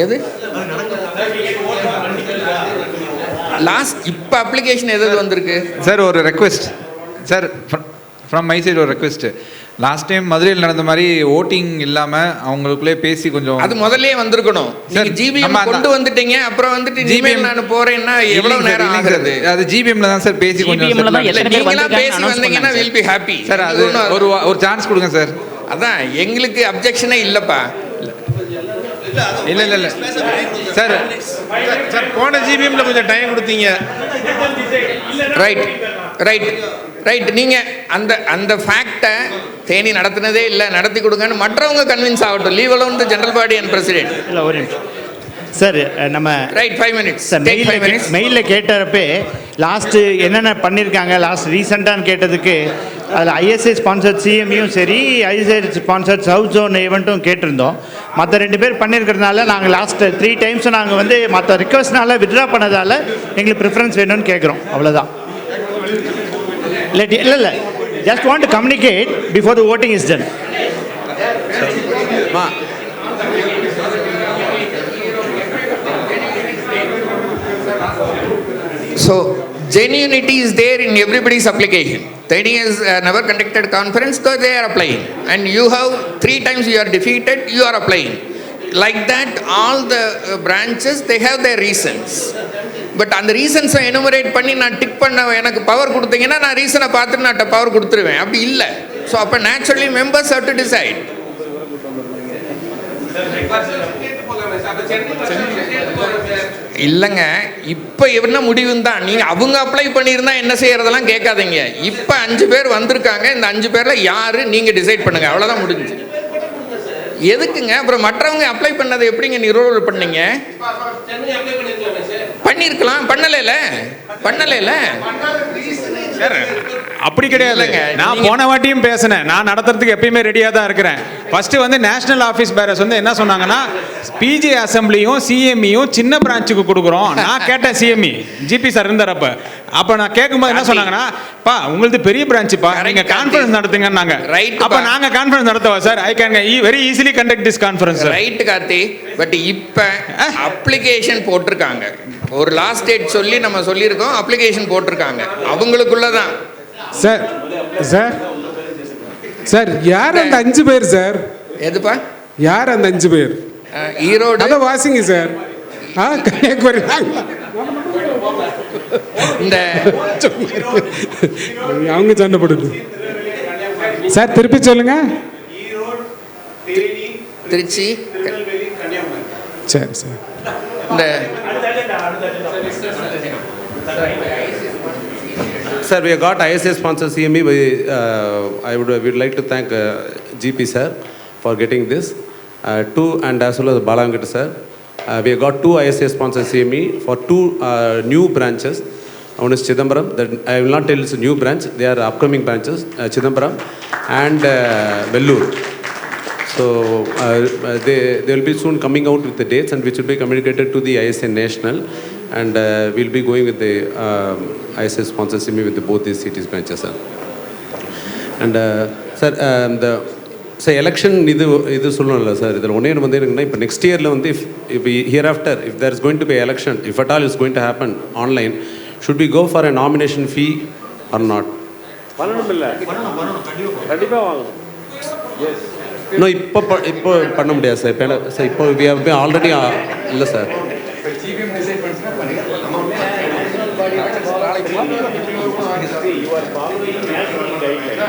எது last இப்போ application எது வந்திருக்கு sir? ஒரு request sir, from my side ஒரு request. Last time மதுரையில் நடந்த மாதிரி ஓட்டிங் இல்லாமல் அவங்களுக்குள்ளே பேசி கொஞ்சம் அது முதல்லே வந்திருக்கணும். நீங்க ஜிபிஎம் கொண்டு வந்துட்டீங்க, அப்புறம் வந்துட்டு ஜிபிஎம் நான் போறேன்னா எவ்வளவு நேரம் ஆகுது? அது ஜிபிஎம்ல தான் சார் பேசி கொஞ்சம் நீங்களா பேசி வந்தீங்கன்னா வில் பி ஹாப்பி சார். அது ஒரு சான்ஸ் கொடுங்க சார். அதான் எங்களுக்கு அப்ஜெக்ஷனே இல்லப்பா. இல்லை இல்லை இல்லை சார், சார் போன ஜிபிஎம்ல கொஞ்சம் டைம் கொடுத்தீங்க. Right right right. நீங்கள் அந்த அந்த ஃபேக்டை தேனி நடத்தினதே இல்லை, நடத்தி கொடுங்கன்னு மற்றவங்க கன்வின்ஸ் ஆகட்டும். Leave alone the general body and president. இல்லை ஒரு நிமிஷம் சார், நம்ம ரைட் 5 minutes சார் மெயிலில் கேட்டப்பே லாஸ்ட்டு என்னென்ன பண்ணியிருக்காங்க லாஸ்ட் ரீசெண்டான்னு கேட்டதுக்கு அதில் ஐஎஸ்ஐ ஸ்பான்சர்ட் சிஎம்யும் சரி ஐஎஸ்ஐ ஸ்பான்சர்ட் சவுத் ஜோன் ஈவெண்ட்டும் கேட்டிருந்தோம். மற்ற 2 பேர் பண்ணியிருக்கிறதுனால நாங்கள் லாஸ்ட் 3 times நாங்கள் வந்து மற்ற ரிக்வஸ்ட்னால வித்ட்ரா பண்ணதால் எங்களுக்கு ப்ரிஃபரன்ஸ் வேணும்னு கேட்குறோம், அவ்வளோதான். இல்லை just want to communicate before the voting is done. So genuinity is there in everybody's application. Teddy has never conducted conference, so they are applying. And you have 3 times you are defeated, you are applying. Like that, all the branches, they have their reasons. But அந்த ரீசன்ஸை enumerate பண்ணி நான் tick பண்ண எனக்கு power கொடுத்தீங்கன்னா நான் ரீசனை பார்த்துட்டு நான் power கொடுத்துருவேன். அப்படி இல்லை. ஸோ அப்போ naturally members have to decide. இல்லைங்க, இப்போ என்ன முடிவுன்னு தான். நீங்கள் அவங்க அப்ளை பண்ணியிருந்தா என்ன செய்யறதெல்லாம் கேட்காதீங்க. இப்போ 5 பேர் வந்திருக்காங்க, இந்த 5 பேரில் யார் நீங்கள் டிசைட் பண்ணுங்க, அவ்வளோதான் முடிஞ்சு. எதுக்குங்க அப்புறம் மற்றவங்க அப்ளை பண்ணதை எப்படிங்க நிரூபணம் பண்ணீங்க? பண்ணியிருக்கலாம், பண்ணலைல சார். அப்படி கிடையாதுங்க. நான் போன வாட்டியும் பேசினேன், நான் நடத்துறதுக்கு எப்பயுமே ரெடியாக தான் இருக்கிறேன். ஃபர்ஸ்ட்டு வந்து நேஷனல் ஆஃபீஸ் பேரர்ஸ் வந்து என்ன சொன்னாங்கன்னா, பிஜி அசம்பிளியும் சிஎம்இயும் சின்ன பிரான்ச்சுக்கு கொடுக்குறோம். நான் கேட்டேன் சிஎம்இ ஜிபி சார் இருந்தார். அப்போ நான் கேட்கும்போது என்ன சொன்னாங்கன்னா, பா உங்களது பெரிய பிரான்ச்சுப்பா, நீங்கள் கான்ஃபரன்ஸ் நடத்துங்கன்னாங்க. அப்போ நாங்கள் கான்ஃபரன்ஸ் நடத்துவா sir? I can very easily conduct this conference. Right Karthi. But இப்போ அப்ளிகேஷன் போட்டிருக்காங்க, ஒரு லாஸ்ட் டேட் சொல்லி நம்ம சொல்லியிருக்கோம், அப்ளிகேஷன் போட்டிருக்காங்க, அவங்களுக்குள்ளதான். சார் சார் சார் யார் அந்த 5 பேர் சார்? எதுப்பா யார் அந்த 5 பேர்? ஈரோடு அதை வாசிங்க சார். கன்னியாகுமரி இந்த அவங்க சண்டை போடுது சார். திருப்பி சொல்லுங்க. திருச்சி. சரி சார். இந்த Sir, we have got ISA sponsor CME. I would like to thank GP sir for getting this. And as well as Balavenkata sir. We have got 2 ISA sponsor CME for 2 new branches. One is Chidambaram. That I will not tell it's a new branch. They are upcoming branches. Chidambaram and Vellore. So they will be soon coming out with the dates, and which will be communicated to the ISA National, and we'll be going with the ISA sponsor CME with both these cities branches, sir. And sir, the election இது சொல்லணும்ல sir. இதில் ஒன்றே வந்து என்னன்னா, இப்போ next இயரில் வந்து if hereafter if there is going to be election, if at all is going to happen online, should we go for a nomination fee or not? பண்ணணும் இல்லை, கண்டிப்பாக வாங்கணும். இன்னும் இப்போ பண்ண முடியாது சார். சார் இப்போ we have been already இல்லை sir.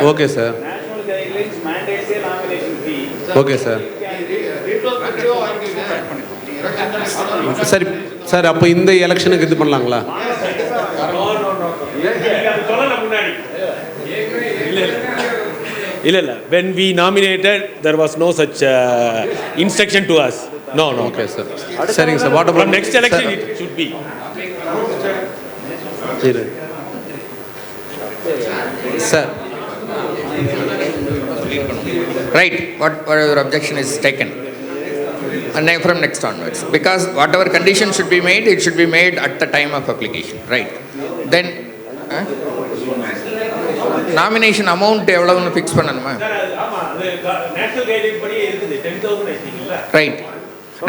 Okay sir. Okay sir. சரி சார், அப்போ இந்த எலெக்ஷனுக்கு இது பண்ணலாங்களா? இல்லை when we nominated there was no such instruction to us. No. Okay sir. சரிங்க sir. What about next election it should be. Sir. Right. Whatever objection is taken. And then from next onwards. Because whatever condition should be made, it should be made at the time of application. Right. Then nomination amount எவ்வளவுன்னு fix பண்ணணுமா? National guideline படி இருக்குது 10,000 ஐட்டிங்களா? Right.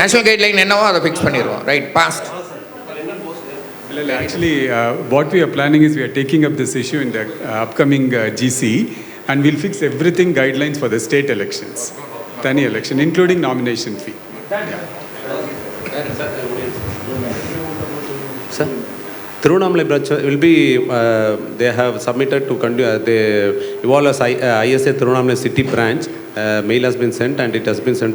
National guideline என்னவோ அதை fix பண்ணிடுவோம். Right. Past. Actually, what we are planning is we are taking up this issue in the upcoming GC, and we'll fix everything guidelines for the state elections, tani election, including nomination fee. Sir, Tirunnamalai branch will be, they have submitted to they evolve as ISA Tirunnamalai city branch. Mail has been sent and it has been sent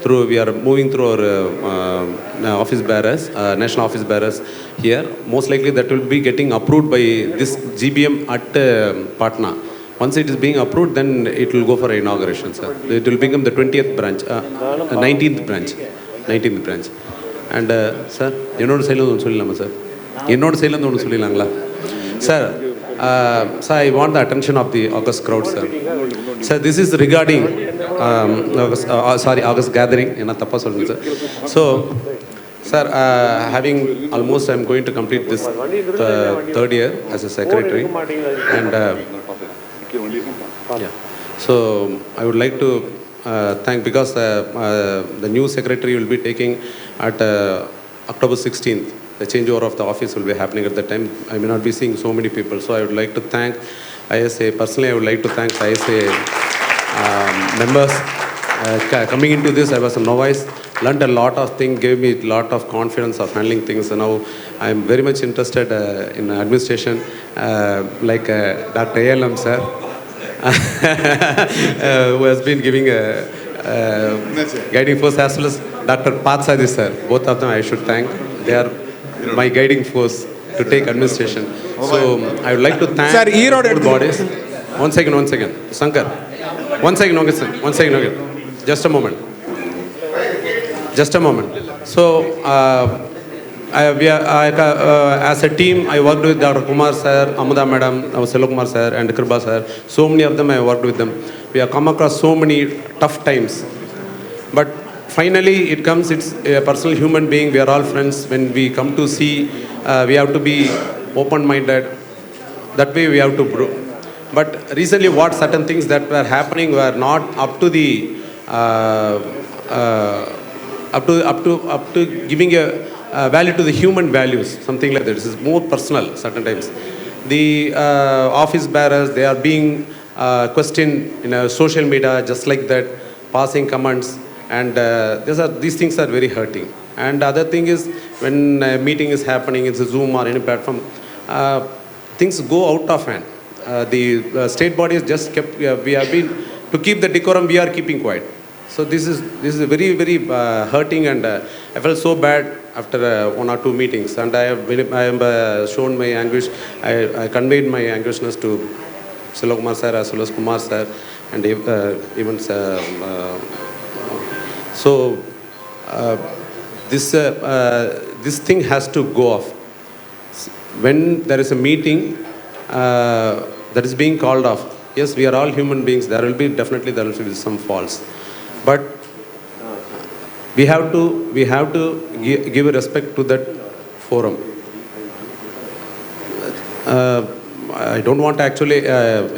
through, we are moving through our office bearers, national office bearers here. Most likely that will be getting approved by this GBM at Patna. Once it is being approved, then it will go for inauguration, sir. It will become the 20th branch, 19th branch. And sir, என்னோட சைடில் ஒன்று சொல்லலாமா sir? என்னோட சைடில் ஒன்று சொல்லிடலாங்களா sir? Sir, I want the attention of the August crowd, sir. Sir, this is regarding August gathering. என்ன தப்பாக சொல்லுங்கள் sir. So, sir, having almost I'm going to complete this third year as a secretary, and so I would like to thank, because the new secretary will be taking at October 16th. The changeover of the office will be happening at that time. I may not be seeing so many people, so I would like to thank ISA. Personally, I would like to thank ISA members. Coming into this, I was a novice, learned a lot of things, gave me a lot of confidence of handling things. And now I am very much interested in administration, like Dr. A.L.M. sir, who has been giving guiding force, as well as Dr. Patsadi sir. Both of them I should thank. They are my guiding force to take administration. So I would like to thank both bodies. One second. Sankar. One second. Just a moment. So as a team, I worked with Dr. Kumar sir, Amuda madam, Selokumar sir, and Kriba sir. So many of them I worked with them. We have come across so many tough times. But finally, it's a personal human being. We are all friends. When we come to see, we have to be open-minded. That way we have to grow. But recently, what certain things that were happening were not up to the up to giving a value to the human values. Something like that. This is more personal. Certain times, the office bearers, they are being questioned in social media, just like that, passing comments. And these things are very hurting. And the other thing is, when a meeting is happening, it's a Zoom or any platform, things go out of hand. The state body is just kept, we have been, to keep the decorum, we are keeping quiet. So this is very, very hurting, and I felt so bad after 1 or 2 meetings. And I have shown my anguish, I conveyed my angushness to Selokumar sir as well as Kumar sir, and even so this thing has to go off. When there is a meeting that is being called off, yes, we are all human beings. There will be some faults, but we have to give respect to that forum. I don't want to actually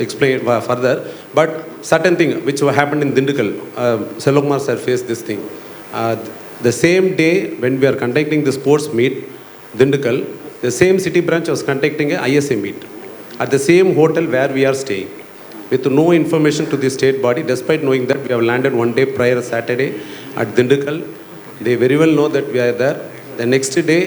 explain further, but certain thing which happened in Dindigul, Selokumar sir faced this thing. The same day when we are conducting the sports meet, Dindigul, the same city branch was conducting a ISA meet at the same hotel where we are staying. with no information to the state body, despite knowing that we have landed one day prior Saturday at Dindigul. They very well know that we are there. The next day,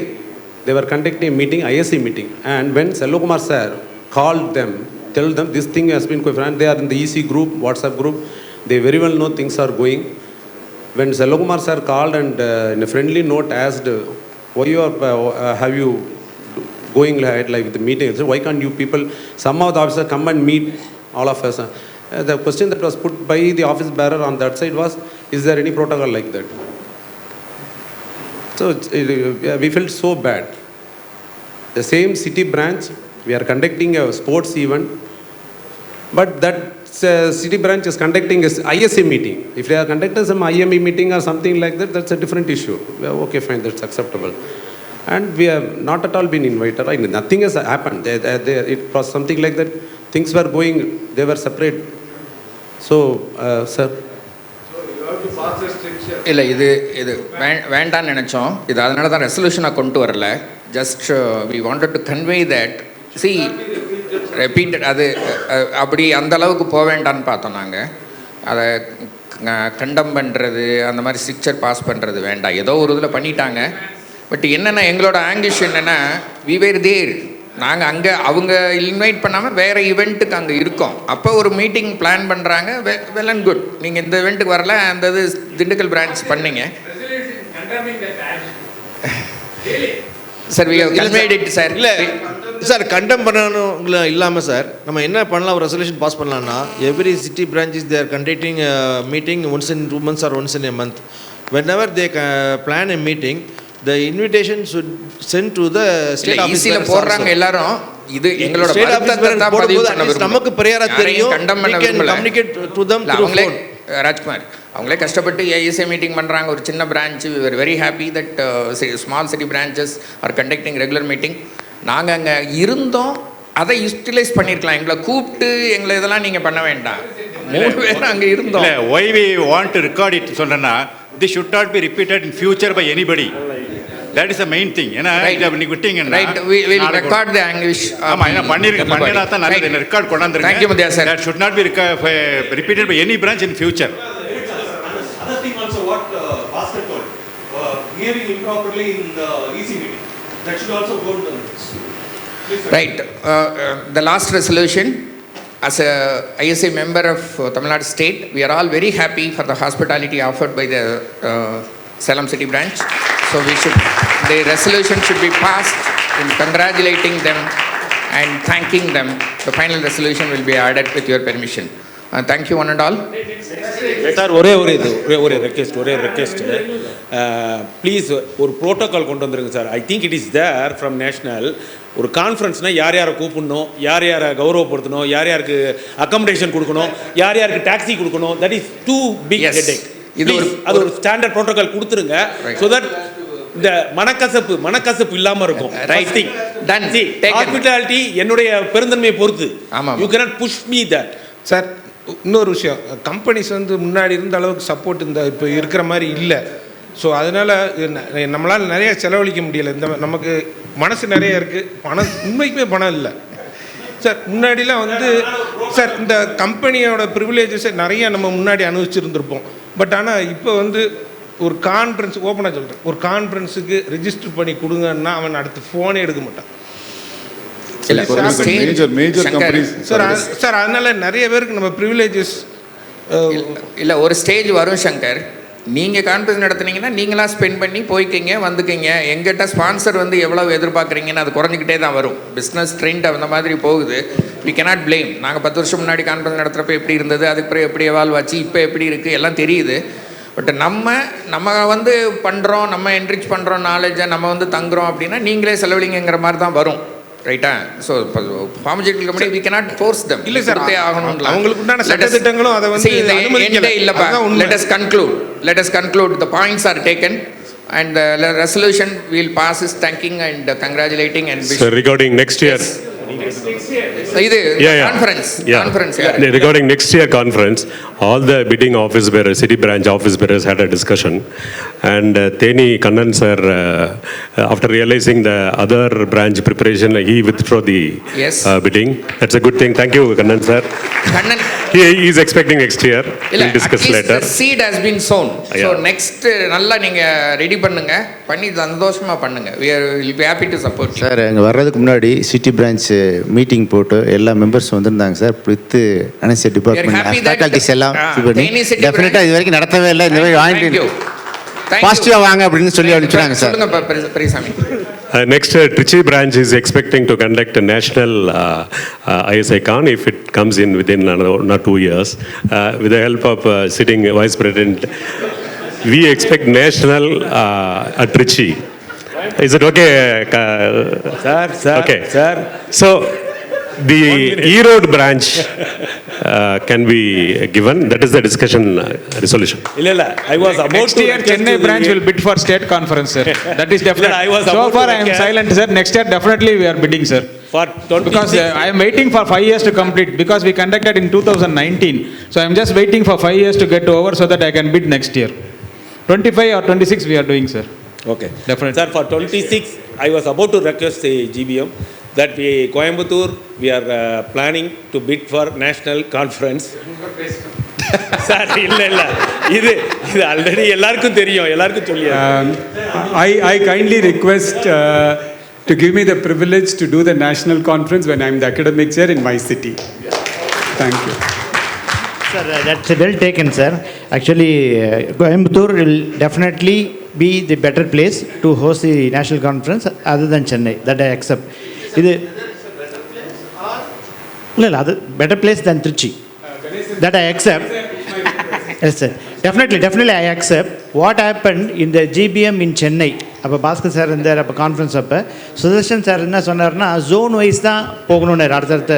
they were conducting a meeting, ISA meeting. And when Selvakumar sir called them, tell them this thing has been going on, they are in the EC group, WhatsApp group. They very well know things are going. When Selvakumar sir called and in a friendly note asked, why you are, have you going ahead like with the meeting? So why can't you people, some of the officers come and meet all of us? The question that was put by the office bearer on that side was, is there any protocol like that? So we felt so bad. The same city branch, we are conducting a sports event, but that city branch is conducting an ISA meeting. If they are conducting some IME meeting or something like that, that's a different issue. Okay, fine, that's acceptable. And we have not at all been invited. Nothing has happened. It was something like that. Things were going, they were separate. So, sir. இல்லை இது வேண்டான்னு நினச்சோம். இது அதனால தான் ரெசல்யூஷனாக கொண்டு வரல. Just we wanted to convey that சி ரிப்பீட்டட் அது அப்படி அந்த அளவுக்கு போக வேண்டான்னு பார்த்தோம். நாங்கள் அதை கண்டம் பண்ணுறது அந்த மாதிரி ஸ்ட்ரிக்சர் பாஸ் பண்ணுறது வேண்டாம். ஏதோ ஒரு இதில் பண்ணிட்டாங்க. பட் என்னென்னா எங்களோட ஆங்கிஷ் என்னென்னா வி வேர் தேர், நாங்கள் அங்கே அவங்க இன்வைட் பண்ணாமல் வேறு ஈவெண்ட்டுக்கு அங்கே இருக்கோம். அப்போ ஒரு மீட்டிங் பிளான் பண்ணுறாங்க, வெல் அண்ட் குட். நீங்கள் இந்த இவெண்ட்டுக்கு வரல, அந்த இது திண்டுக்கல் பிரான்ச் பண்ணீங்க சார். சார் இல்லை சார், கண்டெம் பண்ணணும் இல்லாமல் சார் நம்ம என்ன பண்ணலாம், ஒரு ரெசல்யூஷன் பாஸ் பண்ணலாம்னா every city branches they are conducting meeting once in 2 months or once in a month. Whenever they plan a meeting, the invitation should send to the state office போடுறாங்க எல்லாரும். இது எங்களோட நமக்கு பிரியரா தெரியும். We can communicate to them through phone. Rajkumar அவங்களே கஷ்டப்பட்டு ASA meeting பண்ணுறாங்க. ஒரு சின்ன branch. we were very happy that small city branches are conducting regular meeting. நாங்கள் அங்கே இருந்தோம், அதை யூட்டிலைஸ் பண்ணியிருக்கலாம். எங்களை கூப்பிட்டு எங்களை இதெல்லாம் நீங்கள் பண்ண வேண்டாம். 3 பேர் அங்கே இருந்தோம். why we want to record it சொல்றேன்னா, this should not be repeated in future by anybody. That is the main thing. ஏன்னா நீங்க விட்டீங்கன்னா right, we will record the anguish. ஆமா, என்ன பண்ணினா தான் நல்லது. என்ன record கொண்டாந்துருங்க. Thank you Madhya sir. That should not be repeated by any branch in future. Other thing also what Bhaskar told, behaving improperly in the EC meeting, that should also go to the minutes. Right, the last resolution. As a ISA member of Tamil Nadu State, we are all very happy for the hospitality offered by the Salem City branch. So the resolution should be passed in congratulating them and thanking them. The final resolution will be added with your permission. Thank you one and all. Sir, ஒரே request please ஒரு protocol கொண்டு வந்துருங்க sir. I think it is there from national. ஒரு கான்ஃபரன்ஸ்னால் யார் யாரை கூப்பிடணும், யார் யாரை கௌரவப்படுத்தணும், யார் யாருக்கு அக்கமடேஷன் கொடுக்கணும், யார் யாருக்கு டாக்ஸி கொடுக்கணும், that is too big headache. அது ஒரு ஸ்டாண்டர்ட் ப்ரோட்டோக்கால் கொடுத்துருங்க. ஸோ தட் இந்த மனக்கசப்பு இல்லாமல் இருக்கும். Right thing ton. ஹாஸ்பிட்டாலிட்டி என்னுடைய பெருந்தன்மையை பொறுத்து. You cannot push me that. Sir, இன்னொரு விஷயம், கம்பெனிஸ் வந்து முன்னாடி இருந்த அளவுக்கு சப்போர்ட் இந்த இப்போ இருக்கிற மாதிரி இல்லை. ஸோ அதனால் நம்மளால் நிறைய செலவழிக்க முடியலை. இந்த நமக்கு மனசு நிறைய இருக்குது, பணம் உண்மைக்குமே பணம் இல்லை சார். முன்னாடிலாம் வந்து சார் இந்த கம்பெனியோட ப்ரிவிலேஜஸை நிறைய நம்ம முன்னாடி அனுபவிச்சுருந்துருப்போம். பட் ஆனால் இப்போ வந்து ஒரு கான்ஃபரன்ஸ் ஓப்பனாக சொல்கிறேன், ஒரு கான்ஃபரன்ஸுக்கு ரெஜிஸ்டர் பண்ணி கொடுங்கன்னா அவன் அடுத்து ஃபோனே எடுக்க மாட்டான் சார். அதனால நிறைய பேருக்கு நம்ம ப்ரிவிலேஜஸ் இல்லை. ஒரு ஸ்டேஜ் வரும் சங்கர், நீங்கள் கான்ஃபரன்ஸ் நடத்துனீங்கன்னா நீங்களாக ஸ்பெண்ட் பண்ணி போய்க்கிங்க வந்துக்கிங்க. எங்கிட்ட ஸ்பான்சர் வந்து எவ்வளோ எதிர்பார்க்குறீங்கன்னு அது குறைஞ்சிக்கிட்டே தான் வரும். பிஸ்னஸ் ட்ரெண்ட் அந்த மாதிரி போகுது. We cannot blame. நாங்கள் 10 வருஷம் முன்னாடி கான்ஃபரன்ஸ் நடத்துகிறப்ப எப்படி இருந்தது, அதுக்கு பிறகு எப்படி எவால்வ் ஆச்சு, இப்போ எப்படி இருக்குது எல்லாம் தெரியுது. பட் நம்ம வந்து பண்ணுறோம், நம்ம என்ரிச் பண்ணுறோம் நாலேஜை, நம்ம வந்து தங்குறோம் அப்படின்னா நீங்களே செலவழிங்கிற மாதிரி தான் வரும். ரைட்டா? So pharmaceutical company we cannot force them. இல்லை சார், அவங்களுக்கு உண்டான சட்டத்திட்டங்களும் அதை வந்து இல்லைப்பா. let us conclude the points are taken and the resolution we'll pass is thanking and congratulating and so regarding next year conference regarding next year conference, all the bidding office bearers, city branch office bearers had a discussion. And Theni Kannan sir, after realizing the other branch preparation, he withdrew the bidding. That's a good thing. Thank you, Kannan sir. Kannan, he is expecting next year. We'll discuss later. The seed has been sown. So next நல்லா நீங்க ready பண்ணுங்க, பண்ணி சந்தோஷமா பண்ணுங்க. We'll be happy to support you. Sir அங்கே வர்றதுக்கு முன்னாடி city branch meeting போட்டு எல்லா மெம்பர்ஸ் வந்திருந்தாங்க சார். வித் அனஸ்தேசியா டிபார்ட்மெண்ட் ஃபேக்கல்டிஸ் எல்லாம் டெஃபினட்டாக இது வரைக்கும் நடத்தவே இல்லை. இந்த மாதிரி வாங்கிட்டு பாசிட்டிவாக வாங்க அப்படின்னு சொல்லி அனுப்பிச்சாங்க சார். சொல்லுங்க Periyasamy. Next, Trichy branch is expecting to conduct a national Isacon if it comes in within another 1 or 2 years. With the help of sitting Vice President, we expect national at Trichy. Is it okay? Sir, okay. Sir. So, the E-Road branch can be given. That is the discussion resolution. Illa, I was about next to year Chennai branch will bid for state conference, sir. That is definite. So far I am silent, sir. Next year definitely we are bidding, sir. For 26. Because I am waiting for 5 years to complete, because we conducted in 2019. So I am just waiting for 5 years to get over so that I can bid next year. 25 or 26 we are doing, sir. Okay. Definitely. Sir, for 26, I was about to request the GBM that we Coimbatore, we are planning to bid for national conference. Sir, இல்ல இது already எல்லாருக்கும் தெரியும், எல்லாருக்கும் சொல்லியா. I kindly request to give me the privilege to do the national conference when I am the academic chair in my city. Thank you. Sir, that's well taken, sir. Actually, Coimbatore will definitely be the better place to host the national conference other than Chennai. That I accept. இது இல்லை அது better place then Tiruchi. That I accept. Yes sir, definitely I accept. What happen இந்த GPM in Chennai, அப்போ Bhaskar sir இருந்தார் அப்போ conference. அப்போ Sudarshan sir என்ன சொன்னார்னா ஜோன் வைஸ் தான் போகணுன்னாரு. அடுத்தடுத்த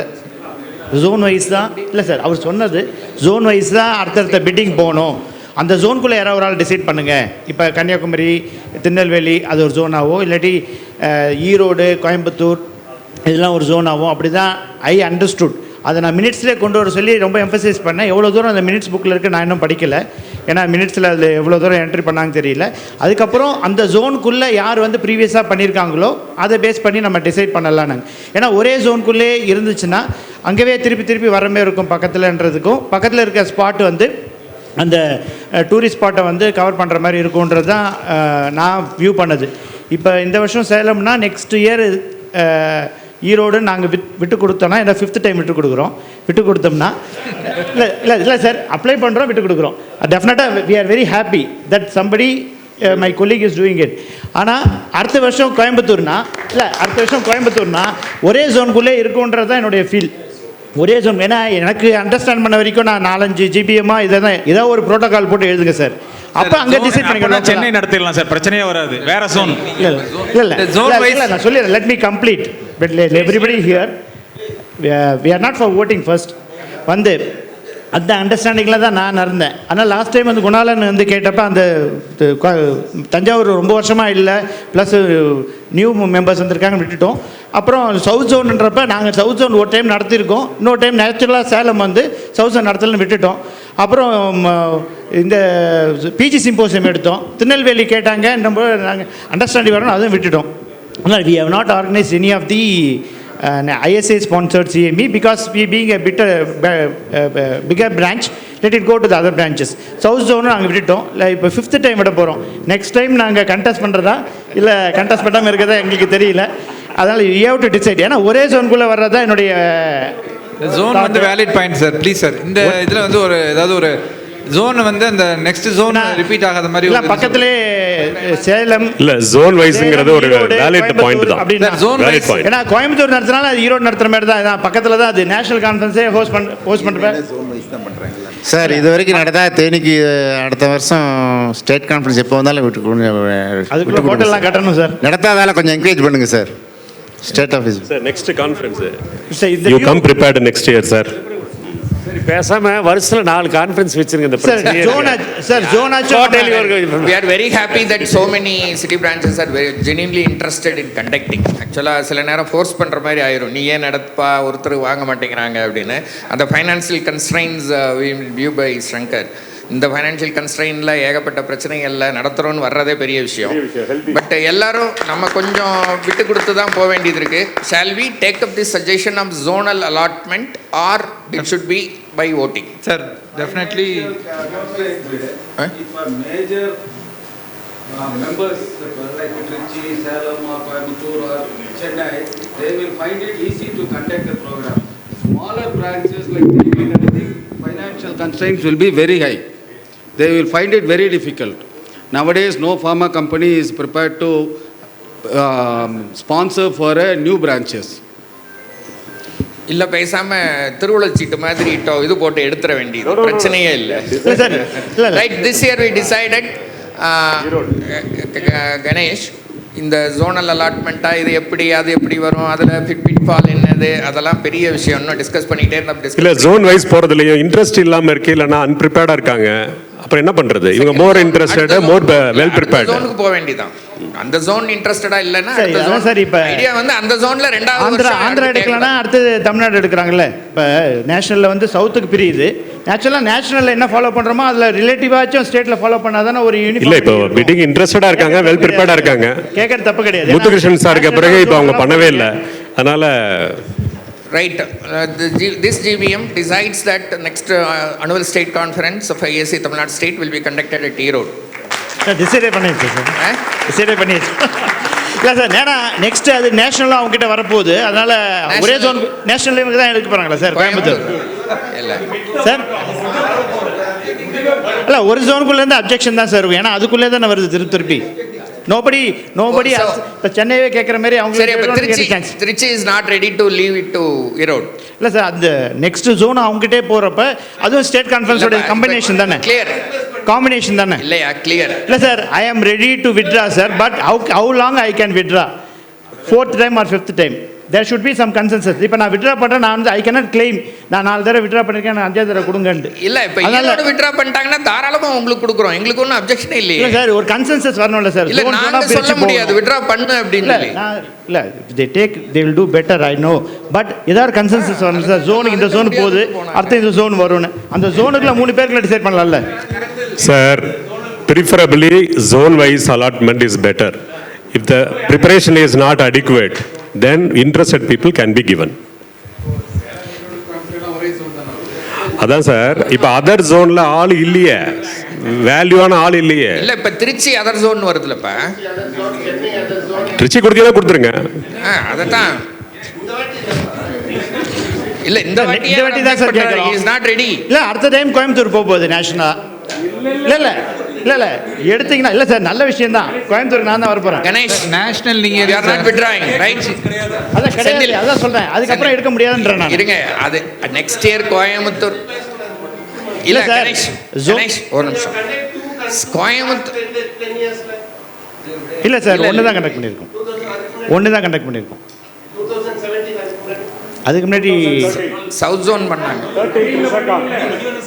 ஜோன் வைஸ் தான் இல்லை சார் அவர் சொன்னது, ஜோன் வைஸ் தான் அடுத்தடுத்த பிட்டிங் போகணும். அந்த ஜோனுக்குள்ளே யாராவது ஒரு ஆள் டிசைட் பண்ணுங்கள். இப்போ கன்னியாகுமரி, திருநெல்வேலி அது ஒரு ஜோனாவோ, இல்லாட்டி ஈரோடு, கோயம்புத்தூர் இதெல்லாம் ஒரு ஜோனாகும். அப்படி தான் ஐ அண்டர்ஸ்டுட். அதை நான் மினிட்ஸ்லேயே கொண்டு வர சொல்லி ரொம்ப எம்பசைஸ் பண்ணேன். எவ்வளோ தூரம் அந்த மினிட்ஸ் புக்கில் இருக்குது நான் இன்னும் படிக்கலை. ஏன்னா மினிட்ஸில் அதில் எவ்வளோ தூரம் என்ட்ரி பண்ணாங்க தெரியல. அதுக்கப்புறம் அந்த ஜோனுக்குள்ளே யார் வந்து ப்ரீவியஸாக பண்ணியிருக்காங்களோ அதை பேஸ் பண்ணி நம்ம டிசைட் பண்ணலாம் நாங்கள். ஏன்னா ஒரே ஜோனுக்குள்ளே இருந்துச்சுன்னா அங்கேயே திருப்பி வர மாதிரி இருக்கும். பக்கத்தில்ன்றதுக்கும் பக்கத்தில் இருக்க ஸ்பாட் வந்து அந்த டூரிஸ்ட் ஸ்பாட்டை வந்து கவர் பண்ணுற மாதிரி இருக்குன்றது தான் நான் வியூ பண்ணது. இப்போ இந்த வருஷம் சேலம்னா நெக்ஸ்ட் இயர் ஈரோடு நாங்கள் விட்டு கொடுத்தோன்னா, ஏன்னா 5th டைம் விட்டு கொடுத்தோம்னா இல்லை சார் அப்ளை பண்ணுறோம், விட்டு கொடுக்குறோம். டெஃபினட்டாக we are very happy that somebody my colleague is doing it. ஆனால் அடுத்த வருஷம் கோயம்புத்தூர்னா ஒரே ஜோனுக்குள்ளே இருக்குன்றது தான் என்னுடைய ஃபீல். ஒரே ஜோன். ஏன்னா எனக்கு அண்டர்ஸ்டாண்ட் பண்ண வரைக்கும் நான் 4-5 ஜிபிஎம்மா இதை தான் ஏதோ ஒரு ப்ரோட்டோகால் போட்டு எழுதுங்க சார். அப்போ அங்கே டிசைட் பண்ணிக்கலாம். சென்னை நடத்திடலாம் சார், பிரச்சனையே வராது. வேற ஜோன் இல்லை நான் சொல்லிடுறேன். Let me complete. But everybody here we are not for voting first. வந்து அந்த அண்டர்ஸ்டாண்டிங்கில் தான் நான் இருந்தேன். ஆனால் லாஸ்ட் டைம் வந்து குணாலன் வந்து கேட்டப்போ அந்த தஞ்சாவூர் ரொம்ப வருஷமாக இல்லை, ப்ளஸ் நியூ மெம்பர்ஸ் வந்திருக்காங்கன்னு விட்டுட்டோம். அப்புறம் சவுத் ஜோன்ன்றப்ப நாங்கள் சவுத் ஜோன் ஒரு டைம் நடத்தியிருக்கோம், இன்னொரு டைம் நேச்சுரலாக சேலம் வந்து சவுத் ஜோன் நடத்தலன்னு விட்டுட்டோம். அப்புறம் இந்த பிஜி சிம்போசியம் எடுத்தோம், திருநெல்வேலி கேட்டாங்க, நம்ம நாங்கள் அண்டர்ஸ்டாண்டிங் வரணும், அதுவும் விட்டுட்டோம். ஆனால் we have not organise any of the ISA sponsored CME because we being a bit bigger branch, let it go to the other branches. South zone நாங்கள் விட்டுட்டோம். இல்லை இப்போ 5th டைம் விட போகிறோம். நெக்ஸ்ட் டைம் நாங்கள் கண்டெஸ்ட் பண்ணுறதா இல்லை contest பண்ணாமல் இருக்கிறதா எங்களுக்கு தெரியல. அதனால் யூ ஹேவ் டு டிசைட். ஏன்னா ஒரே ஜோனுக்குள்ளே வர்றதா என்னுடைய ஜோன் வந்து valid point sir. Please sir, இந்த இதில் வந்து ஒரு ஏதாவது ஒரு ஜோன் வந்து அந்த நெக்ஸ்ட் ஜோன் ரிப்பீட் ஆகாத மாதிரி இல்ல பக்கத்திலே சேலம் இல்ல ஜோன் வைஸ்ங்கிறது ஒரு வேலிட் பாயிண்ட் தான். அப்படினா ஜோன் வைஸ். ஏன்னா கோயம்புத்தூர் நடத்துறனால அது ஈரோடு நடத்துற மாதிரி தான். பக்கத்துல தான் அது நேஷனல் கான்ஃபரன்ஸே ஹோஸ்ட் பண்றப்ப ஜோன் வைஸ் தான் பண்றாங்க சார். இது வரைக்கும் நடந்தா தேனிக்கு அடுத்த வருஷம் ஸ்டேட் கான்ஃபரன்ஸ் எப்போ வந்தாலும் அதுக்குள்ள ஹோட்டல்லாம் கட்டணும் சார். நடத்தாதால கொஞ்சம் என்கரேஜ் பண்ணுங்க sir. State office sir next conference you come prepared next year sir. பேசாம வருஷத்துல 4 கான்ஃபரன்ஸ் வச்சிருங்க. இந்த we are very happy that so many city branches are very genuinely interested in conducting. ஆக்சுவலா சில நேரம் ஃபோர்ஸ் பண்ற மாதிரி ஆயிரும். நீ ஏன் நடப்பா, ஒருத்தர் வாங்க மாட்டேங்கிறாங்க அப்படின்னு. அந்த financial constraints view by Shankar. இந்த ஃபைனான்ஷியல் கன்ஸ்ட்ரெயினில் ஏகப்பட்ட பிரச்சனைகளில் நடத்துகிறோன்னு வர்றதே பெரிய விஷயம். பட் எல்லாரும் நம்ம கொஞ்சம் விட்டு கொடுத்து தான் போக வேண்டியது இருக்குது. Shall we take up the suggestion of zonal allotment or it should be by voting? Sir, definitely. Major members like Trichy, Salem, or Coimbatore, or Chennai, they will find it easy to conduct the program. Smaller branches like Delhi and everything, financial constraints will be very high. They will find it very difficult. Nowadays, no pharma company is prepared to sponsor for a new branches. இல்லை பேசாமல் திருவுளச் சீட்டு மாதிரி இது போட்டு எடுத்துட வேண்டியது, பிரச்சனையே இல்லை. Right, this year we decided Ganesh, இந்த ஜோனல் அலாட்மெண்ட்டாக இது எப்படி, அது எப்படி வரும், அதில் ஃபிட் ஃபால் என்னது, அதெல்லாம் பெரிய விஷயம். இன்னும் டிஸ்கஸ் பண்ணிகிட்டே இருந்தால் இல்லை ஜோன் வைஸ் போகிறதுலையும் இன்ட்ரெஸ்ட் இல்லாமல் இருக்கு, இல்லைன்னா அன்பிரிப்பேர்டாக இருக்காங்க. அப்புறம் என்ன பண்ணுறது? இவங்க மோர் இன்ட்ரெஸ்டட், மோர் வெல் ப்ரிப்பேர்ட். ஜோனுக்கு போக வேண்டியதான். அந்த ஜோன் இன்ட்ரெஸ்டடா இல்லைன்னா சார் இப்போ ஐடியா வந்து அந்த ஜோன்ல ரெண்டாவது ஆந்திரா எடுக்கலன்னா அடுத்து தமிழ்நாடு எடுக்கிறாங்கல்ல. இப்போ நேஷனலில் வந்து சவுத்துக்கு பிரியுது. நேஷனலில் என்ன ஃபாலோ பண்ணுறோமோ அதில் ரிலேட்டிவாச்சும் ஸ்டேட்டில் ஃபாலோ பண்ணாதானே ஒரு யூனிஃபார்ம். இல்லை இப்போ பிட்டிங் இன்ட்ரெஸ்டடாக இருக்காங்க, வெல் ப்ரிப்பேர்டாக இருக்காங்க. கேட்கறது தப்பு கிடையாது. முத்துகிருஷ்ணன் சாருக்கு பிறகு இப்போ அவங்க பண்ணவே இல்லை. அதனால் right, this GBM decides that next annual state conference of ISA Tamil Nadu state will be conducted at Erode. டிசைடே பண்ணிடுச்சு சார், டிசைடே பண்ணிடுச்சு. இல்லை சார், ஏன்னா நெக்ஸ்ட் அது நேஷனலாக அவங்ககிட்ட வரப்போகுது. அதனால் ஒரே ஜோன் நேஷனல் லெவலுக்கு தான் எடுக்க போகிறாங்களா சார் கோயம்புத்தூர்? இல்லை சார், இல்லை ஒரு ஜோனுக்குள்ளேருந்து அப்ஜெக்ஷன் தான் சார், ஏன்னா அதுக்குள்ளே தானே வருது திருப்பி. நோபடி இப்போ சென்னையே கேட்குற மாதிரி அவங்க Tiruchi is not ready to leave it to Erode. இல்லை சார், அந்த நெக்ஸ்ட் ஜோன் அவங்ககிட்டே போகிறப்ப அதுவும் ஸ்டேட் கான்ஃபரன்ஸோட கம்பினேஷன் தானே, கிளியர் காம்பினேஷன் தானே. இல்லையா கிளியர்? இல்லை sir, I am ready to withdraw sir, but how long I can withdraw? 4th time or 5th time there should be some consensus. இப்போ நான் வித்ட்ரா பண்ணுறேன், நான் வந்து ஐ கேனாட் கிளைம் நான் 4 தடவை வித்ட்ரா பண்ணியிருக்கேன், நான் 5வது தடவை கொடுங்கன்ட்டு. இல்லை இப்போ ஈரோடு வித்ட்ரா பண்ணிட்டாங்கன்னா தாராளமாக உங்களுக்கு கொடுக்குறோம், எங்களுக்கு ஒன்றும் அப்ஜெக்ஷனே இல்லை. இல்லை சார், ஒரு கன்சென்சஸ் வரணும்ல சார். இல்லை நாங்கள் சொல்ல முடியாது வித்ட்ரா பண்ணு அப்படின்னு. இல்லை they will do better, I know, but ஏதாவது கன்சென்சஸ் வரணும் சார். ஜோனுக்கு இந்த ஜோன் போகுது, அடுத்த இந்த ஜோன் வரும்னு, அந்த ஜோனுக்குள்ள 3 பேருக்குள்ள டிசைட் பண்ணலாம்ல sir. Preferably zone wise allotment is better. If the preparation is not adequate, then interested people can be given. அதான் சார், இப்போ அதர் ஜோன்ல ஆள் இல்லையே, வேல்யூவான ஆள் இல்லையே. இல்லை இப்போ திருச்சி அதர் ஜோன் வருதுலப்பா, திருச்சி கொடுத்தீங்கன்னா கொடுத்துருங்க. அதான் இல்லை இந்த வாட்டி தான் சார் கேட்குறோம். Is not ready. இல்லை அடுத்த டைம் கோயம்புத்தூர் போகுது நேஷனலா. இல்லை இல்லை இல்லை இல்லை எடுத்தீங்கன்னா இல்லை சார், நல்ல விஷயம் தான். கோயம்புத்தூருக்கு நான் தான் வரப்போகிறேன். கணேஷ் நேஷனல் நீங்கள் you are not withdrawing right? அதான் கிடையாது, அதான் சொல்கிறேன். அதுக்கப்புறம் எடுக்க முடியாதுன்ற நான் இருங்க. அது நெக்ஸ்ட் இயர் கோயம்புத்தூர் இல்லை சார். கணேஷ் ஒரு நிமிஷம், கோயம்புத்தூர் இல்லை சார், ஒன்று தான் கண்டக்ட் பண்ணியிருக்கோம். அதுக்கு முன்னாடி சவுத் ஜோன் பண்ணாங்க.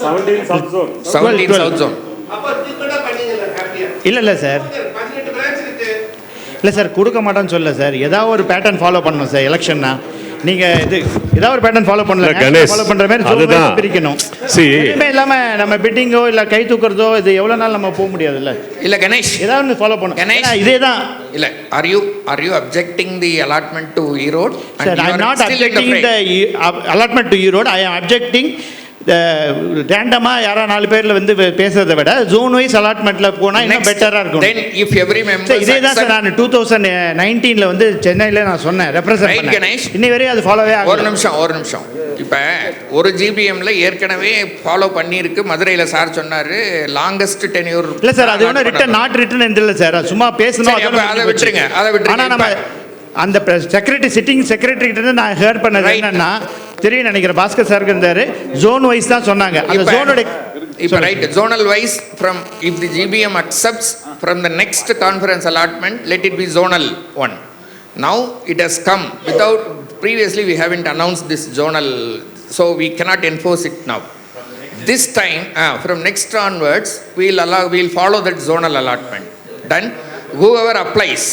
17 சவுத் ஜோன். இல்லை சார், இல்லை சார் கொடுக்க மாட்டேன்னு சொல்ல சார். ஏதாவது ஒரு பேட்டர்ன் ஃபாலோ பண்ணணும் சார். எலெக்ஷன்னா நீங்கள் இது ஏதாவது ஒரு பேட்டர்ன் ஃபாலோ பண்ணல, ஃபாலோ பண்ணுற மாதிரி அதுதான் பிரிக்கணும். எதுவுமே இல்லாமல் நம்ம பிட்டிங்கோ இல்லை கை தூக்குறதோ இது எவ்வளோ நாள் நம்ம போக முடியாதுல்ல. இல்லை கணேஷ், ஏதாவது ஒன்று ஃபாலோ பண்ணணும். கணேஷ் இதே தான். இல்லை are you objecting the allotment to Erode? Sir, I am not objecting the allotment to Erode. I am objecting ரேண்டமாக யாரா 4 பேரில் வந்து பேசுறதை விட ஜோன் வைஸ் அலாட்மெண்ட்டில் போனால் இன்னும் பெட்டராக இருக்கும். இதே தான் சார் நான் 2019 வந்து சென்னையில் நான் சொன்னேன், ரெப்ரசன்ட் பண்ணேன். இன்னி வரையும் அது ஃபாலோவே ஆகும். ஒரு நிமிஷம். இப்போ ஒரு ஜிபிஎம்ல ஏற்கனவே ஃபாலோ பண்ணியிருக்கு. மதுரையில் சார் சொன்னார் லாங்கஸ்ட் டென்யூர். இல்லை சார், அது ஒன்றும் ரிட்டன் இல்லை சார், சும்மா பேசணும். அதை விட்டுருங்க. ஆனால் நம்ம அந்த சிட்டிங் செக்ரட்டரி கிட்ட நான் ஹேர்ட் பண்ணது என்னன்னா தெரியும் நினைக்கிறேன், பாஸ்கர் சாருக்கு இருந்தாரு, ஜோன் வைஸ் தான் சொன்னாங்க. அந்த ஜோனோட இப்போ right zonal wise from if the GPM accepts from the next conference allotment let it be zonal 1. Now it has come without previously we haven't announced this zonal, so we cannot enforce it now. This time from next onwards we'll follow that zonal allotment. Then whoever applies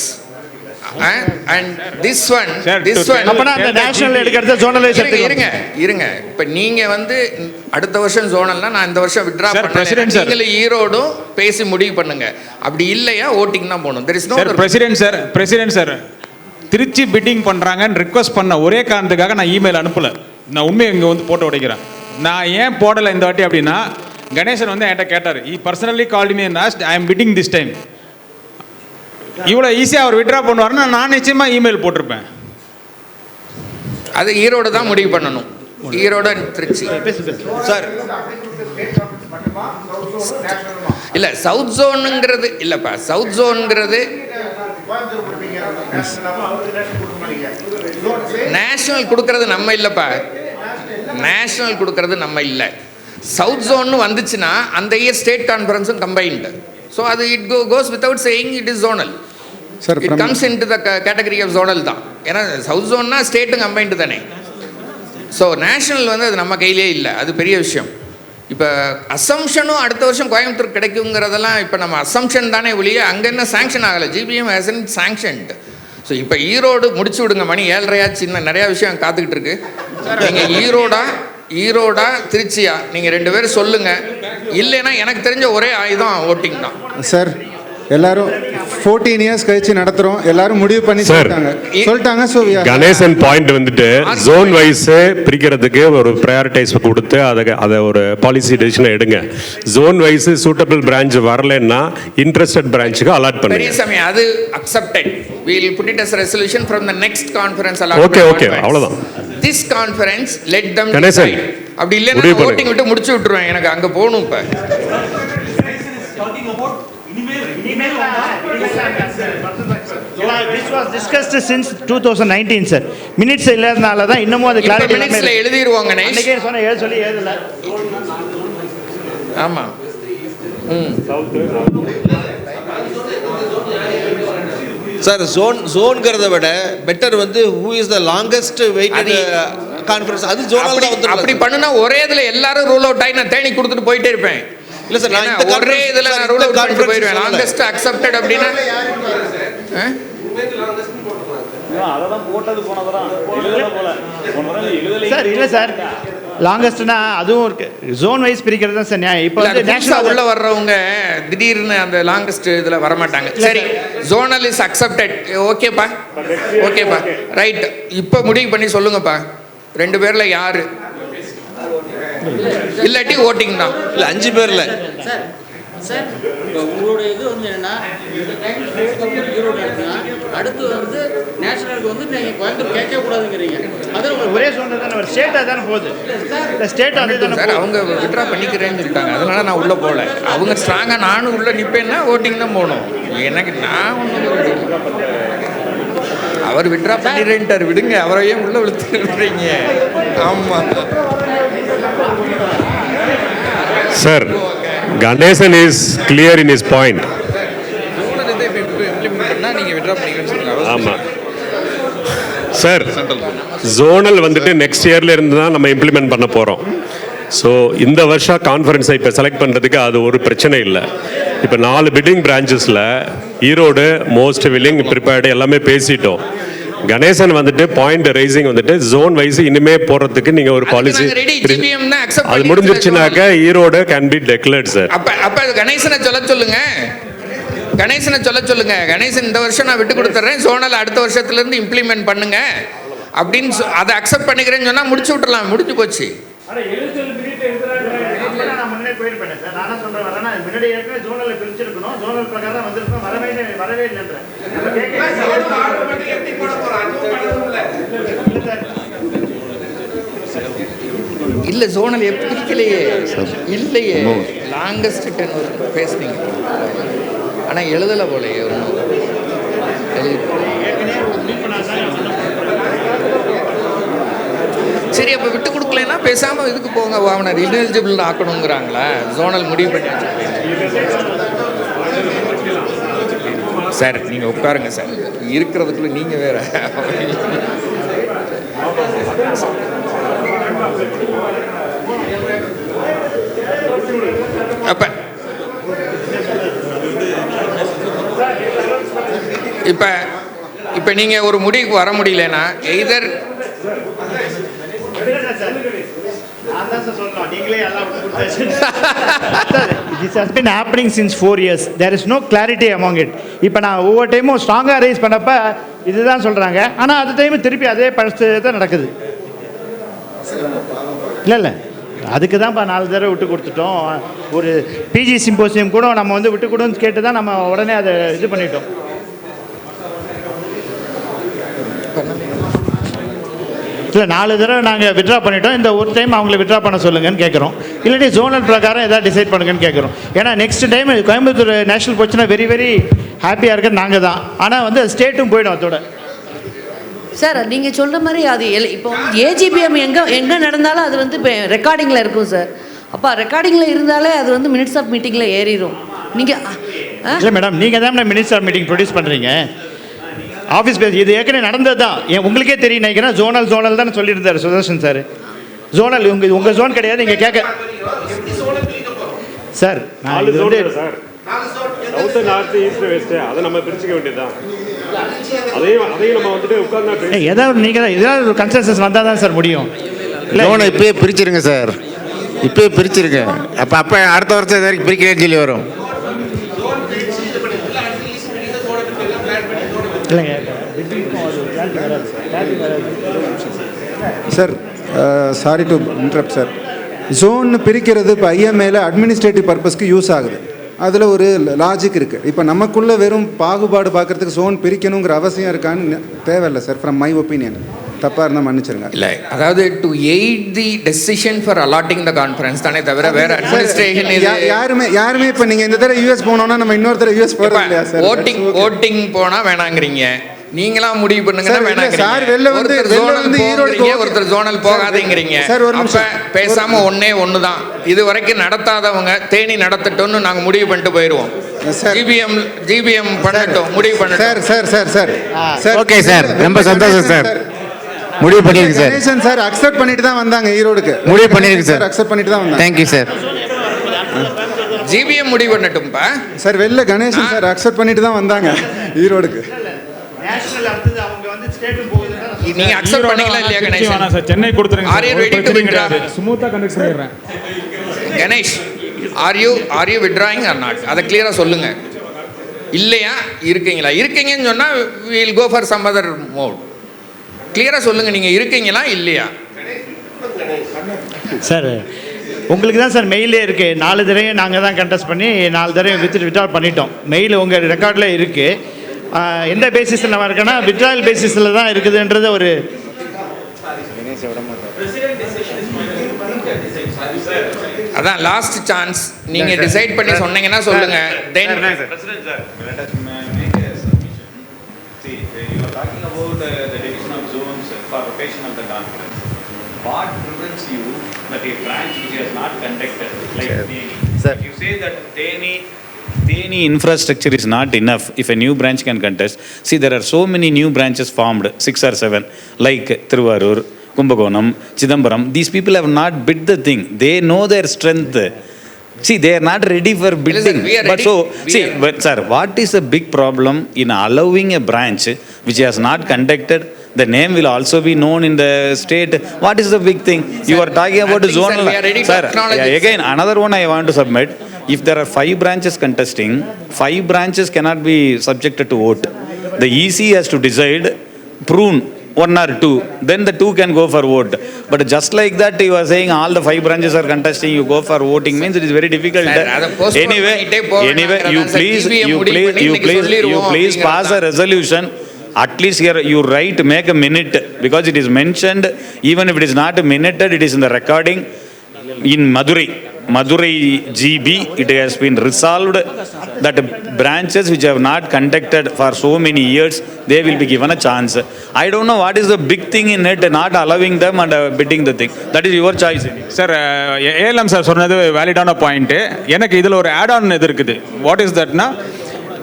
and this one அப்பனா அந்த national எடுக்கிறது ஜோனலைஸ் இருங்க இப்போ நீங்க வந்து அடுத்த வருஷம் ஜோனல்னா நான் இந்த வருஷம் வித்ட்ரா பண்ணேன் நீங்க ஈரோடும் பேசி முடிவு பண்ணுங்க அப்படி இல்லையா ஓட்டிங் தான் போகணும் there is no president sir Tiruchi bidding பண்றாங்கன்னு ரிக்வெஸ்ட் பண்ண ஒரே காரணத்துக்காக நான் இமெயில் அனுப்பல நான் உண்மையை இங்கே வந்து போட்டு உடைக்கிறேன் நான் ஏன் போடலை இந்த வாட்டி அப்படின்னா கணேசன் வந்து என்கிட்ட கேட்டார் he personally called me and asked I am bidding this time இவ்வளோ ஈஸியாக அவர் விட்ரா பண்ணுவார்னா நான் நிச்சயமாக இமெயில் போட்டிருப்பேன் அது ஈரோடு தான் முடிவு பண்ணணும் ஈரோடு திருச்சி சார் இல்லை சவுத் ஜோனுங்கிறது இல்லைப்பா சவுத் ஜோனுங்கிறது நேஷனல் கொடுக்கறது நம்ம இல்லைப்பா நேஷனல் கொடுக்கறது நம்ம இல்லை சவுத் ஜோன் வந்துச்சுன்னா அந்த இயர் ஸ்டேட் கான்ஃபரன்ஸும் கம்பைன்டு ஸோ அது it goes without saying it is zonal it comes into the category of zonal தான் ஏன்னா சவுத் ஜோன்னா ஸ்டேட்டும் கம்பைன்டு தானே ஸோ நேஷனல் வந்து அது நம்ம கையிலே இல்லை அது பெரிய விஷயம் இப்போ அசம்ஷனும் அடுத்த வருஷம் கோயம்புத்தூர் கிடைக்குங்கிறதெல்லாம் இப்போ நம்ம அசம்ஷன் தானே ஒழிய அங்கே என்ன சாங்ஷன் ஆகலை ஜிபிஎம் ஹேசன் சாங்ஷன்டு ஸோ இப்போ ஈரோடு முடிச்சு விடுங்க மணி 7:30 சின்ன நிறையா விஷயம் காத்துக்கிட்டு இருக்கு நீங்கள் ஈரோடா திருச்சியா நீங்கள் 2 பேரும் சொல்லுங்கள் இல்லைன்னா எனக்கு தெரிஞ்ச ஒரே ஆயுதம் ஓட்டிங் தான் சார் எல்லாரும் 14 இயர்ஸ் கழிச்சு நடத்துறோம் எல்லாரும் முடிவு பண்ணி சொல்லிட்டாங்க ஸோ கணேசன் பாயிண்ட் வந்துட்டு ஜோன் வைஸ் பிரிக்கிறதுக்கு ஒரு ப்ரையாரிட்டைஸ் கொடுத்து அதை ஒரு பாலிசி டெசிஷன் எடுங்க ஜோன் வைஸ் சூட்டபிள் பிரான்ச் வரலன்னா இன்ட்ரெஸ்டட் பிரான்ச்சுக்கு அலாட் பண்ணுங்க பெரிய சமயம் அது accepted we will put it as a resolution from the next conference okay அவ்வளவுதான் this conference let them decide அப்படி இல்லைன்னா voting விட்டு முடிச்சு விட்டுருவேன் எனக்கு அங்க போகணும் இப்ப This was discussed since 2019 sir minutes இல்லாதனால தான் இன்னமும் அது கிளாரிட்டி minutesல எழுதிடுவாங்க அன்னைக்கே சொன்ன சொல்லி எழுதல ஆமா சார் ஜோன்ங்கிறத விட பெட்டர் வந்து who is the longest waited conference அது ஜோனல் தான் வந்து அப்படி பண்ணுனா ஒரே இதுல எல்லாரும் ரூல் அவுட் ஆகி நான் தேடி கொடுத்துட்டு போயிட்டே இருப்பேன் இல்ல சார் நான் இந்த ஒரே இதுல நான் ரூல் அவுட் பண்ணிட்டு போயிடுவேன் லாங்கஸ்ட் அக்செப்டட் அப்படினா அததான் போட்டது போனதெல்லாம் எழுதல போல சார் இல்ல சார் லாங்கஸ்ட்னா அதுவும் இருக்கு ஜோன் வைஸ் பிரிக்கிறது தான் சார் நியாயம் இப்போ வந்து நேஷனல் உள்ள வர்றவங்க திடீர்னு அந்த லாங்கஸ்ட் இதுல வர மாட்டாங்க சரி ஜோனல் இஸ் அக்செப்டட் ஓகேப்பா ரைட் இப்போ முடிவு பண்ணி சொல்லுங்கப்பா 2 பேர்ல யாரு இல்லாட்டி ஓட்டிங் தான் இல்ல 5 பேர்ல சார் உங்களோட இது வந்து என்னன்னா இந்த டைம் ஸ்டேட் ஈரோடு எடுத்தா அடுத்து வந்து நேஷனலுக்கு வந்து நீங்கள் கோயம்புத்தூர் கேட்க கூடாதுங்கிறீங்க அது ஒரே சொன்ன தானே ஒரு ஸ்டேட்டாக தானே போகுது இந்த ஸ்டேட் அதே தானே சார் அவங்க விட்ரா பண்ணிக்கிறேன்னு சொல்லிட்டாங்க அதனால நான் உள்ளே போகல அவங்க ஸ்ட்ராங்காக நானும் உள்ளே நிற்பேன்னா ஓட்டிங் தான் போகணும் எனக்கு நான் ஒன்றும் அவர் விட்ரா பண்ணிடுறேன்ட்டார் விடுங்க அவரையே உள்ளே விழுத்துறீங்க ஆமாம் sir Ganesan is clear in his point. ஆமாம் சார் ஜோனல் வந்துட்டு நெக்ஸ்ட் இயர்ல இருந்து தான் நம்ம இம்ப்ளிமெண்ட் பண்ண போகிறோம் ஸோ இந்த வருஷம் கான்ஃபரன்ஸை இப்போ செலக்ட் பண்ணுறதுக்கு அது ஒரு பிரச்சனை இல்லை இப்போ 4 பிட்டிங் பிரான்ச்சஸில் ஈரோடு மோஸ்ட் வில்லிங் ப்ரிப்பேர்டு எல்லாமே பேசிட்டோம் கணேசன் வந்துட்டு பாயிண்ட் ரைசிங் வந்துட்டு ஜோன் வைஸ் இனிமே போறதுக்கு நீங்க ஒரு பாலிசி அது முடிஞ்சிருச்சுனாக்க Erode can be declared sir அப்ப கணேசனை சொல்லுங்க கணேசன் இந்த வருஷம் நான் விட்டு கொடுத்துறேன் ஜோனல் அடுத்த வருஷத்துல இருந்து இம்ப்ளிமெண்ட் பண்ணுங்க அப்படின்னு அதை அக்செப்ட் பண்ணிக்கிறேன்னு சொன்னா முடிச்சு விட்டுறலாம் முடிஞ்சு போச்சு இல்ல ஜோனல் பிரிக்கலையே இல்லையே லாங்கஸ்ட் 10 பேசுனீங்க ஆனா எழுதல போலயே ஒன்றும் சரி அப்ப விட்டு கொடுக்கலன்னா பேசாம இதுக்கு போங்க வாவனர் இன்எலிஜிபிள் ஆக்கணுங்கிறாங்களா ஜோனல் முடிவு பண்ணி சார் நீங்க உட்காருங்க சார் இருக்கிறதுக்குள்ள நீங்க வேற அப்ப இப்ப இப்போ நீங்கள் ஒரு முடிவுக்கு வர முடியலன்னா either This has been happening since 4 years. There is no clarity among it. இப்போ நான் ஒவ்வொரு டைமும் ஸ்ட்ராங்காக ரைஸ் பண்ணப்போ இதுதான் சொல்கிறாங்க, ஆனால் அது டைம் திருப்பி அதே பரிசு தான் நடக்குது. இல்லை அதுக்கு தான் இப்போ 4 தடவை விட்டு கொடுத்துட்டோம். ஒரு பிஜி சிம்போசியம் கூட நம்ம வந்து விட்டு கொடுன்னு கேட்டு தான் நம்ம உடனே அதை இது பண்ணிட்டோம். இல்லை 4 தடவை நாங்கள் விட்ரா பண்ணிட்டோம். இந்த ஒரு டைம் அவங்கள விட்ரா பண்ண சொல்லுங்கன்னு கேட்குறோம். இல்லாட்டி ஜோனல் பிரகாரம் எதாவது டிசைட் பண்ணுங்கன்னு கேட்குறோம். ஏன்னா நெக்ஸ்ட் டைம் கோயம்புத்தூர் நேஷனல் போச்சுன்னா வெரி வெரி ஹாப்பியாக இருக்கிறது நாங்கள் தான். ஆனால் வந்து ஸ்டேட்டும் போயிடும் அதோட. சார் நீங்கள் சொல்கிற மாதிரி அது இப்போ ஏஜிபிஎம் எங்கே நடந்தாலும் அது வந்து இப்போ ரெக்கார்டிங்கில் இருக்கும் சார். அப்போ ரெக்கார்டிங்கில் இருந்தாலே அது வந்து மினிட்ஸ் ஆஃப் மீட்டிங்கில் ஏறிடும். நீங்கள் இல்லை மேடம், நீங்கள் தான் மினிட்ஸ் ஆஃப் மீட்டிங் ப்ரொடியூஸ் பண்ணுறீங்க. ஆஃபீஸ் பேஸ் இது ஏற்கனவே நடந்தது தான். உங்களுக்கே தெரியும் நினைக்கிறேன். ஜோனல் தான் சொல்லியிருந்தார் சுதர்ஷன் சார். ஜோனல் உங்கள் ஜோன் கிடையாது. நீங்கள் கேட்க sir 4 zone sir, south north east west அதை நம்ம பிரிச்சுக்க வேண்டியதுதான். அதையும் நம்ம வந்துட்டு உட்கார்ந்து ஏதாவது நீங்கள் ஏதாவது ஒரு கன்சென்சஸ் வந்தால் தான் சார் முடியும். ஜோனை இப்பயே பிரிச்சிருங்க சார், இப்பயே பிரிச்சிருங்க. அப்போ அடுத்த வருஷம் இது வரைக்கும் பிரிக்கிறேன்னு சொல்லி வரும். Sir sorry to interrupt sir. Zone பிரிக்கிறது இப்போ ஐஎம்ஏல அட்மினிஸ்ட்ரேட்டிவ் பர்பஸ்க்கு யூஸ் ஆகுது. அதில் ஒரு லாஜிக் இருக்குது. இப்போ நமக்குள்ளே வெறும் பாகுபாடு பார்க்குறதுக்கு ஜோன் பிரிக்கணுங்கிற அவசியம் இருக்கான்னு தேவையில்லை சார். From my opinion. தப்பாக இருந்தால் மன்னிச்சிருங்க. இல்லை, அதாவது to eight the decision for allotting the conference தானே தவிர வேற அட்மினிஸ்ட்ரேஷன் யாருமே இப்போ நீங்கள் இந்த தடவை யூஎஸ் போனோன்னா நம்ம இன்னொரு தடவை யூஎஸ் போகிறோம் இல்லையா சார்? ஓட்டிங் போனால் வேணாங்கிறீங்க, நீங்களா முடிவு பண்ணுங்கன்னா ஒருத்தர் ஜோனல் போகாதீங்கிறீங்க. அப்ப பேசாம ஒண்ணு தான். இது வரைக்கும் நடத்தாதவங்க தேனி நடத்தட்டும்னு நாங்க முடிவு பண்ணிட்டு போயிடுவோம். ஜிபிஎம் பண்ணட்டும், முடிவு பண்ணட்டும். சார் ஓகே சார், ரொம்ப சந்தோஷம் சார். முடிவு பண்ணிருக்கு சார். கணேசன் சார் அக்செப்ட் பண்ணிட்டு தான் வந்தாங்க ஈரோடுக்கு. முடிவு பண்ணிருக்கு சார், அக்செப்ட் பண்ணிட்டு தான் வந்தாங்க. Thank you sir. ஜிபிஎம் முடிவு பண்ணட்டும்பா சார். வெளில கணேசன் சார் அக்செப்ட் பண்ணிட்டு தான் வந்தாங்க ஈரோடுக்கு. நீங்க அக்செப்ட் பண்ணீங்களா இல்லையா கணேஷ்? சார் சென்னை கொடுத்துருங்க. Are you ready to withdraw? ஸ்மூத்தா கனெக்ட் பண்ணிடுறேன். Ganesh, are you withdrawing or not? அதை கிளியரா சொல்லுங்க. இல்லையா இருக்கீங்கன்னு சொன்னா we will go for some other mode. கிளியரா சொல்லுங்க, நீங்க இருக்கீங்களா இல்லையா? சார் உங்களுக்கு தான் சார் மெயிலே இருக்குது. 4 தடவையும் நாங்கள் தான் கண்டெஸ்ட் பண்ணி 4 தடவையும் வித்ட்ரா பண்ணிட்டோம். மெயில் உங்கள் ரெக்கார்டில் இருக்குது. எந்த பேசிஸில் நம்ம இருக்கேன்னா வித்ட்ராயல் பேசிஸில் தான் இருக்குதுன்றது ஒரு அதான் லாஸ்ட் சான்ஸ். நீங்க டிசைட் பண்ணி சொன்னீங்கன்னா சொல்லுங்க. தென் President sir, let us make a submission. See, you are talking about the division of zones for rotation of the conference. What prevents you that a branch which has not conducted, like sir, you say that Theni infrastructure is not enough if a new branch can contest. See, there are so many new branches formed, 6 or 7, like Thiruvarur, Kumbakonam, Chidambaram. These people have not bid the thing. They know their strength. See, they are not ready for bidding. But sir, what is the big problem in allowing a branch which has not conducted? The name will also be known in the state. What is the big thing? You are talking about zonal. Sir, again, another one I want to submit. If there are 5 branches contesting, 5 branches cannot be subjected to vote. The EC has to decide, prune 1 or 2, then the 2 can go for vote. But just like that, you are saying all the 5 branches are contesting, you go for voting, means it is very difficult. Anyway, you please pass a resolution. At least here you write, make a minute, because it is mentioned. Even if it is not minuted, it is in the recording. In Madurai GB, it has been resolved that branches which have not conducted for so many years, they will be given a chance. I don't know what is the big thing in it, not allowing them and bidding the thing. That is your choice. Sir, ALM sir சொன்னது வேலிடான point. எனக்கு இதில் ஒரு add on இது இருக்குது. What is தட்னா,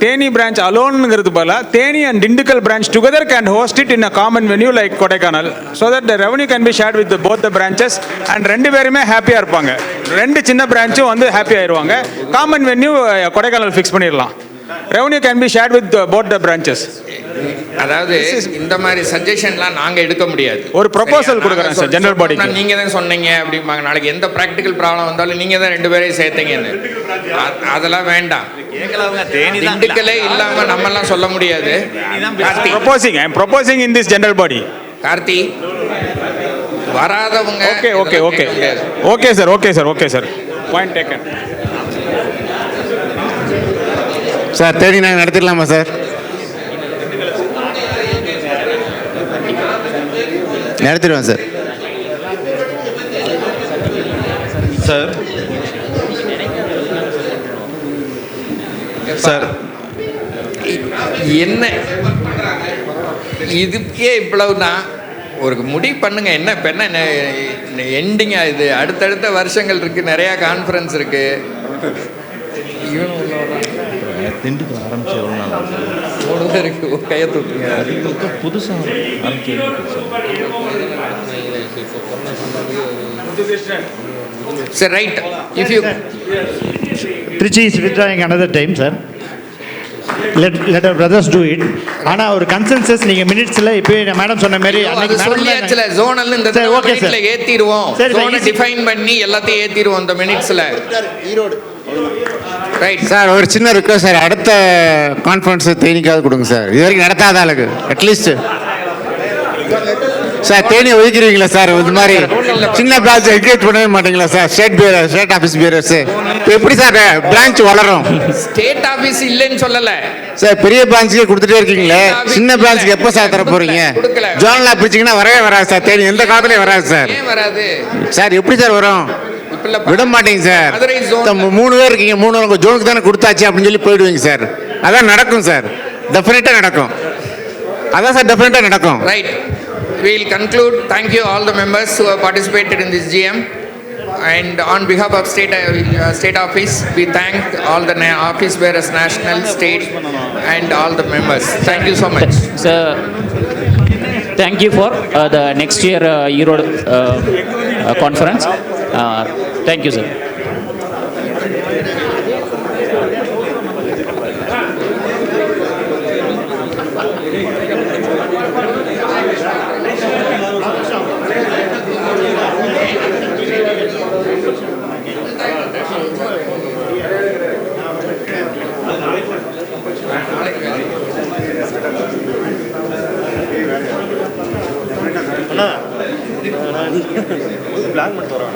Theni branch அலோனுங்கிறது போல Theni and Dindigul branch together can host it in a common venue like Kodaikanal, so that the revenue can be shared with both the branches and 2 பேருமே ஹாப்பியாக இருப்பாங்க. 2 சின்ன பிரான்ச்சும் வந்து ஹாப்பி ஆயிடுவாங்க. காமன் வென்யூ கொடைக்கானல் ஃபிக்ஸ் பண்ணிடலாம். Revenue can be shared with both the branches. அதாவது இந்த மாதிரி சஜஷன்லாம் நாங்கள் எடுக்க முடியாது. ஒரு ப்ரொபோசல் கொடுக்குறேன் சார் ஜெனரல் பாடிக்கு. நீங்கள் தான் சொன்னீங்க அப்படிம்பாங்க, நாளைக்கு எந்த ப்ராக்டிக்கல் ப்ராப்ளம் வந்தாலும் நீங்கள் தான் 2 பேரையும் சேர்த்தீங்கன்னு. அதெல்லாம் வேண்டாம். திண்டுக்கலே இல்லாமல் நம்மெல்லாம் சொல்ல முடியாது. I am proposing in this general body. Karthi வராதவங்க. Okay sir. Point taken. Sir தேடி நாங்கள் நடத்திடலாமா சார்? நடத்திடுவேன் சார். சார் என்ன இதுக்கே இவ்வளவுனா ஒரு முடிவு பண்ணுங்க. என்ன இப்போ என்ன எண்டிங்கா இது? அடுத்தடுத்த வருஷங்கள் இருக்கு, நிறையா கான்ஃபரன்ஸ் இருக்கு. திண்டுக்கல் ஆரம்பிச்சு எவ்வளோ நாள் இருக்கு? கையை தூக்குங்க. புதுசாக சரி, right. If you Trichy is withdrawing another time, sir. Let our brothers do it. ஆனால் ஒரு கன்சென்சஸ் நீங்கள் மினிட்ஸில் இப்போ மேடம் சொன்ன மாதிரி சொல்லியாச்சுல, ஜோனல் இந்த மினிட்ல ஏற்றிடுவோம். ஜோனை டிஃபைன் பண்ணி எல்லாத்தையும் ஏற்றிடுவோம் இந்த மினிட்ஸில். ரைட் சார், ஒரு சின்ன ரிக்வஸ்ட் சார், அடுத்த கான்ஃபரன்ஸ் தேனிக்காவது கொடுங்க சார். இது வரைக்கும் நடத்தாத ஆளுக்கு அட்லீஸ்ட் சார் தேனி ஒதுக்கிறீங்களா சார்? இந்த மாதிரி சின்ன பிரான்ச் என்கரேஜ் பண்ணவே மாட்டீங்களா சார்? ஸ்டேட் ஆஃபீஸ் பியரர்ஸ் எப்படி சார் பிரான்ச் வளரும்? ஸ்டேட் ஆஃபீஸ் இல்லைன்னு சொல்லலை சார், பெரிய பிரான்ச்சுக்கே கொடுத்துட்டே இருக்கீங்களே, சின்ன பிரான்ச்சுக்கு எப்போ சார் தர போறீங்க? ஜோனலாக பிரிச்சிங்கன்னா வரவே வராது சார். தேனி எந்த காலத்துலேயும் வராது சார். வராது சார், எப்படி சார் வரும்? விட மாட்டீங்க சார். 3 பேர் இருக்கீங்க, 3 உங்கள் ஜோனுக்கு தானே கொடுத்தாச்சு அப்படின்னு சொல்லி போயிடுவீங்க சார். அதான் நடக்கும் சார், டெஃபினட்டாக நடக்கும். அதான் சார் டெஃபினட்டாக நடக்கும். Right, we will conclude. Thank you all the members who have participated in this GM, and on behalf of state office we thank all the office bearers, national, state, and all the members. Thank you so much. Sir, thank you for the next year Erode conference. Thank you, sir. Plan பண்ணிட்டு வரோம்.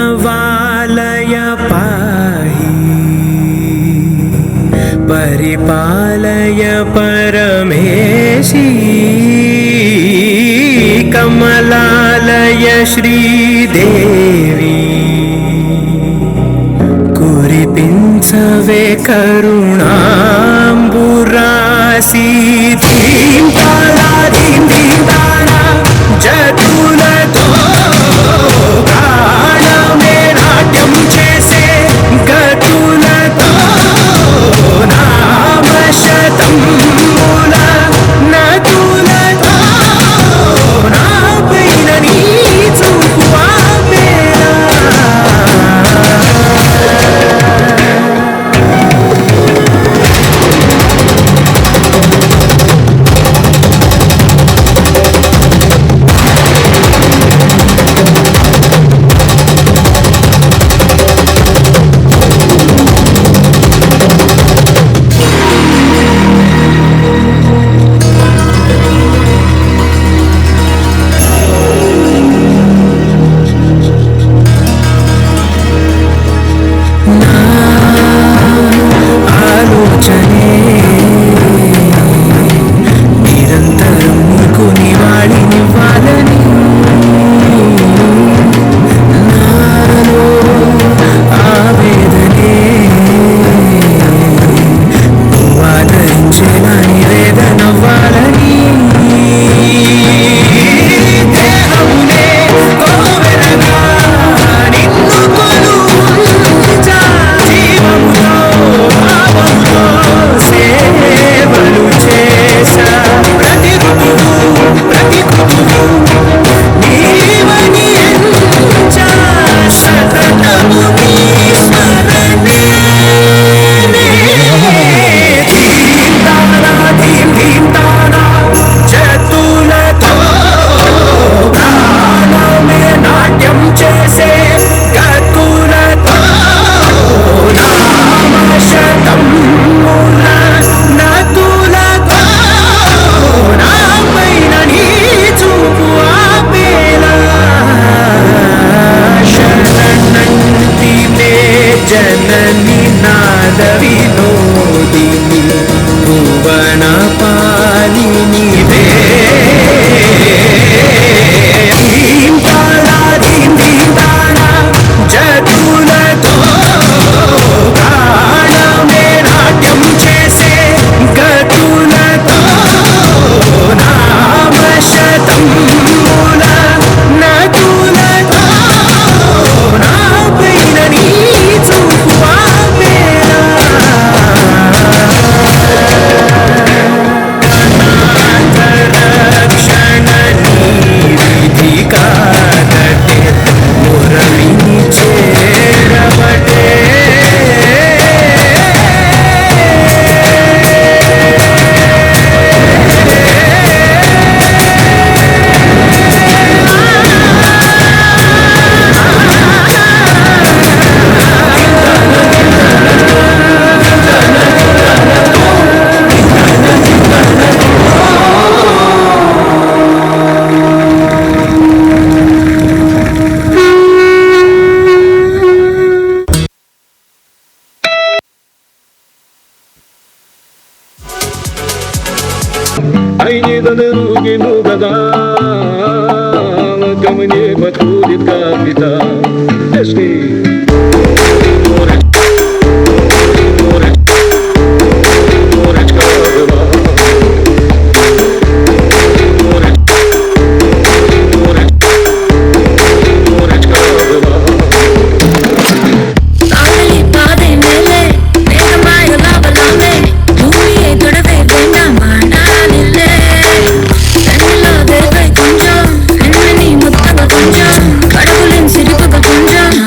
प्रणवालय पाहि परिपालय परमेशी कमलालय श्रीदेवी कुरिपिंचवे करुणाम्बुरासी धीं तारा धीं धीं तारा जतुलतो गानमे नाट्यं चेसे गतुलतो नाम शतं मूल नतुलतो नापैननी चुकुवा बेला जननी नाद विनोदिनी भुवन पालिनी वे दीं तारा जगुलतो गानमे नाट्यं చేసే గతులతో నామ శతం మూల నతులతో నా పైన నీ చూపు ఆపేలా రక్షణ నీ విధి కాదటే మురళిని చేరబటే ко мне подходит капитан. கொஞ்சம் கடவுளின் சிரிப்புகள் கொஞ்சம்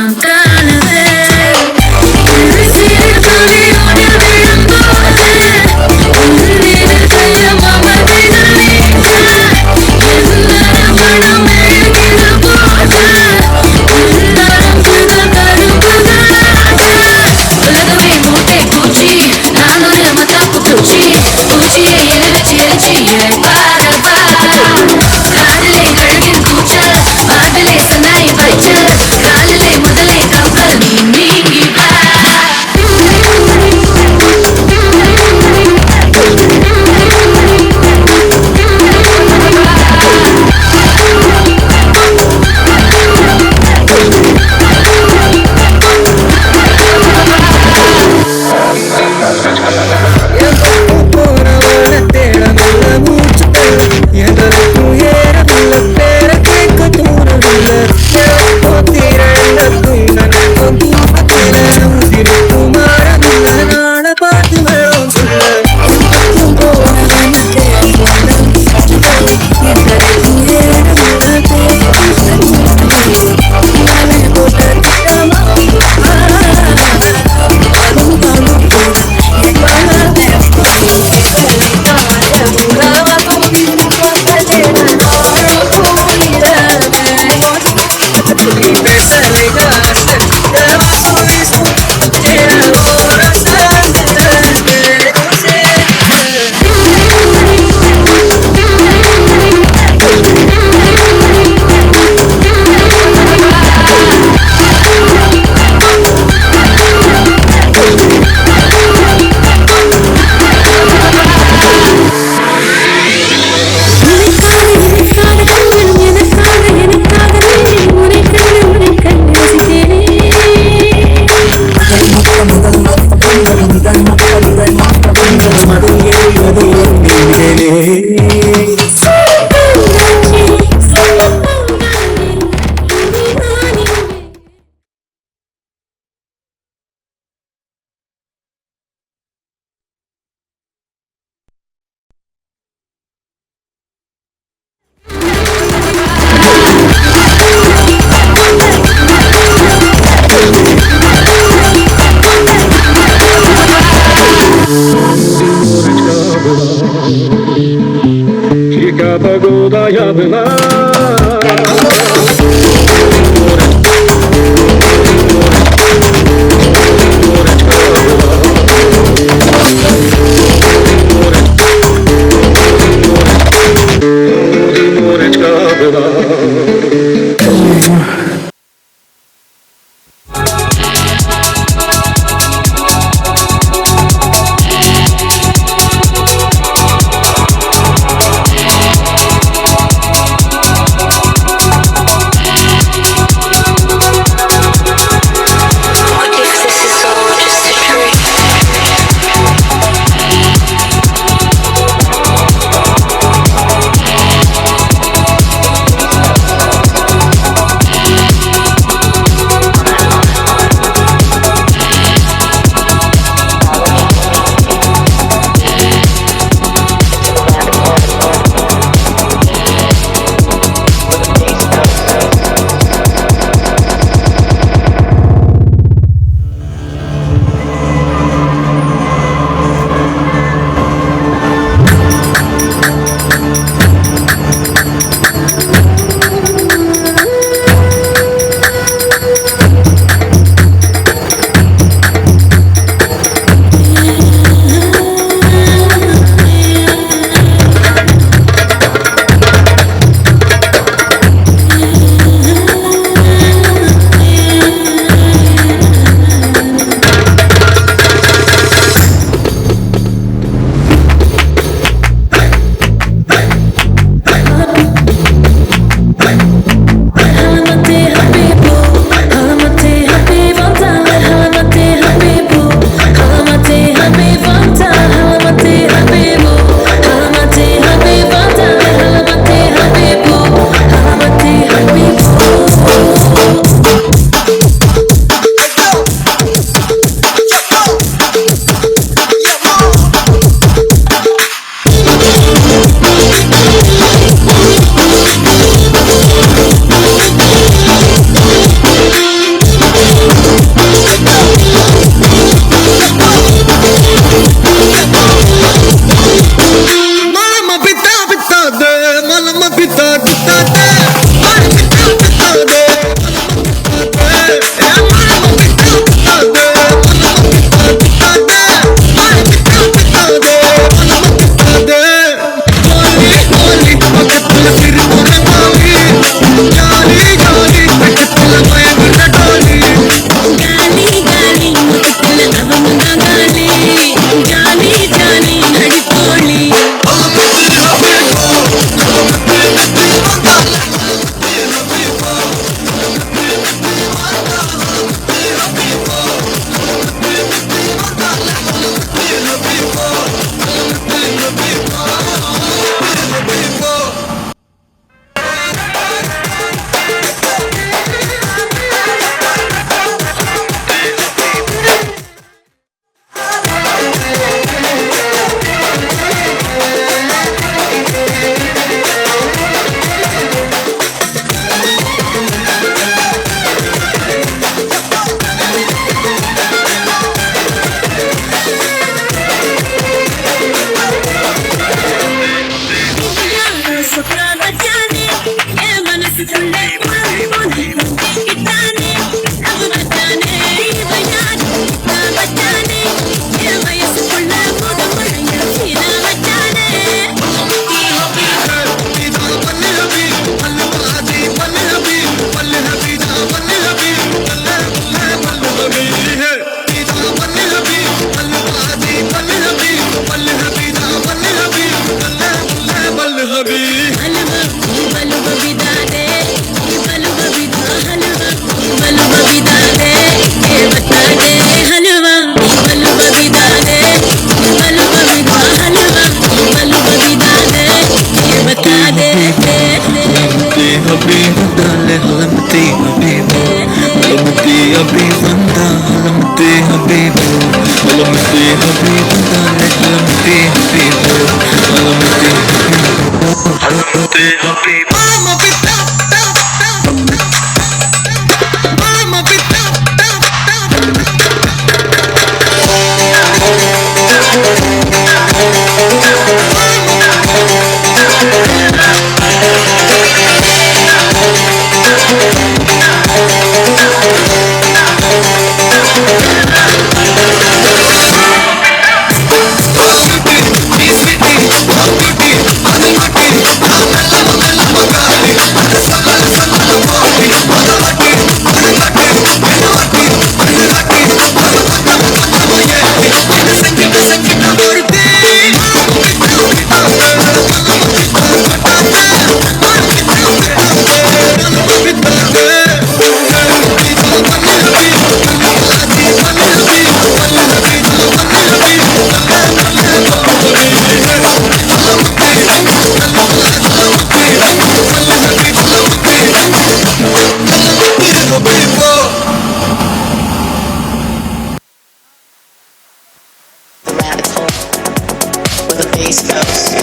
bass goes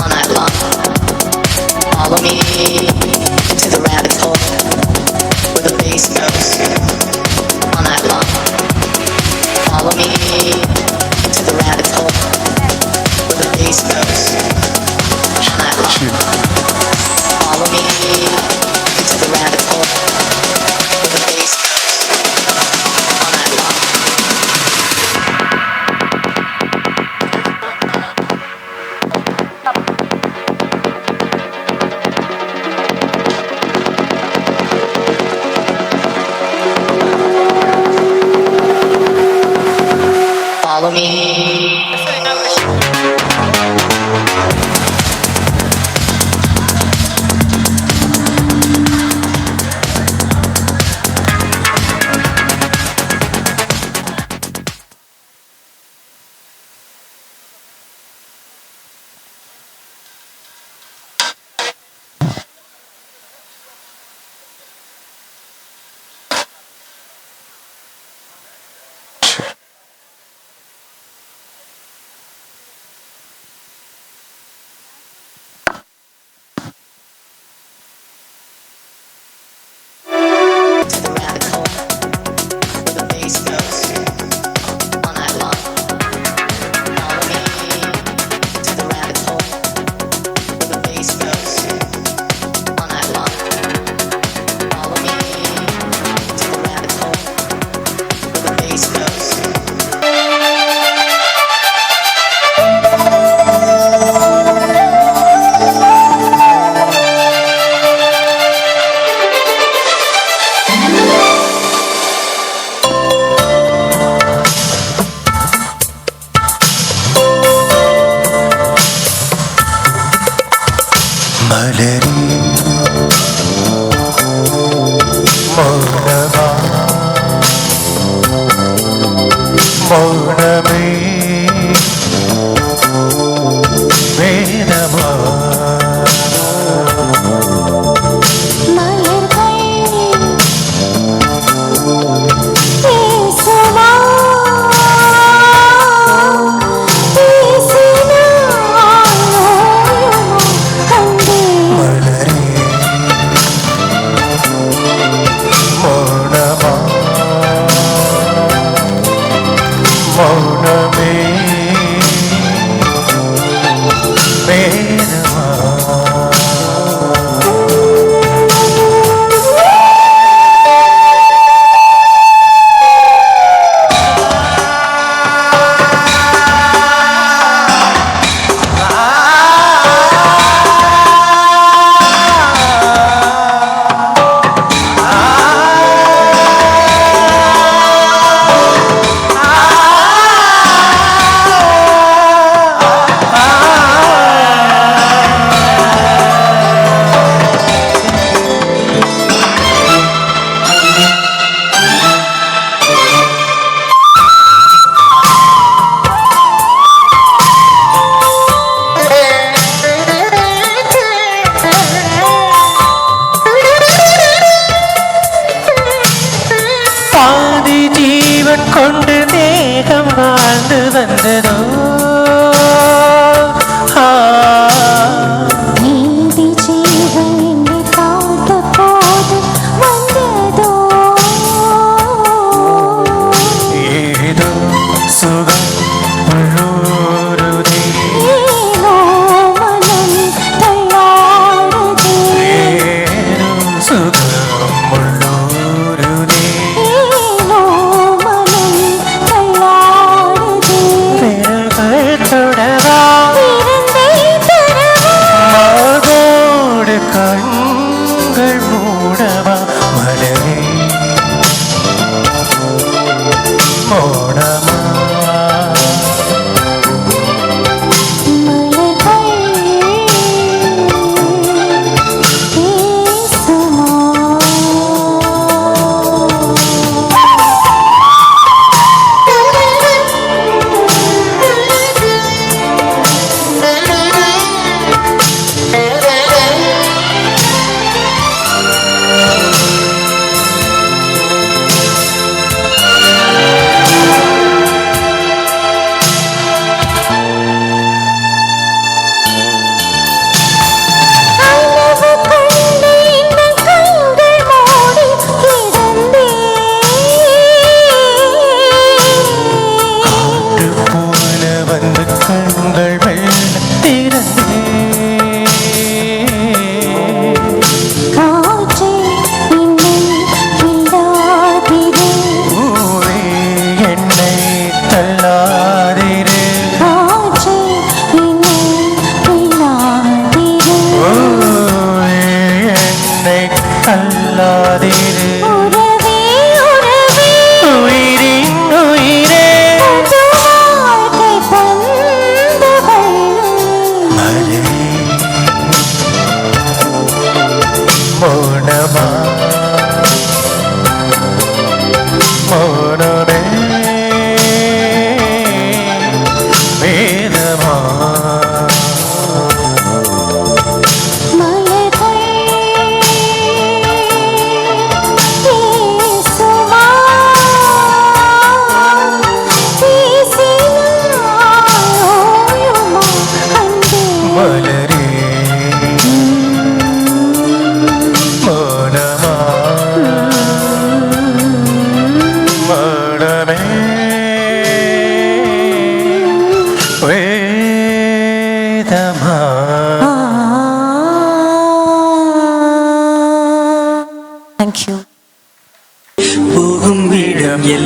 all night long. Follow me into the rabbit hole where the bass goes all night long. Follow me into the rabbit hole where the bass goes all night long. Follow me into the rabbit hole where the bass goes all night long. Follow me.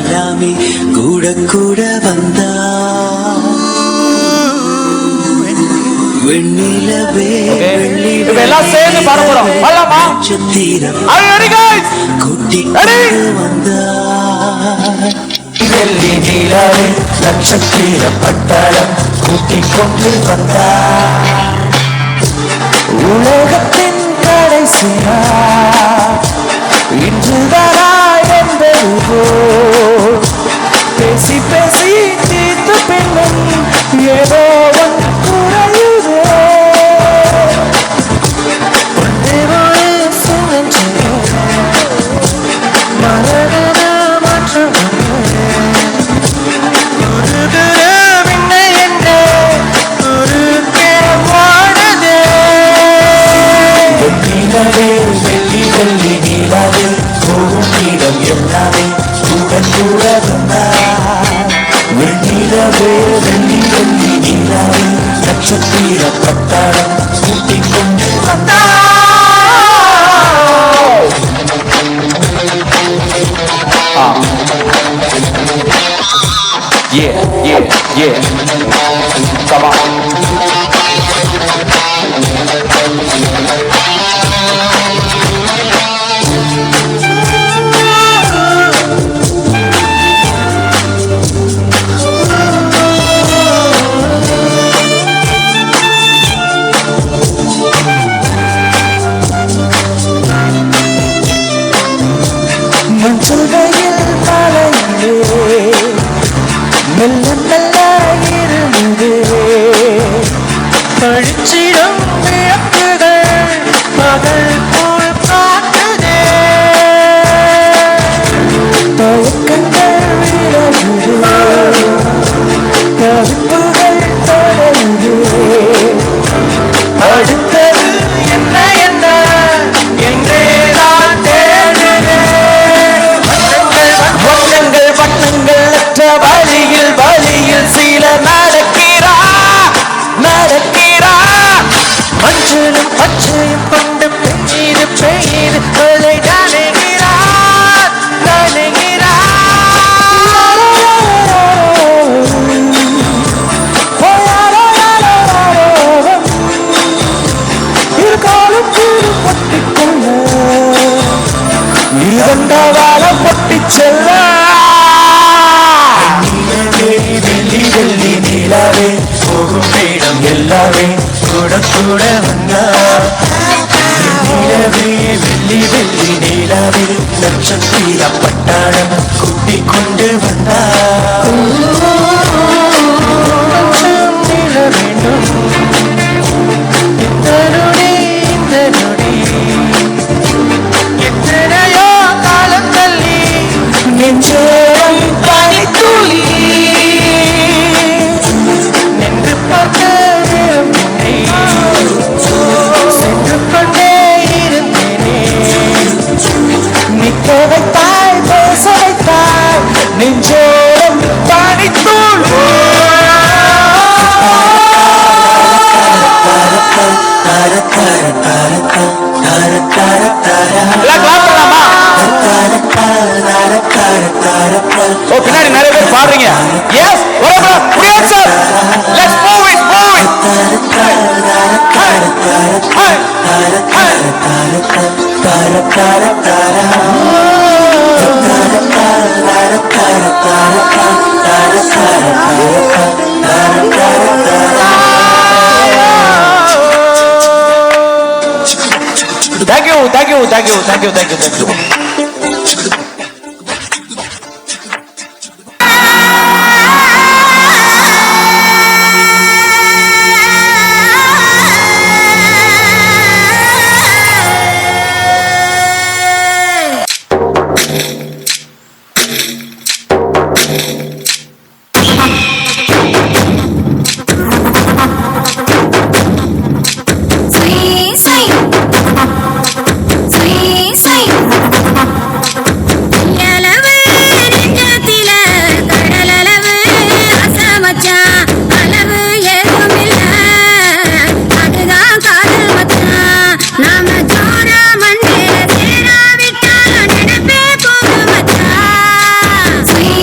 எல்லாமே கூட கூட வந்தா வெண்ணிலவே எல்லாம் சேர்ந்து பாட போறோம் குட்டி வந்தா வெள்ளி நிலவே நட்சத்திர பட்டாளம் கூட்டிக் கொண்டு வந்தா உலகத்தின் கடைசி நாள் இன்றுதானா என்பது போல் பேசி பேசி தீர்த்து பின்னும் ஏதோ ஒன்று குறையுதே மரண மாற்றம் வெள்ளி வெள்ளி நீலாவே போகும் இடம் எல்லாமே கூட கூட வந்தா வெண்ணிலவே வெள்ளி வெள்ளி நீலாவே நட்சத்திர பட்டாளம் கூட்டிக் கொண்டு வந்தா Yeah, yeah, yeah. Come on. மஞ்சள் வெயில் மலையிலே மெல்ல மெல்ல இருந்தே பழிச்சிடும் விளக்குகள் பகல் போல் காட்டுதே தயக்கங்கள் விலகுதே கவிப்புகள் தொடருதே அடுத்தது என்ன என்ன என்றேதான் தேடுதேன் வண்ணங்கள் வண்ணங்கள் அற்ற வழியில் வழியில் சில நடக்கிறா நடக்கிறா மஞ்சளும் பச்சையும் கொண்டு பெய்து பெய்து கொலை நனைகிறார் நனைகிறார் இருகாலும் கூறு பொட்டிக்கொள்ள இருதண்டவாள பொட்டி செல்ல வெள்ளி வெள்ளி நீலாவே போகும் இடம் எல்லாமே கூட கூட வந்தா நீலவே வெள்ளி வெள்ளி நீலாவே நட்சத்திர பட்டாளம் கூட்டிக் கொண்டு வந்தா நீல வேண்டும் இந்த நொடி இந்த நொடி எத்தனையோ காலம் தள்ளி நெஞ்சோரம் பனித்துளி நின்று பார்க்க சென்று கொண்டே இருந்தேனே நிற்க வைத்தாய் பேச வைத்தாய் நெஞ்சோரம் பனித்துளி பின்னாடி நிறைய பேர் பாடுறீங்க yes let's move it Thank you. Sweet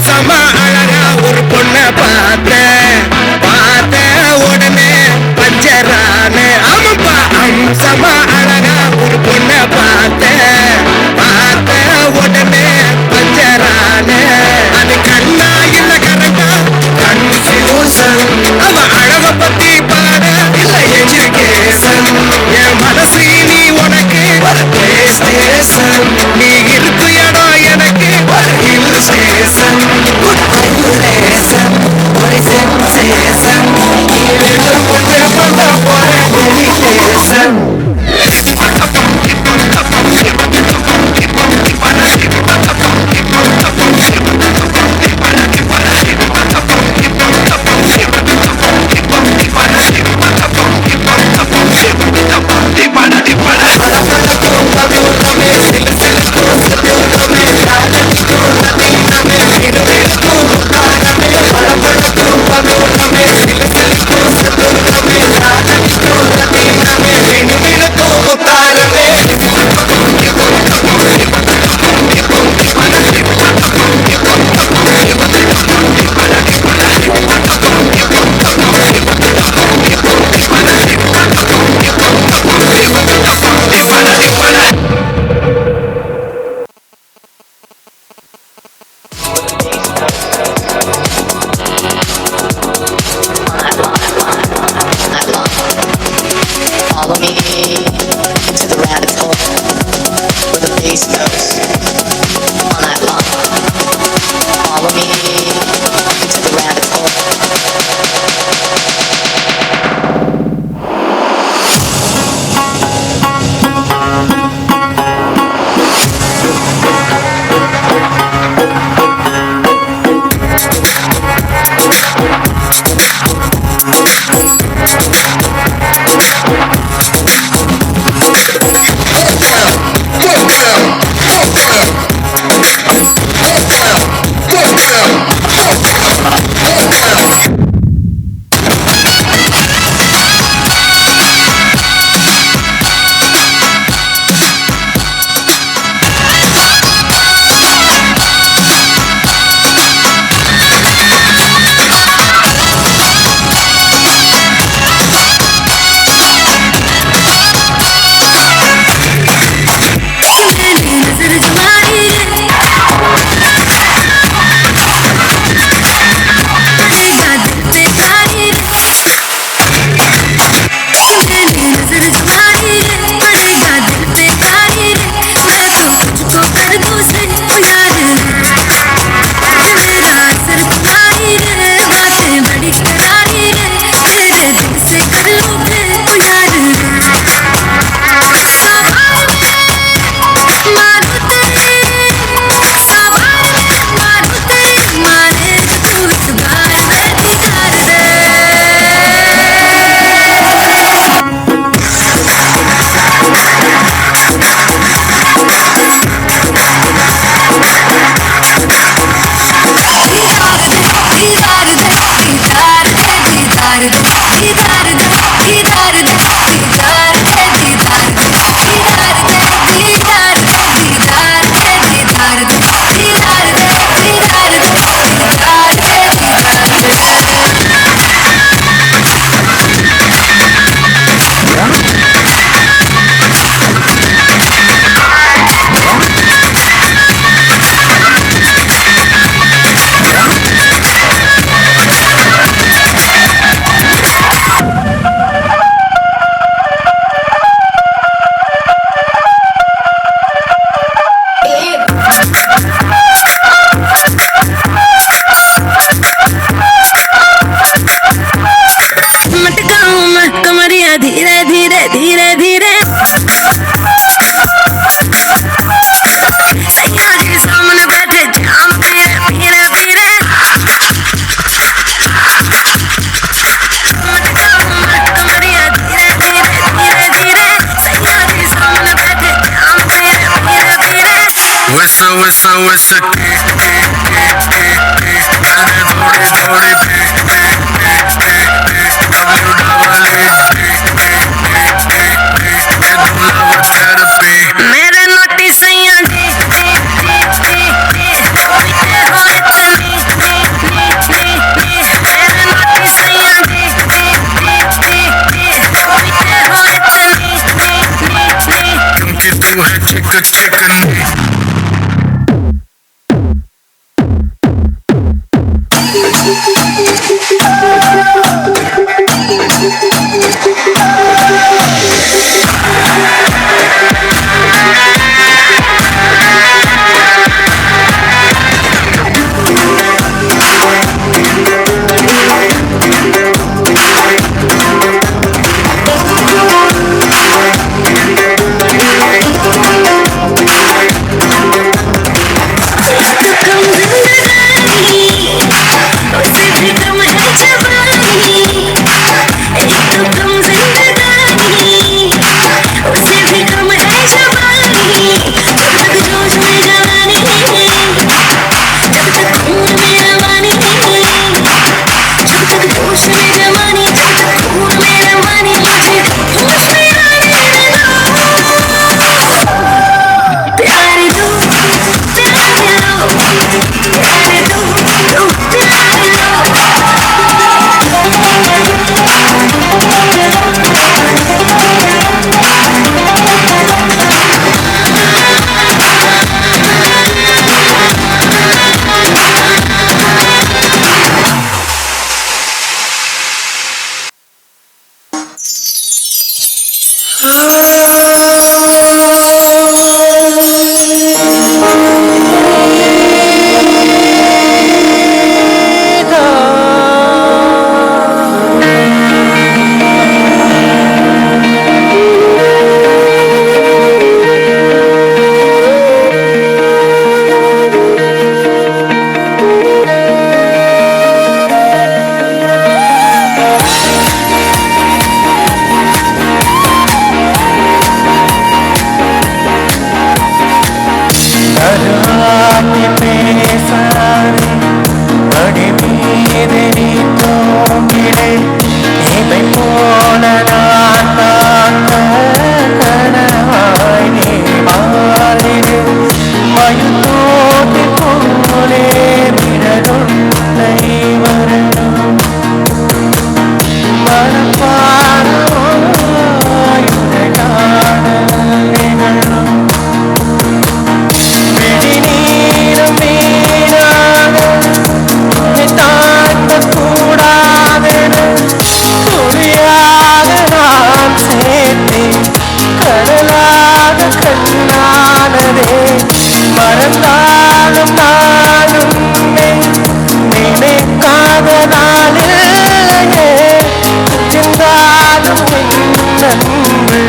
அம்சமா அழகா ஒரு பொண்ணை பார்த்தேன் உடனே பஞ்சரான ஆமாப்பா அம்சமா அழகா ஒரு பொண்ணை பார்த்தேன் உடனே பஞ்சரான அது கண்ணா இல்ல கரண்டா கன்ஃபியூசன் அவ அழக பத்தி பாட இல்ல எஜுகேஷன் என் மனசு நீ உனக்கு பிளே ஸ்டேஷன் நீ இருக்கு இடம் எனக்கு ஹில் ஸ்டேஷன் குட் வைப்ரேஷன் ஒரு சென்சேஷன் நீ வெறும் கொண்டு பண்ண போற delegation Follow me into the rabbit hole where the bass goes all night long. Follow me into the rabbit hole. मेरे नोटी सैया जी மீது நீ தூங்கிடு இவை போல நான் பார்க்க கனவாய் நீ மாறிடு மயுத்தோட்டி போலே விடலுள்ளை வரணும் மனப்பாரமாயுடையான நிகழும் விழிநீரும் வீணாக தாண்டக்கூடாதென துளியாக நான் சேர்த்தேன் கடலாக கண்ணானதே மறந்தாலும் நானும் நினைக்காத நாளிலேயே சிந்தாலும் நன்று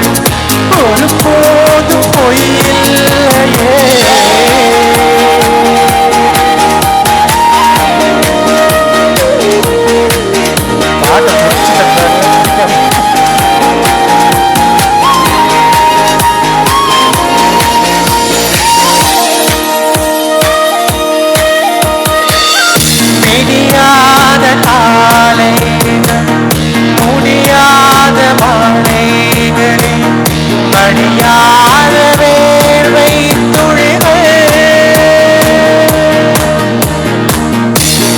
ஒரு போதும் பொய்யில்லையே முடியாத காலைகள் முடியாத மாலைகளில் மடியாத வேர்வை துளிகள்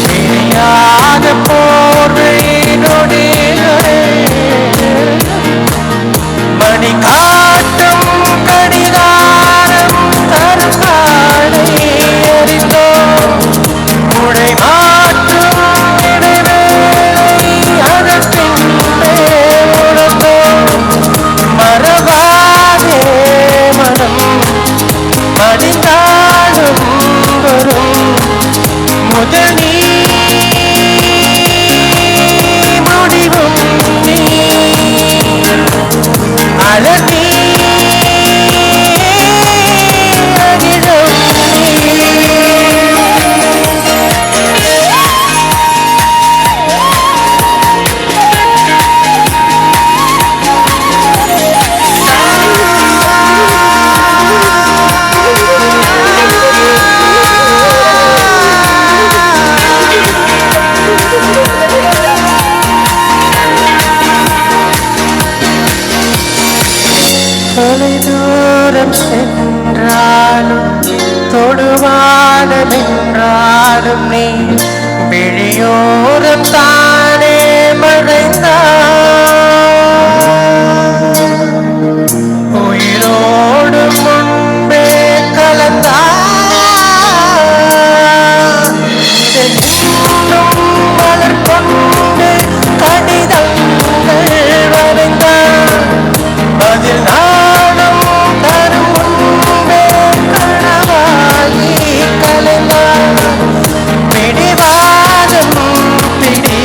தெரியாத போர்வை நொடிகள் மணி காட்டும் கடிகாரம் தருகாலை அறிந்தோம் உடை மாற்றும் இடைவேளை அதற்பின்னே உணர்ந்தோம் மறவாதே மனம் மடிந்தாலும் வரும் முதல் நீ முடிவும் நீ அழகி அகிலம் தொலைதூரம் சென்றாலும் தொடுவானம் என்றாலும் நீ விழியோரம் தானே மறைந்தாய் உயிரோடு முன்பே கலந்தாய் இன்னும் மலர் கொண்டு கடிதங்கள் வரைந்தாய் அதில் நானும் தரும் முன்பே கனவாகி கலைந்தாய் பிடிவாதம் பிடி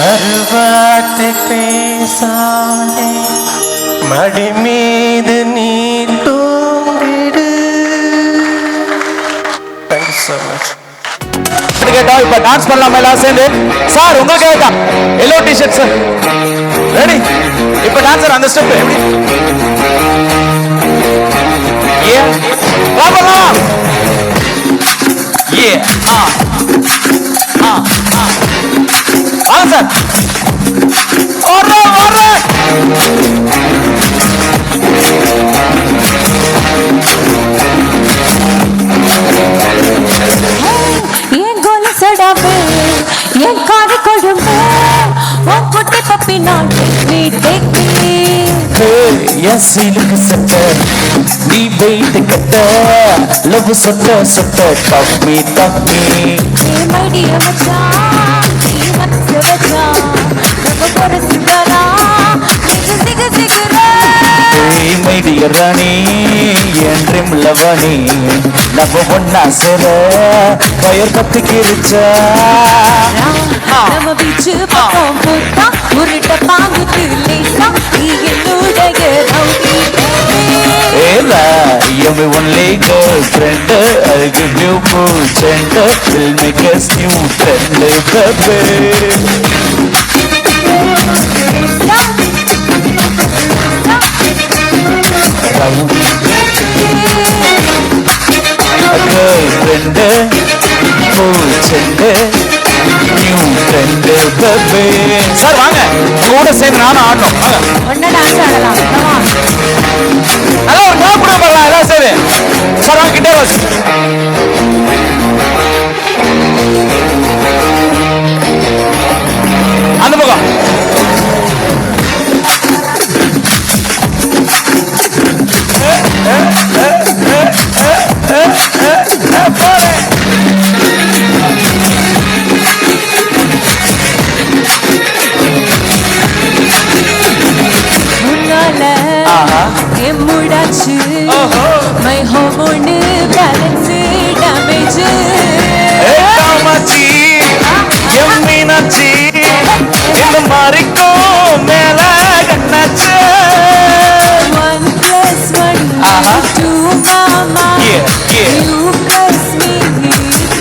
அருவாட்டை பேசாதே மடி மீது நீ தூங்கிடு. Thank you so much. கேட்டா இப்ப டான்ஸ் பண்ணலாமா எல்லாம் சேர்ந்து? சார் உங்களுக்கு கேட்டா எல்லோ டிஷர்ட் சார் ரெடி. இப்ப டான்சர் அந்த ஸ்டெப் எப்படி? ஏ பாப்பலாம். ஏ ஆ ஆ ஆ வாங்க சார். ஓரே ஓரே ஏன் கோல சடாபே ஏன் காது கொழும்பே உன் குட்டி பப்பி நான் நீ டேக் மீ. என் சீலுக்கு சட்ட நீ வெயிட் கட்ட லவ் சொட்ட சொட்ட தப்பி தப்பி. மை டியர் மச்சான் நீ மனசு வச்சா நம்ம போற சிங்கரா சிக சிக சிகரா. மை டியர் ராணி என் ட்ரீம் லவனி நம்ம ஒன்னா சேர பயர் பத்திக்கிருச்சா. நம்ம பீச்சு பக்கம் போட்டா உருட்ட பாங்குத்து லேசா நீ என்னுடைய rowdy. Ella, you're my only girlfriend. I'll give you full gender. We'll make us new friend, baby. Girlfriend, full gender, new friend, baby. Sir வாங்க உங்க கூட சேர்ந்து நானும் ஆடணும். வாங்க ஒண்ணு டான்ஸ் ஆடலாம். நல்லா ஒரு டாப் கூட பண்ணலாம் எல்லாம் சரி. சார் வாங்க கிட்டே வாசி. அந்த பக்கம் எம்முடாச்சு மை ஹோமோனு பேலன்ஸ் டேமேஜ். ஏட்டாமாச்சி எம்மீனாச்சி இந்த மாறிக்கும் மேல கண்ணாச்சு. 1+1 2 மாமா you plus me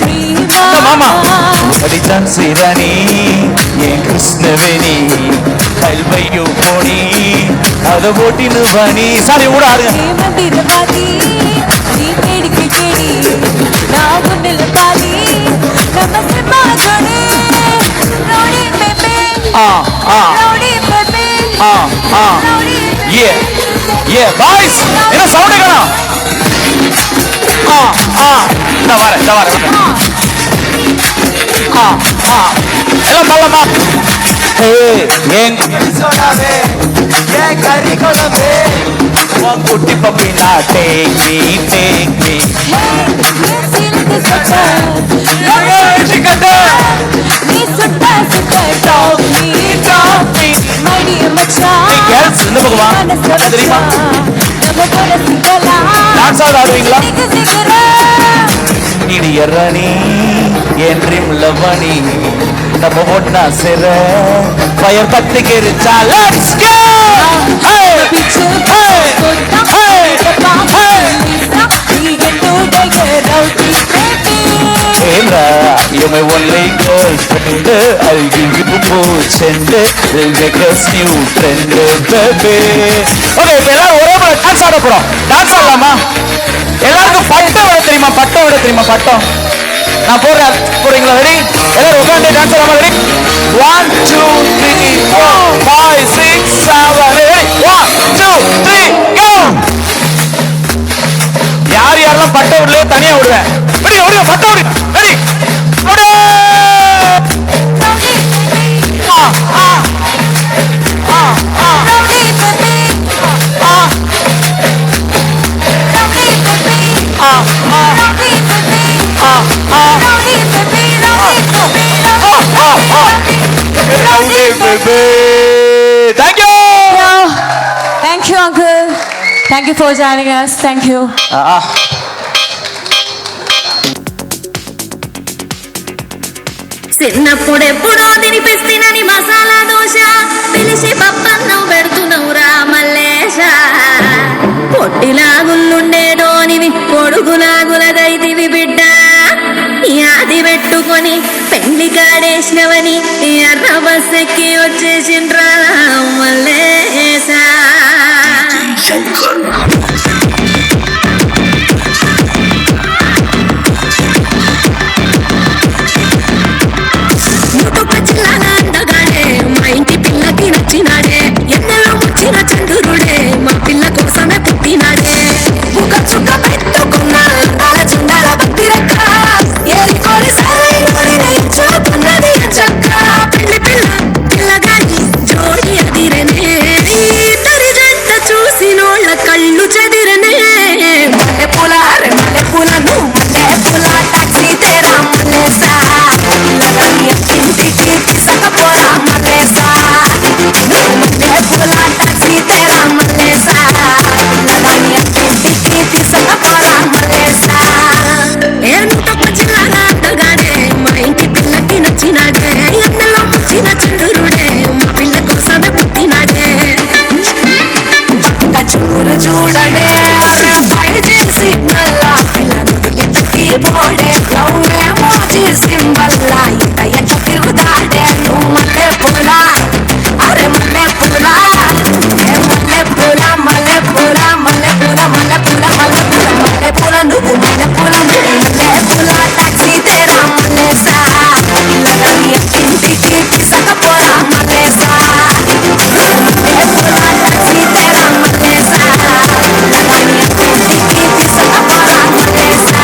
3 மாமா. அடிதான் சீராணி என் கிருஷ்ணவேணி கல்வையோ போனி அதை ஓட்டினு வாணி. சார் இவங்க கூட ஆடுங்க. மந்திரவாதி நீ கேடிக்கு கேடி நான் உன்னில் பாதி நம்ம சினிமா ஜோடி ரவுடி பேபி ரவுடி பேபி ஏ ஏ பாய்ஸ் என்ன சவுண்ட் காணோம். நான் வரேன் எல்லாம் பல்லமா. ஏன் சொல்லாதே ஏன் கறி குழம்பு உன் குட்டி பப்பி நான் டேக் மீ நீ சுட்ட டாப் மீ மை டியர் மச்சான். கேர்ள்ஸ் இந்த பக்கம் வா. என்ன தெரியுமா நம்ம போற சிங்கலா டான்ஸ் ஆடுவீங்களா? இடியர் ராணி என் ட்ரீம் லவனி நம்ம ஒன்னா சேர பயர் பத்திக்கிருச்சா. Let's go. பீச்சு போட்டா பாப்பா லேசா நீ என்னுடைய rowdy baby. Ella, you're my only girlfriend. I'll give you full gender. We'll make us new friend, baby. Okay இப்போ எல்லாரும் ஒரே மாதிரி டான்ஸ் ஆட போறோம். டான்ஸ் ஆடலாமா? எல்லாருக்கும் பட்டம் விட தெரியுமா? பட்டம் நான் போறீங்களா? ரெடி? எல்லாரும் உட்காந்து டான்ஸ் ஆடாம ரெடி? 1 2 3 4 5 6 7 ரெடி? 1 2 3 கோ. யாரெல்லாம் பட்டம் விடலையோ தனியா விடுவேன். ரெடி ஓடியோ பட்டம் விடு. ரெடி ஓடு. Thank you. Thank you, uncle. Thank you for joining us. Thank you. చిన్నప్పుడెప్పుడో తినిపిస్తున్నని masala dosa పిలిచి పప్పన్నం పెడుతున్నావురా మల్లేశ పొట్టిలాగుల్లుండేటోనివి పొడుగులాగులదైతివి బిడ్డ యాది పెట్టుకొని పెళ్లి కాడేసినవని ఎర్ర బస్సెక్కి వచ్చేసిండ్రా మల్లేశ. మా ఇంటి పిల్లకి నచ్చినాడే ఎన్నెల్లో ముచ్చిన చంద్రుడే మా పిల్ల కోసమే పుట్టినాడే ముఖ చుక్క పెట్టుకున్నా చుండాల భక్తి రక్క ఏరికోడి సరైనది చక్క పెళ్లి పిల్లగాని జోడి అదిరనే ఇద్దరి జంట చూసినోళ్ళ కళ్ళు చెదిరనే మల్లె పూల మల్లె పూలను మల్లె పూల టాక్సీ తేరా మల్లేసా ఇంటికి తీసుకపోరా మల్లేసా మల్లె పూల టాక్సీ తేరా మల్లేసా ఇంటికి తీసుకపోరా మల్లేసా. ఏనుక జిల్లాగా అడ్డగాడే మా ఇంటి పిల్లకి నచ్చినాడే ఎన్నెల్లో పుట్టిన చంద్రుడే మా పిల్ల కోసమే పుట్టినాడే చూడు చూడడే బయట చేసి నల్లా పిల్లకి పోడే నవ్వే మోజీ సింబల్లా ఇంత ఎట్ట తిరుగుతాడే నువ్వు మల్లె పూల అరే మల్లె పూల మల్లె పూల మల్లె పూల మల్లె పూల మల్లె పూల మల్లె పూల మల్లె పూల నువ్వు మల్లె పూల మల్లె పూల టాక్సీ తేరా మల్లేసా ఇంటికి తీసుకపోరా మల్లేసా మల్లె పూల టాక్సీ తేరా మల్లేసా ఇంటికి తీసుకపోరా మల్లేసా.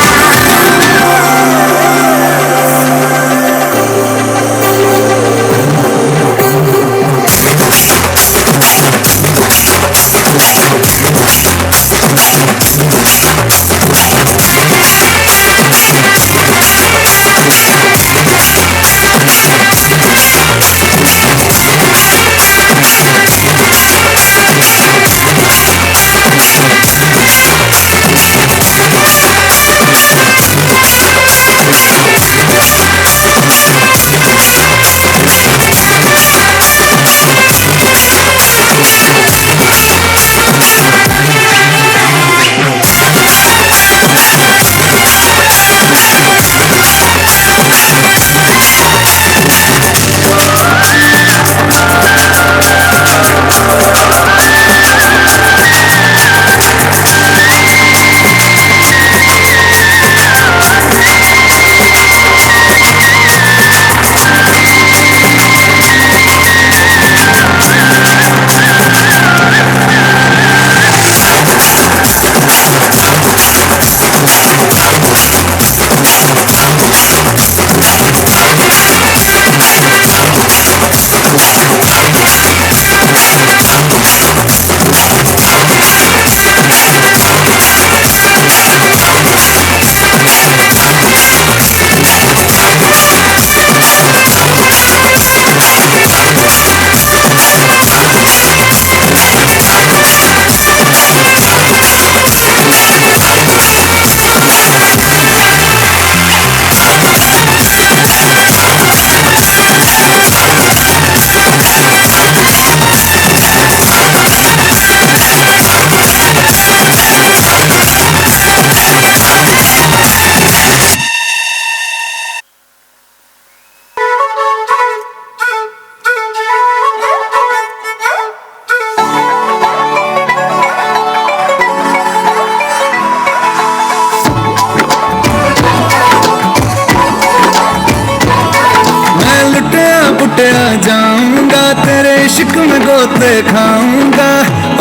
जाऊंगा तेरे इश्क में गोते खाऊंगा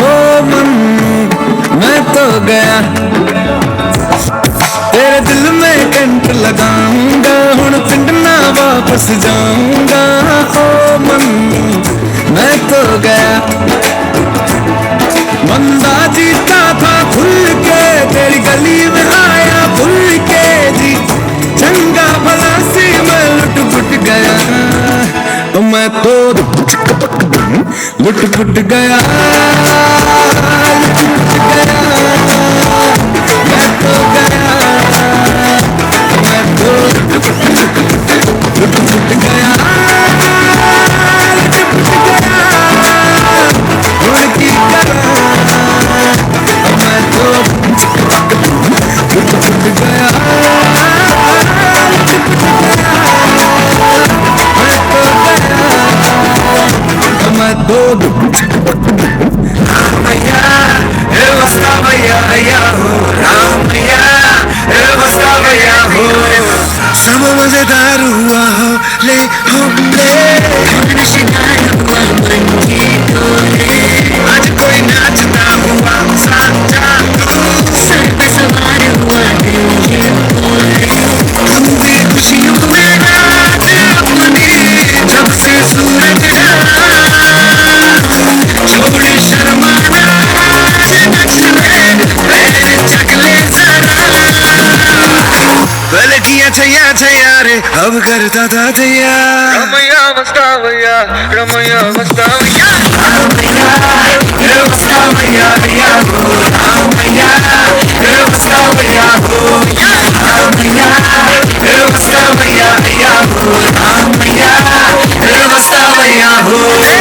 ओ मन मैं तो गया तेरे दिल में कंट लगाऊंगा हुण पिंड ना वापस जाऊंगा ओ मन मैं तो गया बंदा जीता था खुल के तेरी गली में आया भूल के जी चंगा भला सी मैं लुट पुट गया मैं तो लुट पुट गया मैं तो गया लुट पुट गया రామయ్య ఏ వస్తావయ్యా అయ్యా హో రామయ్య ఏ వస్తావయ్యా హో सब मजेदार हुआ हो ले हमने आज कोई नाचता हुआ साचा सर पे सवार हुआ तुम भी खुशियों में रात अपनी जब से सूरज छोड़े शर्माना नच ले चकले जरा पहले किया छैया छैया रे अब करता था छैया रमैया मस्तावैया रमैया मस्तावैया रमैया रे मस्तावैया या हो रमैया रे मस्तावैया हो या रमैया रे मस्तावैया या हो रमैया रे मस्तावैया हो रे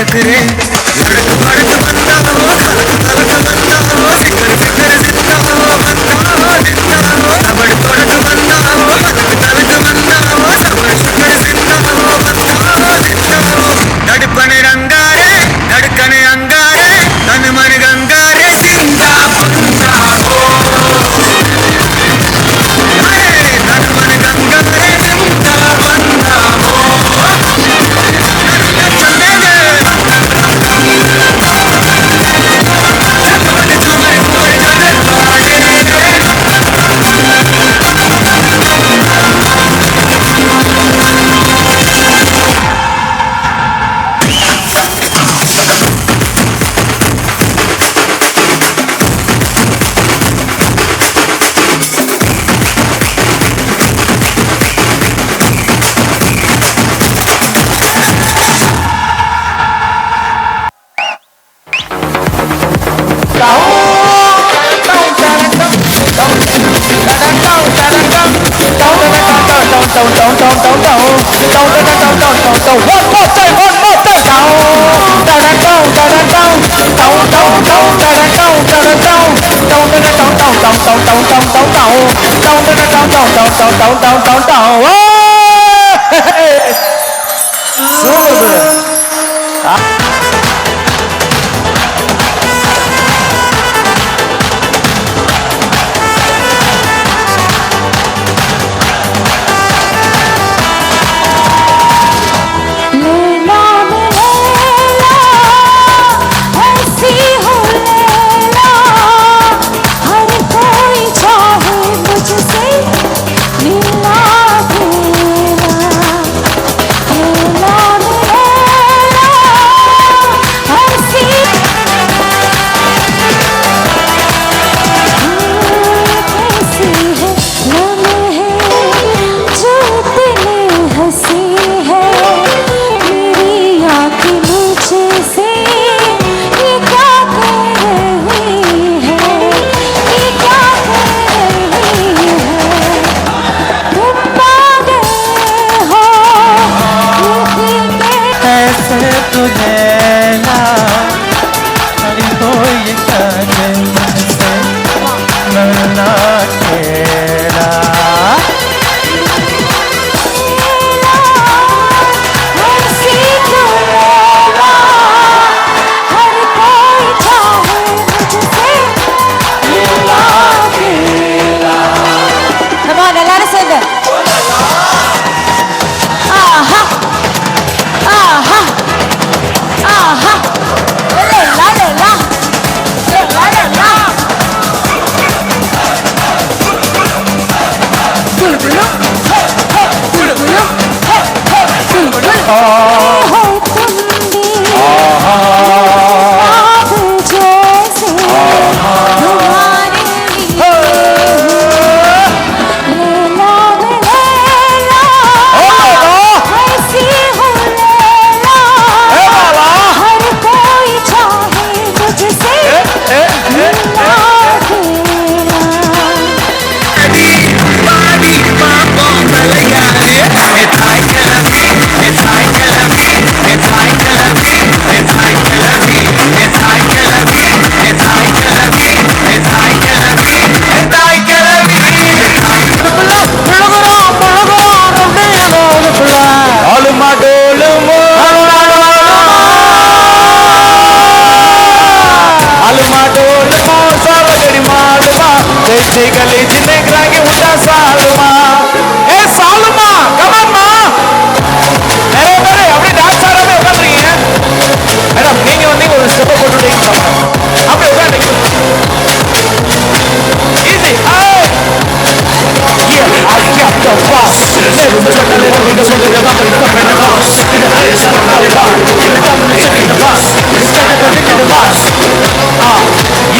लड़क भड़क बंदा हो खलक खलक बंदा हो फिकर फिकर जिंदा हो बंदा हो जिंदा हो सबड़ तोड़क बंदा हो खलक खलक बंदा हो सबड़ शुक्र जिंदा हो बंदा हो जिंदा हो धड़कन रंगारे धड़कन अंगारे तन मन गंगारे जिंदा बंदा हो तन मन गंगारे जिंदा बंदा हो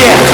இல்லையே